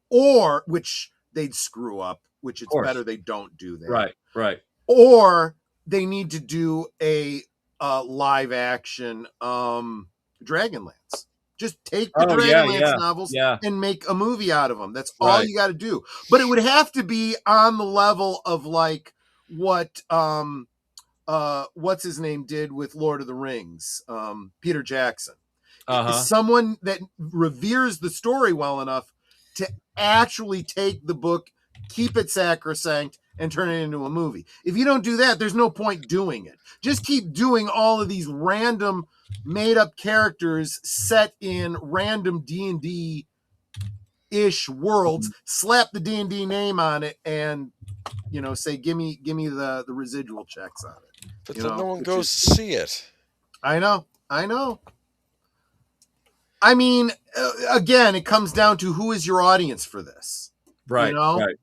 or which they'd screw up, which it's better they don't do that, right, or they need to do a live action Dragonlance. Just take the Dragonlance novels and make a movie out of them. That's all you got to do. But it would have to be on the level of like what what's his name did with Lord of the Rings, Peter Jackson. Someone that reveres the story well enough to actually take the book, keep it sacrosanct, and turn it into a movie. If you don't do that, there's no point doing it. Just keep doing all of these random made-up characters set in random D&D-ish worlds, slap the D&D name on it, and say, give me the residual checks on it. But then no one goes to see it. I know. I mean, again, it comes down to who is your audience for this. Right. Right.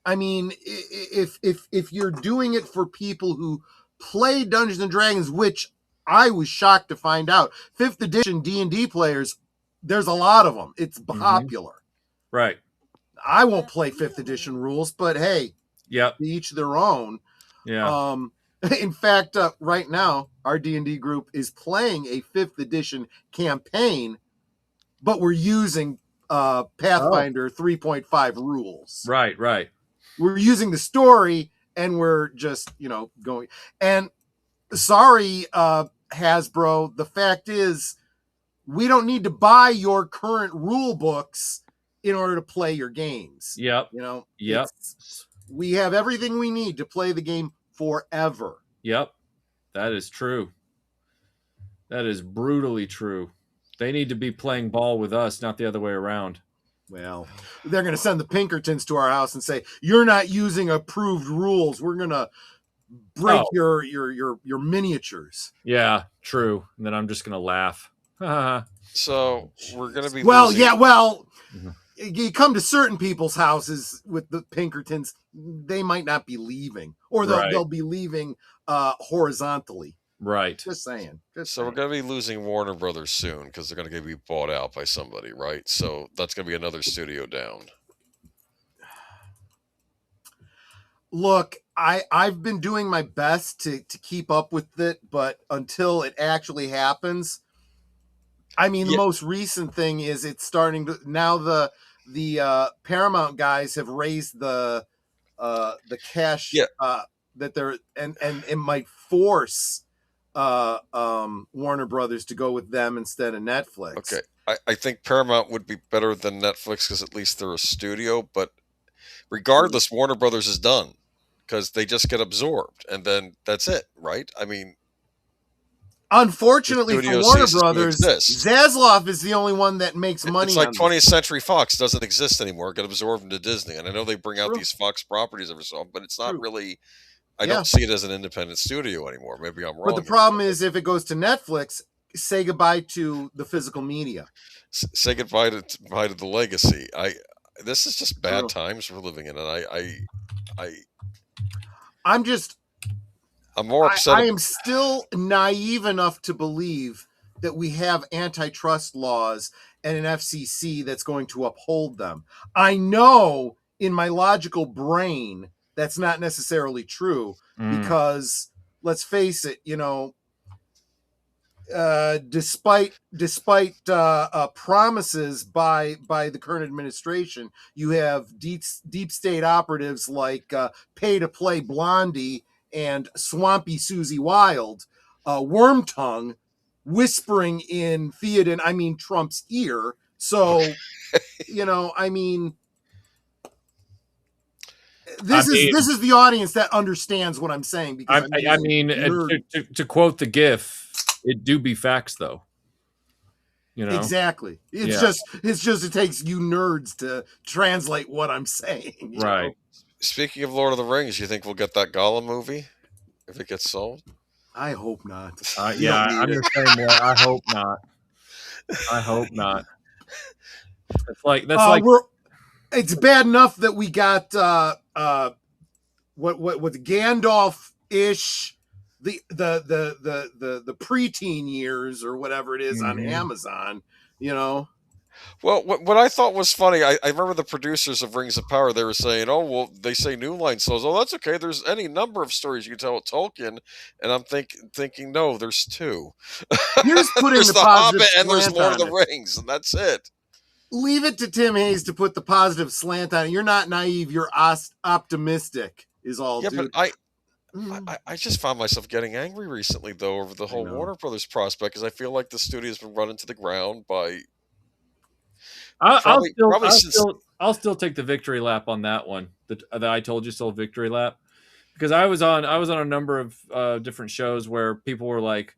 I mean, if you're doing it for people who play Dungeons and Dragons, which I was shocked to find out, 5th edition D&D players, there's a lot of them. It's popular. Right. I won't play 5th edition rules, but hey, each their own. Yeah. In fact, right now, our D&D group is playing a 5th edition campaign, but we're using Pathfinder 3.5 rules. Right. We're using the story, and we're just, going. And sorry, Hasbro, the fact is, we don't need to buy your current rule books in order to play your games. Yep. We have everything we need to play the game forever. Yep. That is true. That is brutally true. They need to be playing ball with us, not the other way around. Well, they're going to send the Pinkertons to our house and say, you're not using approved rules. We're going to break your miniatures. Yeah, true. And then I'm just going to laugh. So we're going to be you come to certain people's houses with the Pinkertons, they might not be leaving, or they'll be leaving horizontally. Right. Just saying. We're going to be losing Warner Brothers soon because they're going to be bought out by somebody, right? So that's going to be another studio down. Look, I've been doing my best to keep up with it, but until it actually happens, I mean, the most recent thing is it's starting to now. The Paramount guys have raised the cash that they're and it might force Warner Brothers to go with them instead of Netflix. Okay, I think Paramount would be better than Netflix because at least they're a studio. But regardless, Warner Brothers is done because they just get absorbed, and then that's it, right? I mean. Unfortunately for Warner Brothers, Zaslav is the only one that makes money. It's like 20th Century Fox doesn't exist anymore. It got absorbed into Disney. And I know they bring out these Fox properties every so often, but it's not really, I don't see it as an independent studio anymore. Maybe I'm wrong. But the problem is if it goes to Netflix, say goodbye to the physical media. Say goodbye to the legacy. This is just bad times we're living in. And I'm more upset. I am still naive enough to believe that we have antitrust laws and an FCC that's going to uphold them. I know in my logical brain that's not necessarily true because let's face it, despite promises by the current administration, you have deep state operatives like pay to play Blondie and Swampy Susie Wild, Wormtongue, whispering in Trump's ear. So, this is the audience that understands what I'm saying. Because to quote the GIF, it do be facts though. Exactly. It's just it takes you nerds to translate what I'm saying. Right. Speaking of Lord of the Rings, you think we'll get that Gollum movie if it gets sold? I hope not. I'm the same way. I hope not. It's bad enough that we got what Gandalf-ish, the preteen years or whatever it is on Amazon. Well, what I thought was funny, I remember the producers of Rings of Power. They were saying, "Oh, well, they say New Line sells. Oh, that's okay. There's any number of stories you can tell with Tolkien." And I'm thinking, no, there's two. Here's putting There's the the positive Hobbit and there's slant Lord of on the it. Rings, and that's it. Leave it to Tim Hayes to put the positive slant on it. You're not naive. You're optimistic. Is all, Yeah, dude. but I just found myself getting angry recently, though, over the whole know. Warner Brothers prospect, because I feel like the studio's been run into the ground by. I'll still take the victory lap on that one. That I told you so, victory lap, because I was on a number of different shows where people were like,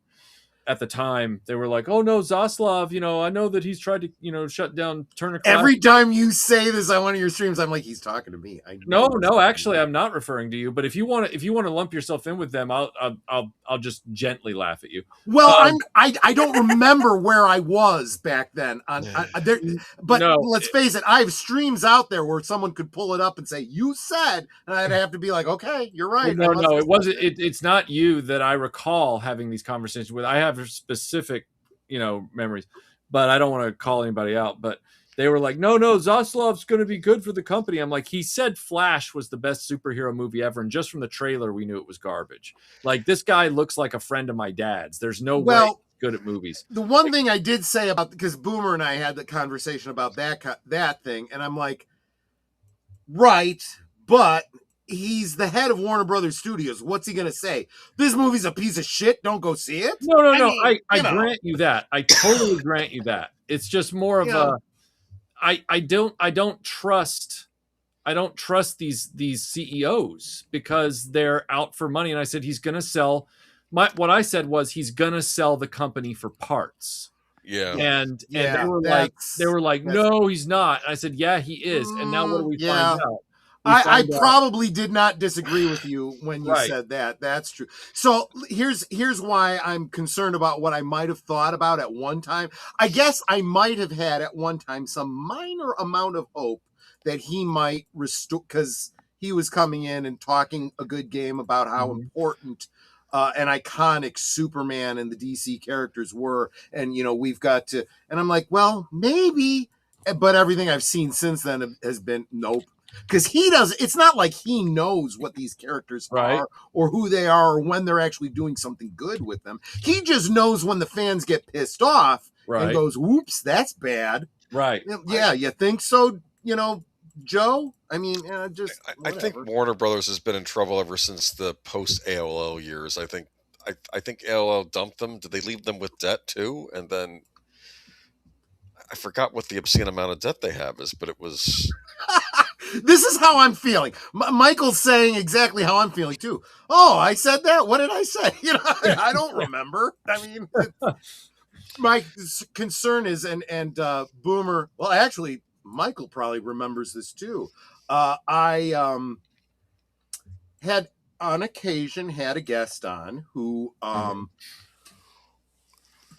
at the time they were like, "Oh no, Zaslav, I know that he's tried to shut down Turner Classic." Every time you say this on one of your streams, I'm like, he's talking to me. No, actually, I'm not referring to you. But if you want to lump yourself in with them, I'll just gently laugh at you. Well, I don't remember where I was back then. But No. let's face it, I have streams out there where someone could pull it up and say, "You said," and I'd have to be like, "Okay, you're right." No, it wasn't. It's not you that I recall having these conversations with. I have specific, memories, but I don't want to call anybody out. But they were like, no, Zaslav's going to be good for the company. I'm like, he said Flash was the best superhero movie ever, and just from the trailer, we knew it was garbage. Like, this guy looks like a friend of my dad's. There's no way he's good at movies. The one thing I did say about, because Boomer and I had the conversation about that thing, and I'm like, right, but he's the head of Warner Brothers Studios. What's he gonna say? This movie's a piece of shit. Don't go see it. No. I grant you that. I totally grant you that. It's just more of I don't trust these CEOs because they're out for money. And I said he's gonna sell. What I said was he's gonna sell the company for parts. Yeah. And they were like, no, he's not. And I said, yeah, he is. And now what do we find out? I probably did not disagree with you when you said that. That's true. So here's why I'm concerned about what I might have thought about at one time. I guess I might have had at one time some minor amount of hope that he might restore, because he was coming in and talking a good game about how important and iconic Superman and the DC characters were. And, we've got to, and I'm like, well, maybe, but everything I've seen since then has been nope. Because it's not like he knows what these characters are or who they are or when they're actually doing something good with them. He just knows when the fans get pissed off and goes, whoops, that's bad. Right. Yeah, you think so, Joe? I mean, I think Warner Brothers has been in trouble ever since the post AOL years. I think AOL dumped them. Did they leave them with debt too? And then I forgot what the obscene amount of debt they have is, but it was... This is how I'm feeling. Michael's saying exactly how I'm feeling too. Oh, I said that? What did I say? I don't remember. I mean, my concern is, and Boomer, well, actually, Michael probably remembers this too. I had on occasion had a guest on who,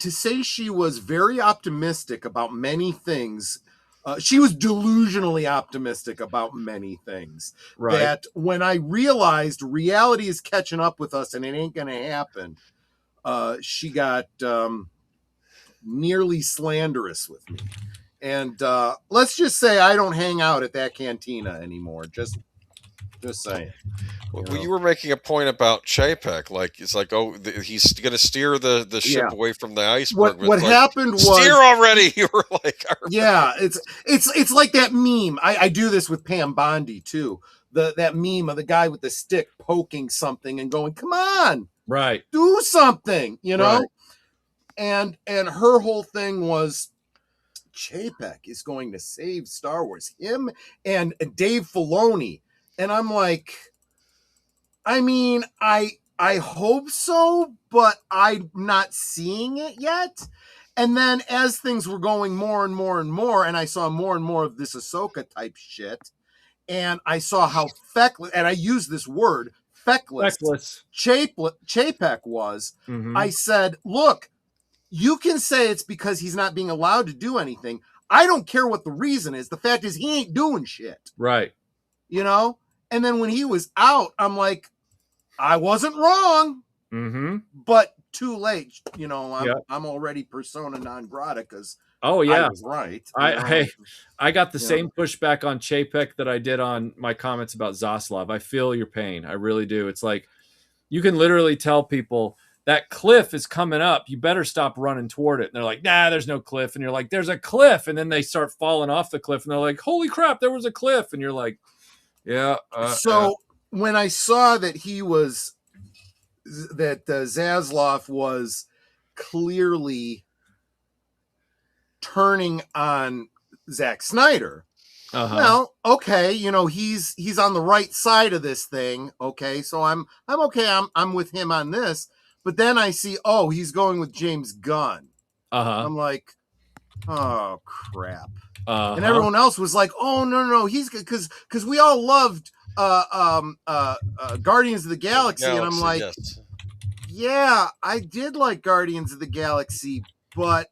to say she was very optimistic about many things. She was delusionally optimistic about many things. Right. That when I realized reality is catching up with us and it ain't going to happen, she got nearly slanderous with me. And let's just say I don't hang out at that cantina anymore. Just saying. Well, you were making a point about Chapek. Like, it's like, oh, he's going to steer the ship away from the iceberg. What happened was... Steer already! You were like... Yeah, it's like that meme. I do this with Pam Bondi, too. That meme of the guy with the stick poking something and going, come on! Right. Do something, Right. And her whole thing was, Chapek is going to save Star Wars. Him and Dave Filoni. And I'm like... I mean, I hope so, but I'm not seeing it yet. And then as things were going more and more and more, and I saw more and more of this Ahsoka type shit, and I saw how feckless, and I use this word, feckless. Chapek was, I said, look, you can say it's because he's not being allowed to do anything. I don't care what the reason is. The fact is he ain't doing shit. Right. And then when he was out, I'm like, I wasn't wrong, but too late. I'm already persona non grata because Oh yeah, I was right. I got the same pushback on Chapek that I did on my comments about Zaslav. I feel your pain. I really do. It's like you can literally tell people that cliff is coming up. You better stop running toward it. And they're like, nah, there's no cliff. And you're like, there's a cliff. And then they start falling off the cliff and they're like, holy crap, there was a cliff. And you're like, yeah. When I saw that Zaslav was clearly turning on Zack Snyder, well, okay, he's on the right side of this thing. Okay, so I'm okay. I'm with him on this. But then I see, he's going with James Gunn. I'm like, oh crap. And everyone else was like, oh no, he's good because we all loved Guardians of the Galaxy, and I'm like, yeah, I did like Guardians of the Galaxy, but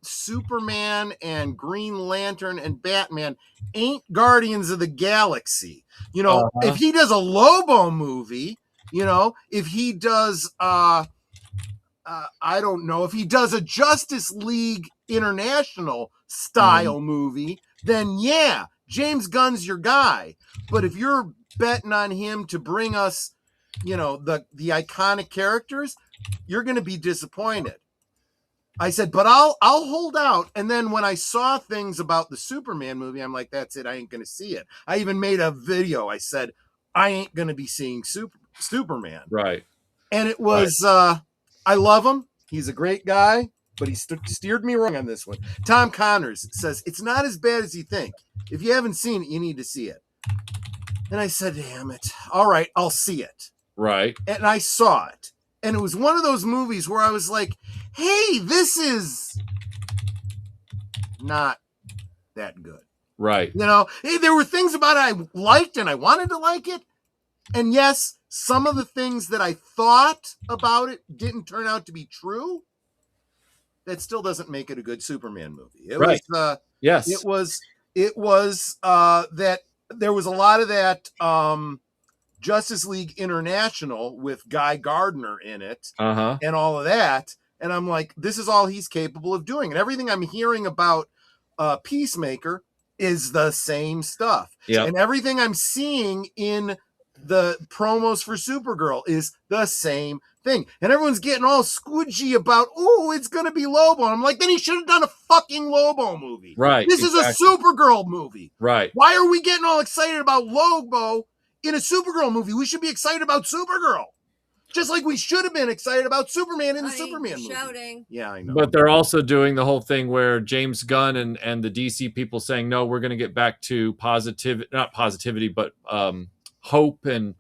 Superman and Green Lantern and Batman ain't Guardians of the Galaxy. If he does a Lobo movie, if he does I don't know, if he does a Justice League International style movie, then yeah, James Gunn's your guy. But if you're betting on him to bring us, the iconic characters, you're going to be disappointed. I said, but I'll hold out. And then when I saw things about the Superman movie, I'm like, that's it. I ain't going to see it. I even made a video. I said, I ain't going to be seeing Superman. Right. And it was, I love him. He's a great guy, but he steered me wrong on this one. Tom Connors says, it's not as bad as you think. If you haven't seen it, you need to see it. And I said, damn it. All right, I'll see it. Right. And I saw it. And it was one of those movies where I was like, hey, this is not that good. Right. There were things about it I liked and I wanted to like it. And yes, some of the things that I thought about it didn't turn out to be true. That still doesn't make it a good Superman movie. It was yes. It was that there was a lot of that Justice League International with Guy Gardner in it and all of that. And I'm like, this is all he's capable of doing. And everything I'm hearing about Peacemaker is the same stuff. Yep. And everything I'm seeing in the promos for Supergirl is the same thing. And everyone's getting all squidgy about, it's going to be Lobo. And I'm like, then he should have done a fucking Lobo movie. Right. This is a Supergirl movie. Right. Why are we getting all excited about Lobo in a Supergirl movie? We should be excited about Supergirl. Just like we should have been excited about Superman in the Superman movie. Shouting. Yeah, I know. But they're also doing the whole thing where James Gunn and the DC people saying, no, we're going to get back to not positivity, but hope and,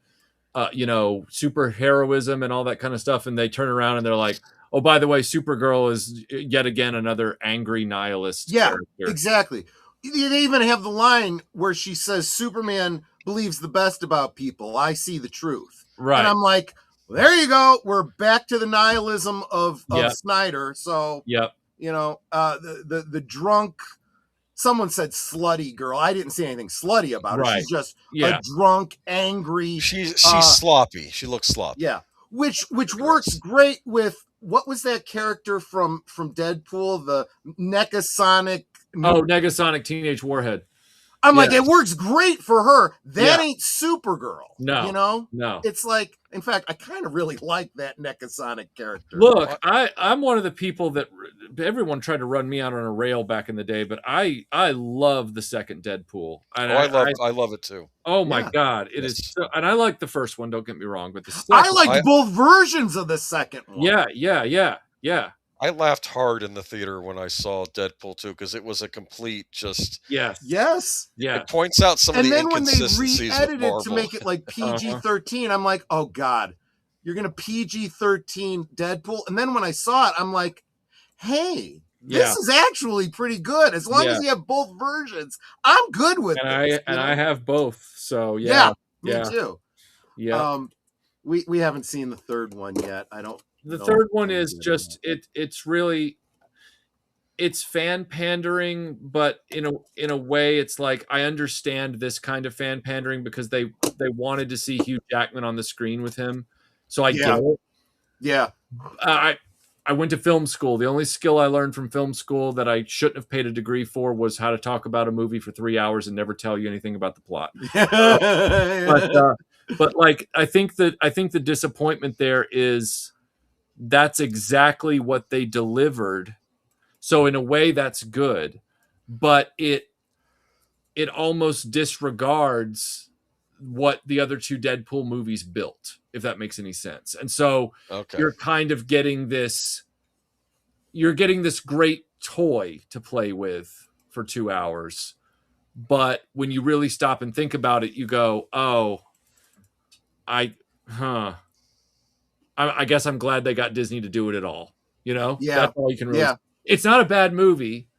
super heroism and all that kind of stuff. And they turn around and they're like, oh, by the way, Supergirl is yet again another angry nihilist. Yeah, character. Exactly. They even have the line where she says, Superman believes the best about people. I see the truth. Right. And I'm like, well, there you go. We're back to the nihilism of Snyder. So, the drunk, someone said slutty girl. I didn't see anything slutty about her. Right. She's just a drunk, angry. She's sloppy. She looks sloppy. Yeah. Which works great with, what was that character from Deadpool? The Negasonic. Negasonic Teenage Warhead. I'm like, it works great for her. That ain't Supergirl. No. No. It's like, in fact, I kind of really like that Negasonic character. Look, I'm one of the people that everyone tried to run me out on a rail back in the day, but I love the second Deadpool. And I love it too. Oh my God. It is so, and I like the first one, don't get me wrong, but the second, I liked both versions of the second one. Yeah. I laughed hard in the theater when I saw Deadpool 2 because it was a complete Yes. It points out some of the inconsistencies And then when they with re-edited it Marvel. to make it like PG-13, I'm like, oh God, you're going to PG-13 Deadpool? And then when I saw it, I'm like, hey, this is actually pretty good. As long as you have both versions, I'm good with it. I have both, so me too. Yeah. We haven't seen the third one yet. I don't. The third one is just it's really it's fan pandering, but in a way it's like I understand this kind of fan pandering because they wanted to see Hugh Jackman on the screen with him. So I get it. Yeah. I I went to film school. The only skill I learned from film school that I shouldn't have paid a degree for was how to talk about a movie for 3 hours and never tell you anything about the plot. But like, I think the disappointment there is that's exactly what they delivered. So in a way, that's good, but it almost disregards what the other two Deadpool movies built, if that makes any sense. And so you're kind of getting this great toy to play with for 2 hours. But when you really stop and think about it, you go, oh, I guess I'm glad they got Disney to do it at all. You know? Yeah. That's all you can really. Yeah. It's not a bad movie.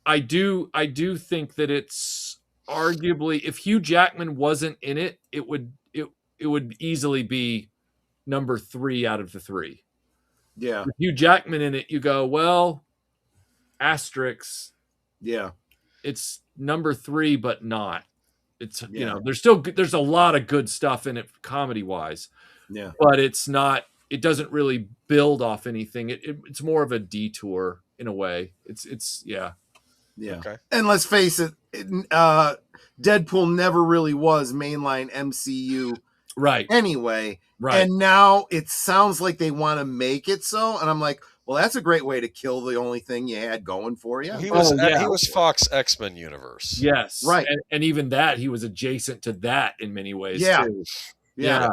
I do think that it's arguably, if Hugh Jackman wasn't in it, it would easily be number 3 out of the 3. Yeah. With Hugh Jackman in it, you go, well, asterisk. Yeah. It's number 3, but not. It's, you know, there's a lot of good stuff in it comedy wise. Yeah. But it doesn't really build off anything. It's more of a detour in a way. It's yeah. Yeah. Okay. And let's face it, Deadpool never really was mainline MCU. Right. Anyway. Right. And now it sounds like they want to make it so. And I'm like, well, that's a great way to kill the only thing you had going for you. He was Fox X-Men universe. Yes. Right. And even that, he was adjacent to that in many ways too. Yeah.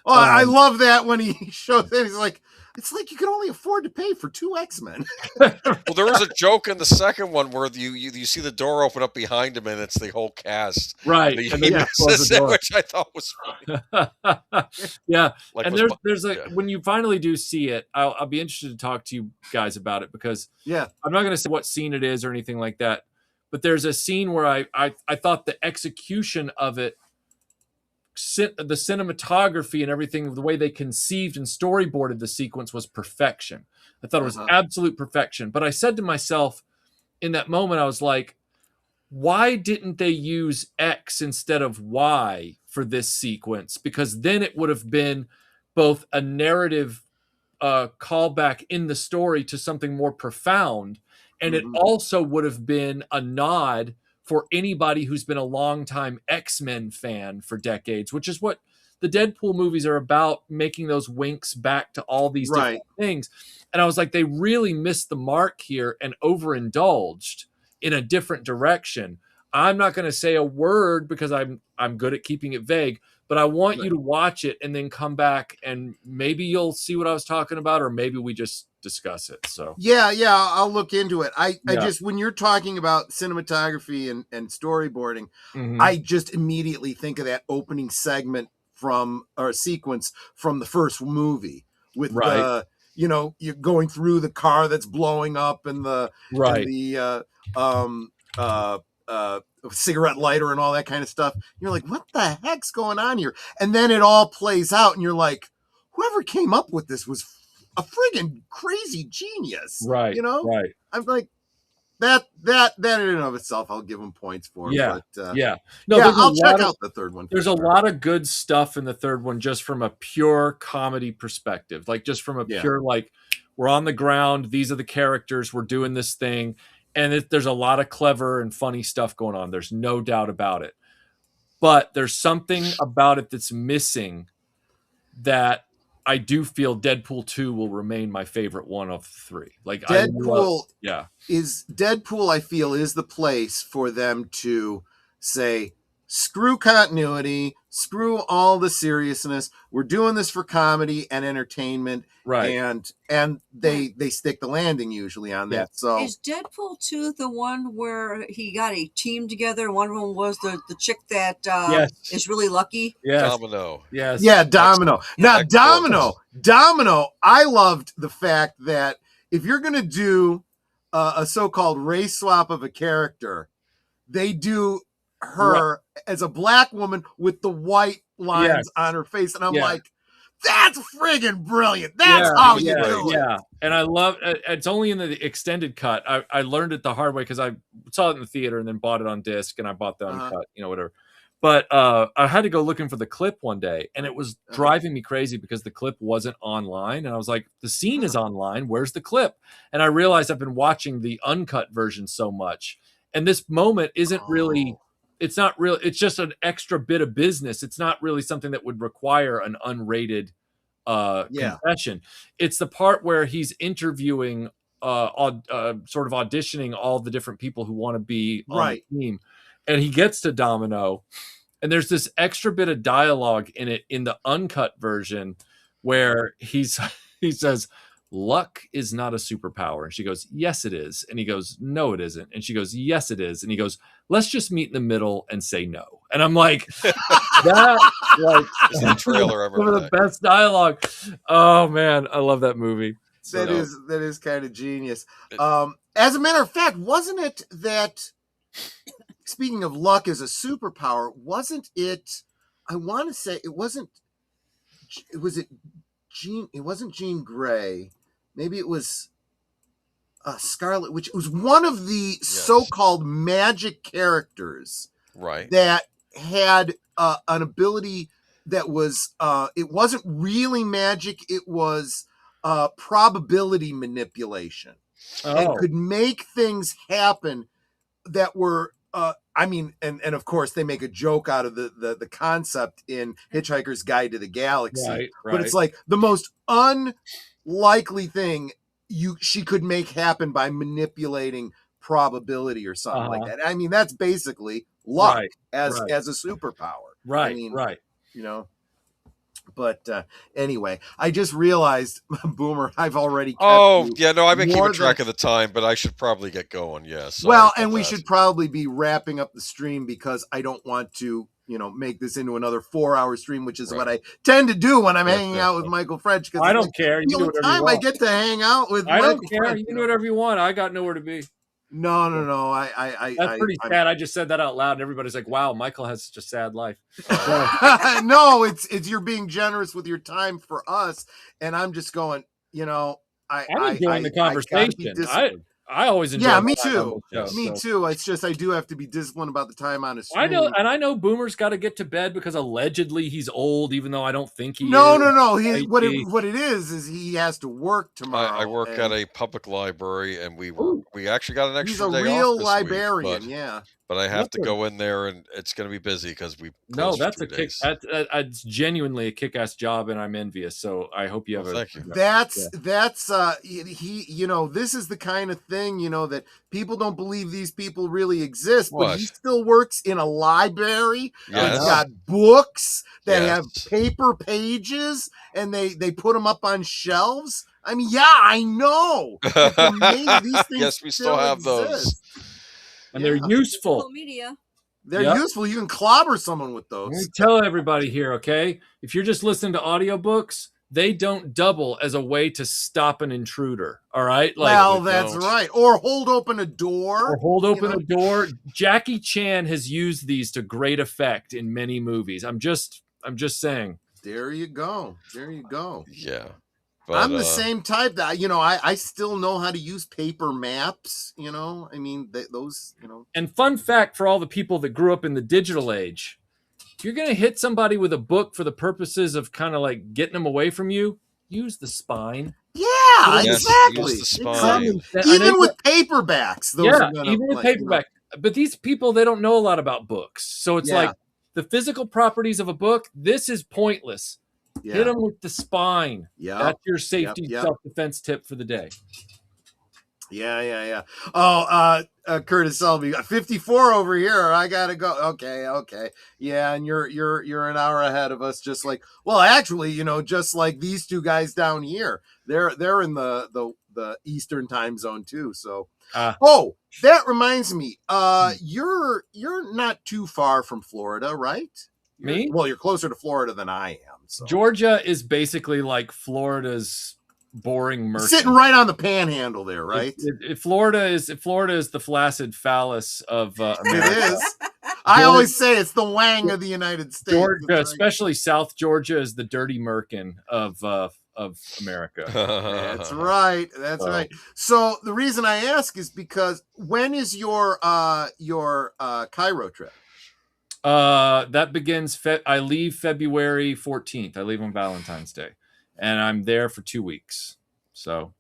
Oh, I love that when he shows it. He's like, it's like you can only afford to pay for 2 X-Men. Well, there was a joke in the second one where you see the door open up behind him and it's the whole cast. Right. And he misses it, which I thought was funny. Yeah. Like, and there's when you finally do see it, I'll be interested to talk to you guys about it, because I'm not going to say what scene it is or anything like that, but there's a scene where I thought the execution of it, the cinematography and everything, the way they conceived and storyboarded the sequence was perfection. I thought it was absolute perfection. But I said to myself in that moment, I was like, why didn't they use X instead of Y for this sequence? Because then it would have been both a narrative callback in the story to something more profound, and it also would have been a nod for anybody who's been a longtime X-Men fan for decades, which is what the Deadpool movies are about, making those winks back to all these different things. And I was like, they really missed the mark here and overindulged in a different direction. I'm not going to say a word because I'm good at keeping it vague, but I want you to watch it and then come back and maybe you'll see what I was talking about, or maybe we just discuss it. So yeah, I'll look into it. I just, when you're talking about cinematography and storyboarding, I just immediately think of that opening segment sequence from the first movie with the, you know, you're going through the car that's blowing up and the cigarette lighter and all that kind of stuff. You're like, what the heck's going on here? And then it all plays out and you're like, whoever came up with this was a friggin' crazy genius. Right. You know? Right. I'm like, that in and of itself, I'll give them points for. Yeah. But, No, I'll check out the third one. There's a lot of good stuff in the third one, just from a pure comedy perspective. Like, just from a pure, like, we're on the ground. These are the characters. We're doing this thing. And there's a lot of clever and funny stuff going on. There's no doubt about it. But there's something about it that's missing that I do feel Deadpool 2 will remain my favorite one of the 3. Like, Deadpool, I feel, is the place for them to say, screw continuity, screw all the seriousness. We're doing this for comedy and entertainment. Right. And they stick the landing usually on that. So is Deadpool 2 the one where he got a team together? One of them was the chick that is really lucky. Yes. Domino. Yes. Yeah, Domino. Now, Domino, I loved the fact that if you're going to do a so-called race swap of a character, they do her as a black woman with the white lines on her face. And I'm like, that's friggin' brilliant. That's how you do it. Yeah. And I love it's only in the extended cut. I learned it the hard way because I saw it in the theater and then bought it on disc, and I bought the uncut, you know, whatever. But I had to go looking for the clip one day, and it was driving me crazy because the clip wasn't online. And I was like, the scene is online. Where's the clip? And I realized I've been watching the uncut version so much. And this moment isn't really, it's not real. It's just an extra bit of business. It's not really something that would require an unrated confession. It's the part where he's interviewing, sort of auditioning all the different people who want to be on the team. And he gets to Domino, and there's this extra bit of dialogue in it in the uncut version where he says, luck is not a superpower. And she goes, yes, it is. And he goes, no, it isn't. And she goes, yes, it is. And he goes, let's just meet in the middle and say no. And I'm like, that is the trailer ever. Some of the best dialogue. Oh man, I love that movie. That is kind of genius. As a matter of fact, wasn't it that, speaking of luck as a superpower, wasn't it, I want to say it wasn't Jean Grey. Maybe it was Scarlet Witch. It was one of the so-called magic characters that had an ability that was, it wasn't really magic. It was probability manipulation and could make things happen that were, I mean, and of course they make a joke out of the concept in Hitchhiker's Guide to the Galaxy, but it's like the most unlikely thing she could make happen by manipulating probability or something like that. I mean, that's basically luck as a superpower. Right. I mean, you know. But anyway, I just realized, Boomer, I've already kept I've been keeping track of the time, but I should probably get going. Yes. Well, and we should probably be wrapping up the stream because I don't want to, make this into another 4-hour stream, which is what I tend to do when I'm hanging out with Michael French. I don't care. You do whatever you want. I get to hang out with I Michael don't care. French, you can do whatever you want. I got nowhere to be. No. That's pretty sad. I just said that out loud, and everybody's like, "Wow, Michael has such a sad life." No, it's you're being generous with your time for us, and I'm just going. I'm enjoying the conversation. I always enjoy. Yeah, me too. Me too. It's just I do have to be disciplined about the time on a stream. I know Boomer's got to get to bed because allegedly he's old, even though I don't think he is. No. What it is he has to work tomorrow. I work at a public library, and we actually got an extra day off. He's a real librarian, But I have to go in there, and it's going to be busy because we. That's a kick. It's genuinely a kick-ass job, and I'm envious. So I hope you have thank you. That's this is the kind of thing that people don't believe these people really exist, but he still works in a library. Yes. He's got books that have paper pages, and they put them up on shelves. I mean, I know. These things yes, we still have those. And they're useful. Media. They're useful. You can clobber someone with those. Let me tell everybody here, okay? If you're just listening to audiobooks, they don't double as a way to stop an intruder. All right? That's right. Or hold open a door. A door. Jackie Chan has used these to great effect in many movies. I'm just saying. There you go. Yeah. But, I'm the same type that, I still know how to use paper maps, I mean, those. And fun fact for all the people that grew up in the digital age, if you're going to hit somebody with a book for the purposes of kind of like getting them away from you, use the spine. Yeah, exactly. Use the spine. Even with paperbacks. Even with paperback. But these people, they don't know a lot about books. So it's like the physical properties of a book, this is pointless. Yeah. Hit them with the spine. Yeah, that's your safety self-defense tip for the day. Yeah. Oh, Curtis Selby, 54 over here. I gotta go. Okay. Yeah, and you're an hour ahead of us. Just like, actually, just like these two guys down here. They're in the Eastern time zone too. So, that reminds me. You're not too far from Florida, right? Me? Well, you're closer to Florida than I am. So. Georgia is basically like Florida's boring merchant. Sitting right on the panhandle there, right? Florida is the flaccid phallus of America. It is. I always say it's the Wang of the United States. Georgia, especially South Georgia, is the dirty merkin of America. That's right. That's right. So the reason I ask is because when is your Cairo trip? That begins. I leave February 14th. I leave on Valentine's Day, and I'm there for 2 weeks. So,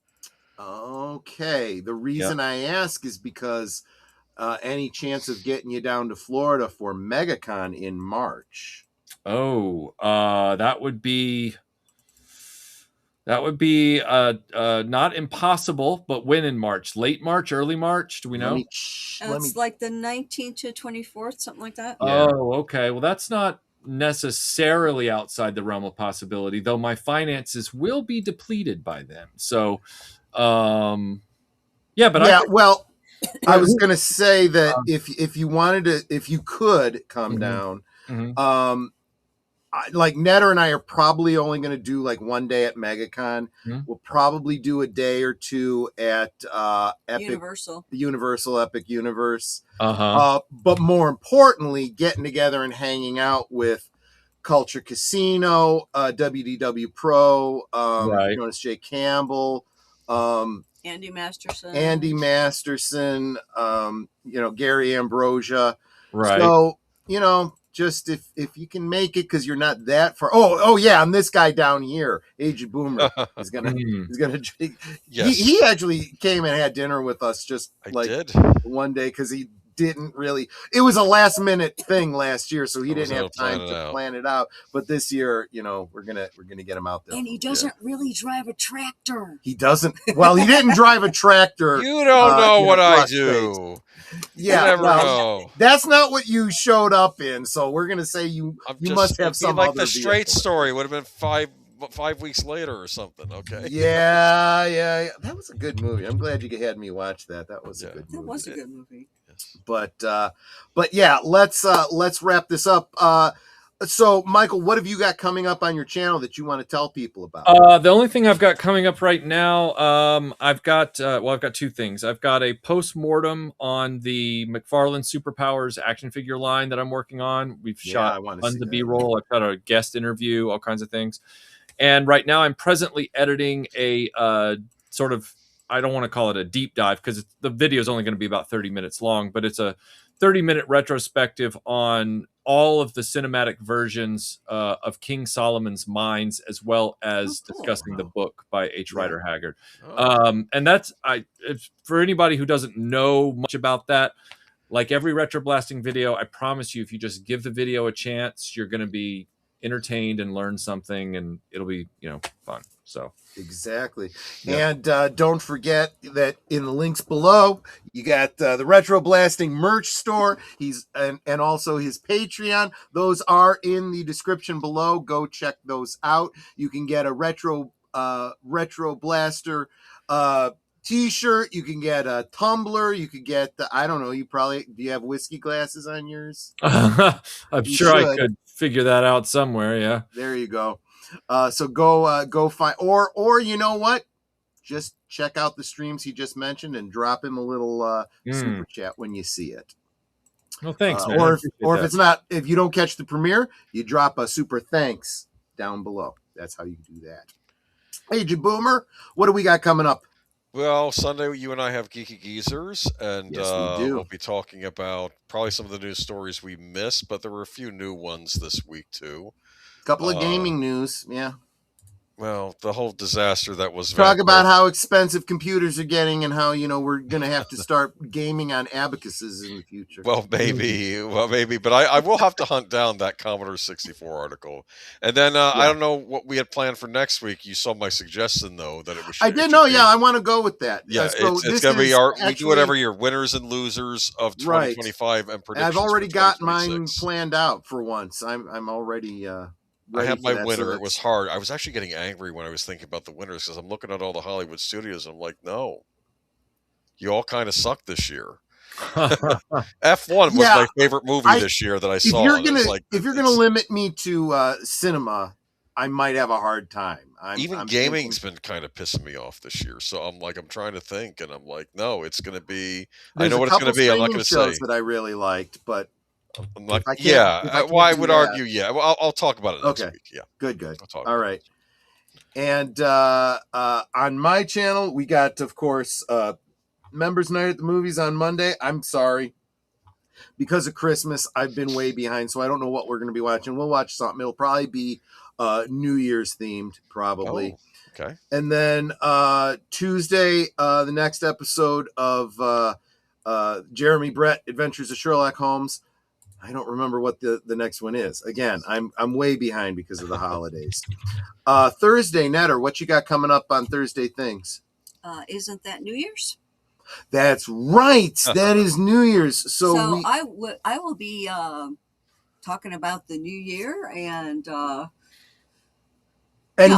okay. The reason Yep. I ask is because any chance of getting you down to Florida for MegaCon in March? that would be not impossible, but when in March? Late March, early March? Do we know? It's like the 19th to 24th, something like that. Yeah. Oh, okay. Well, that's not necessarily outside the realm of possibility, though my finances will be depleted by then. So, yeah, but yeah. Well, I was going to say that if you wanted to, if you could come down, like Netter and I are probably only going to do like one day at MegaCon. We'll probably do a day or two at Epic Universal Epic Universe. But more importantly, getting together and hanging out with Culture Casino, WDW Pro, Jonas J. Campbell, Andy Masterson, Gary Ambrosia. Right. So, just if you can make it, because you're not that far. Oh yeah, and this guy down here, Aged Boomer, is gonna Yes. he actually came and had dinner with us just did. One day, because he didn't really, it was a last minute thing last year, so he didn't have time to plan it out. But this year, we're gonna get him out there. And he doesn't really drive a tractor. He doesn't. Well, he didn't drive a tractor. You don't know what I do. Yeah, you never know. That's not what you showed up in. So we're gonna say you must have some like other the Straight vehicle. Story would have been 5 weeks later or something. Okay. Yeah. That was a good movie. I'm glad you had me watch that. That was a good movie. That was a good movie. But yeah, let's wrap this up. So Michael, what have you got coming up on your channel that you want to tell people about? The only thing I've got coming up right now, I've got two things. I've got a post-mortem on the McFarlane Superpowers action figure line that I'm working on. We've shot tons of B-roll. I've got a guest interview, all kinds of things. And right now I'm presently editing a sort of, I don't want to call it a deep dive because the video is only going to be about 30 minutes long, but it's a 30-minute retrospective on all of the cinematic versions of King Solomon's Mines, as well as discussing the book by H. Rider Haggard. And that's, for anybody who doesn't know much about that, like every RetroBlasting video, I promise you, if you just give the video a chance, you're going to be entertained and learn something, and it'll be, fun. So exactly. Yeah. And don't forget that in the links below, you got the RetroBlasting merch store. And also his Patreon. Those are in the description below. Go check those out. You can get a Retro Blaster t-shirt. You can get a tumbler. You could get I don't know. Do you have whiskey glasses on yours? I'm sure I could figure that out somewhere. Yeah. There you go. So go find, or you know what? Just check out the streams he just mentioned and drop him a little super chat when you see it. Well, thanks, man. Or if you don't catch the premiere, you drop a super thanks down below. That's how you do that. Hey, Boomer, what do we got coming up? Well, Sunday you and I have Geeky Geezers, and yes, we do. We'll be talking about probably some of the news stories we missed, but there were a few new ones this week too. Couple of gaming news, yeah. Well, the whole disaster that was. Talk about how expensive computers are getting, and how we're going to have to start gaming on abacuses in the future. Well, maybe, but I will have to hunt down that Commodore 64 article, and then I don't know what we had planned for next week. You saw my suggestion though that it was. I did know. Yeah, I want to go with that. Yeah, so it's going to be we do whatever your winners and losers of 2025 and predictions. I've already got mine planned out for once. I'm already. I have my winner. It was hard. I was actually getting angry when I was thinking about the winners because I'm looking at all the Hollywood studios and I'm like, no, you all kind of suck this year. F1 was my favorite movie this year that I saw. If you're gonna limit me to cinema, I might have a hard time. I'm gaming's been kind of pissing me off this year, so I'm trying to think, and I'm like, no, it's going to be. I know what it's going to be. I'm not going to say that I really liked, but. I'm like, I would argue, Well, I'll talk about it next week. Yeah. Good. All right. And on my channel, we got, of course, Members Night at the Movies on Monday. I'm sorry. because of Christmas, I've been way behind, so I don't know what we're going to be watching. We'll watch something. It'll probably be New Year's themed, probably. Oh, okay. And then Tuesday, the next episode of Jeremy Brett Adventures of Sherlock Holmes. I don't remember what the next one is. Again, I'm way behind because of the holidays. Thursday, Netter, what you got coming up on Thursday things? Isn't that New Year's? That's right. That is New Year's. So I will be talking about the new year and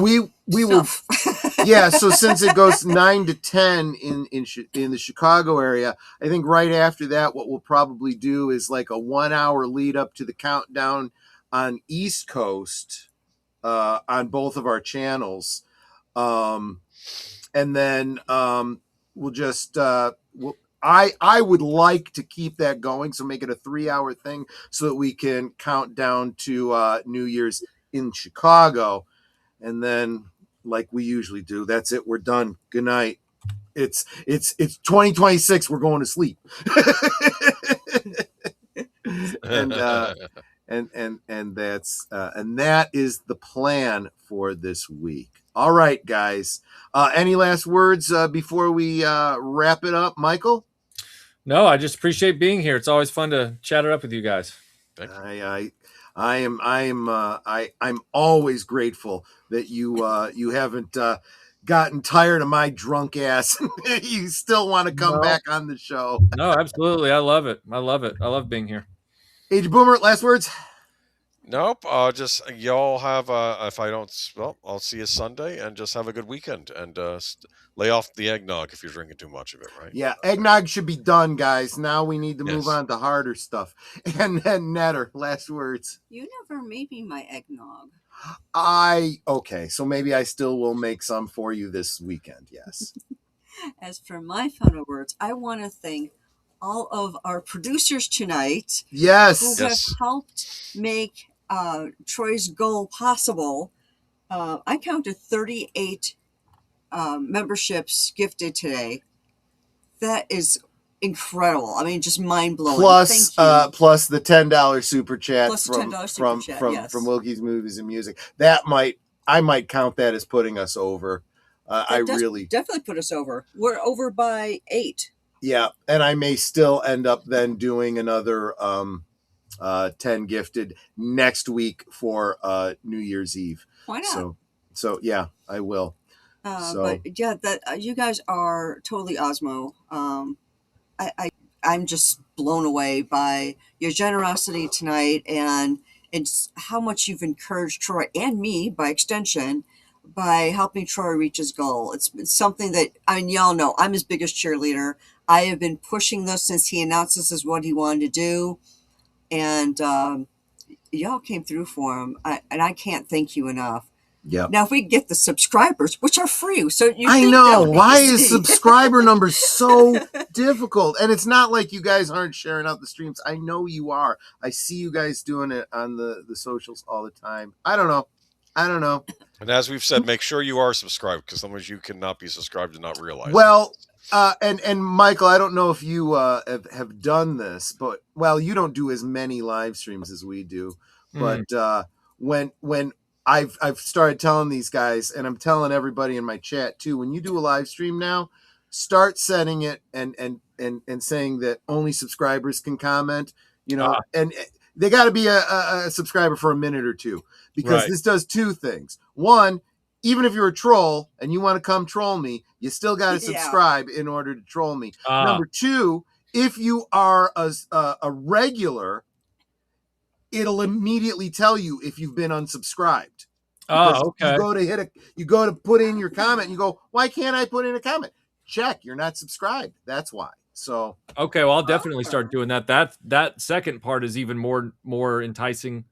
we will. Yeah. So since it goes 9 to 10 in the Chicago area, I think right after that, what we'll probably do is like a 1 hour lead up to the countdown on East Coast on both of our channels. And then we'll just I would like to keep that going, so make it a 3 hour thing so that we can count down to New Year's in Chicago, and then like we usually do, that's it. We're done. Good night. It's 2026. We're going to sleep. and that is the plan for this week. All right, guys. Any last words before we wrap it up, Michael? No, I just appreciate being here. It's always fun to chat it up with you guys. Thank you. I'm always grateful that you haven't gotten tired of my drunk ass. You still want to come back on the show. No, absolutely. I love it. I love being here. Age Boomer, last words. Nope. Just y'all have. If I don't, well, I'll see you Sunday, and just have a good weekend, and lay off the eggnog if you're drinking too much of it. Right? Yeah, eggnog should be done, guys. Now we need to move on to harder stuff. And then Netter, last words. You never made me my eggnog. Okay, so maybe I still will make some for you this weekend. Yes. As for my final words, I want to thank all of our producers tonight. Yes. Who have helped make Troy's goal possible. I counted 38 memberships gifted today. That is incredible. I mean, just mind blowing. Plus the $10 super chat from Wilkie's Movies and Music. I might count that as putting us over. Definitely put us over. We're over by 8. Yeah, and I may still end up then doing another 10 gifted next week for New Year's Eve. Why not? So yeah, I will. But yeah, that you guys are totally Osmo. I'm just blown away by your generosity tonight and how much you've encouraged Troy and me by extension by helping Troy reach his goal. It's something that, I mean, y'all know I'm his biggest cheerleader. I have been pushing this since he announced this is what he wanted to do. And y'all came through for him. And I can't thank you enough. Yeah. Now, if we get the subscribers, which are free, so I know, why is subscriber numbers so difficult? And it's not like you guys aren't sharing out the streams. I know you are. I see you guys doing it on the socials all the time. I don't know. And as we've said, make sure you are subscribed, because sometimes you cannot be subscribed and not realize. Well, and Michael, I don't know if you have done this, but you don't do as many live streams as we do. But when I've started telling these guys, and I'm telling everybody in my chat too, when you do a live stream now, start setting it and saying that only subscribers can comment, and they got to be a subscriber for a minute or two, because this does two things. One, even if you're a troll and you want to come troll me, you still got to subscribe in order to troll me. Number two, if you are a regular, it'll immediately tell you if you've been unsubscribed. Oh, okay. You go to put in your comment and you go, why can't I put in a comment? Check, you're not subscribed. That's why. So okay, well, I'll definitely start doing that. That second part is even more enticing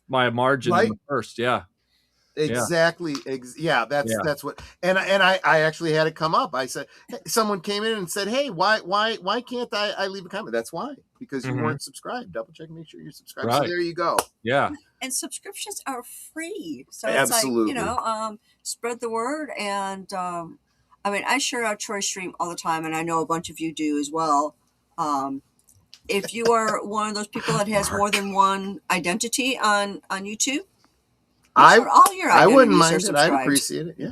my margin than the first. Yeah. Exactly. That's what. And I actually had it come up. I said, someone came in and said, hey, why can't I leave a comment? That's why, because you weren't subscribed. Double check, make sure you're subscribed. Right. So there you go. Yeah. And subscriptions are free. So absolutely. It's like, spread the word. And I mean, I share out Troy's stream all the time, and I know a bunch of you do as well. if you are one of those people that has more than one identity on YouTube, all your I wouldn't identities mind are it. I'd subscribed. appreciate it. Yeah.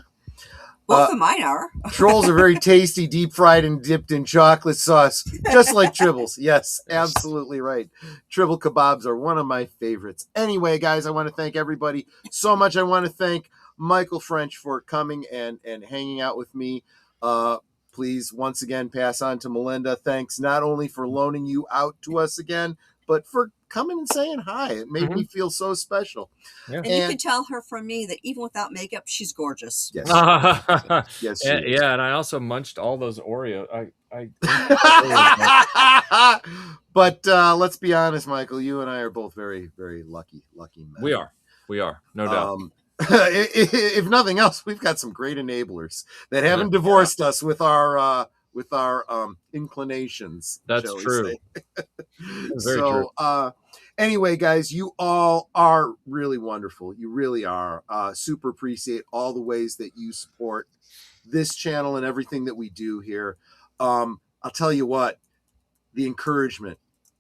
Both of mine are. Trolls are very tasty, deep fried and dipped in chocolate sauce, just like tribbles. Yes, absolutely right. Tribble kebabs are one of my favorites. Anyway, guys, I want to thank everybody so much. I want to thank Michael French for coming and hanging out with me. Please, once again, pass on to Melinda. Thanks not only for loaning you out to us again, but for coming and saying hi. It made me feel so special. Yeah. And you can tell her from me that even without makeup, she's gorgeous. Yes. Yes, she is. Yeah, and I also munched all those Oreos. But let's be honest, Michael, you and I are both very, very lucky men. We are, no doubt. If nothing else, we've got some great enablers that haven't divorced us with our inclinations. That's true. So, anyway, guys, you all are really wonderful. You really are. Super appreciate all the ways that you support this channel and everything that we do here. I'll tell you what, the encouragement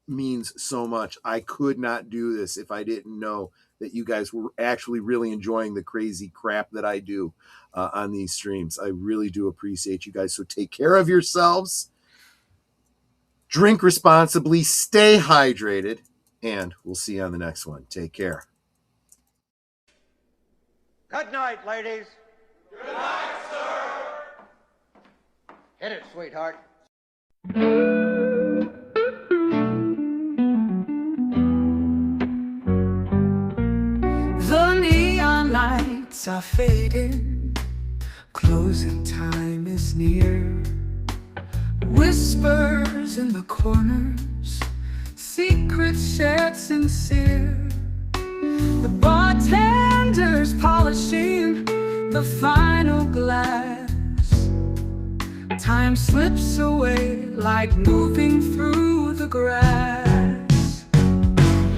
means so much. I could not do this if I didn't know that you guys were actually really enjoying the crazy crap that I do on these streams. I really do appreciate you guys. So take care of yourselves, drink responsibly, stay hydrated, and we'll see you on the next one. Take care. Good night, ladies. Good night, sir. Hit it, sweetheart. The neon lights are fading, closing time is near. Whispers in the corners, secrets shared sincere. The bartender's polishing the final glass. Time slips away like moving through the grass.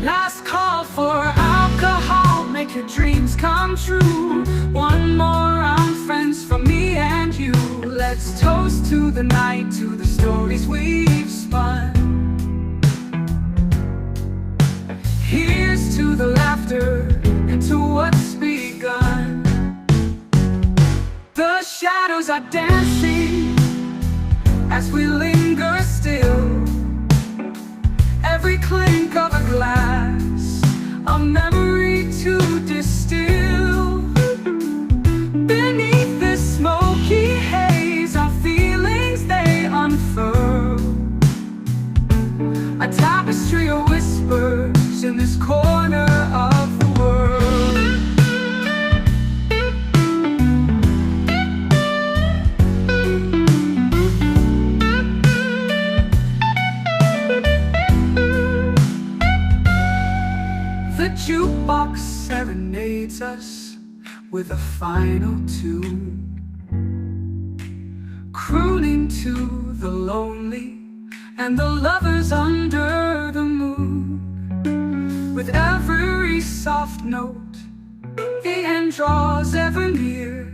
Last call for alcohol, make your dreams come true. One more round, friends, from me and you. Let's toast to the night, to the stories we've spun. Here's to the laughter and to what's begun. The shadows are dancing as we linger still. Every clink of a glass, a memory to distill. Beneath this smoky haze, our feelings they unfurl. A tapestry of whispers in this corner of the world. The jukebox serenades us with a final tune, crooning to the lonely and the lovers under the moon. With every soft note, the end draws ever near.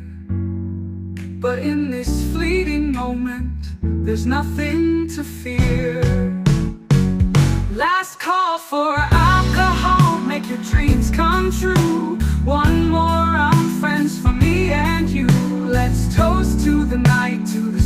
But in this fleeting moment, there's nothing to fear. Last call for alcohol, make your dreams come true. One more round, friends, for me and you. Let's toast to the night, to the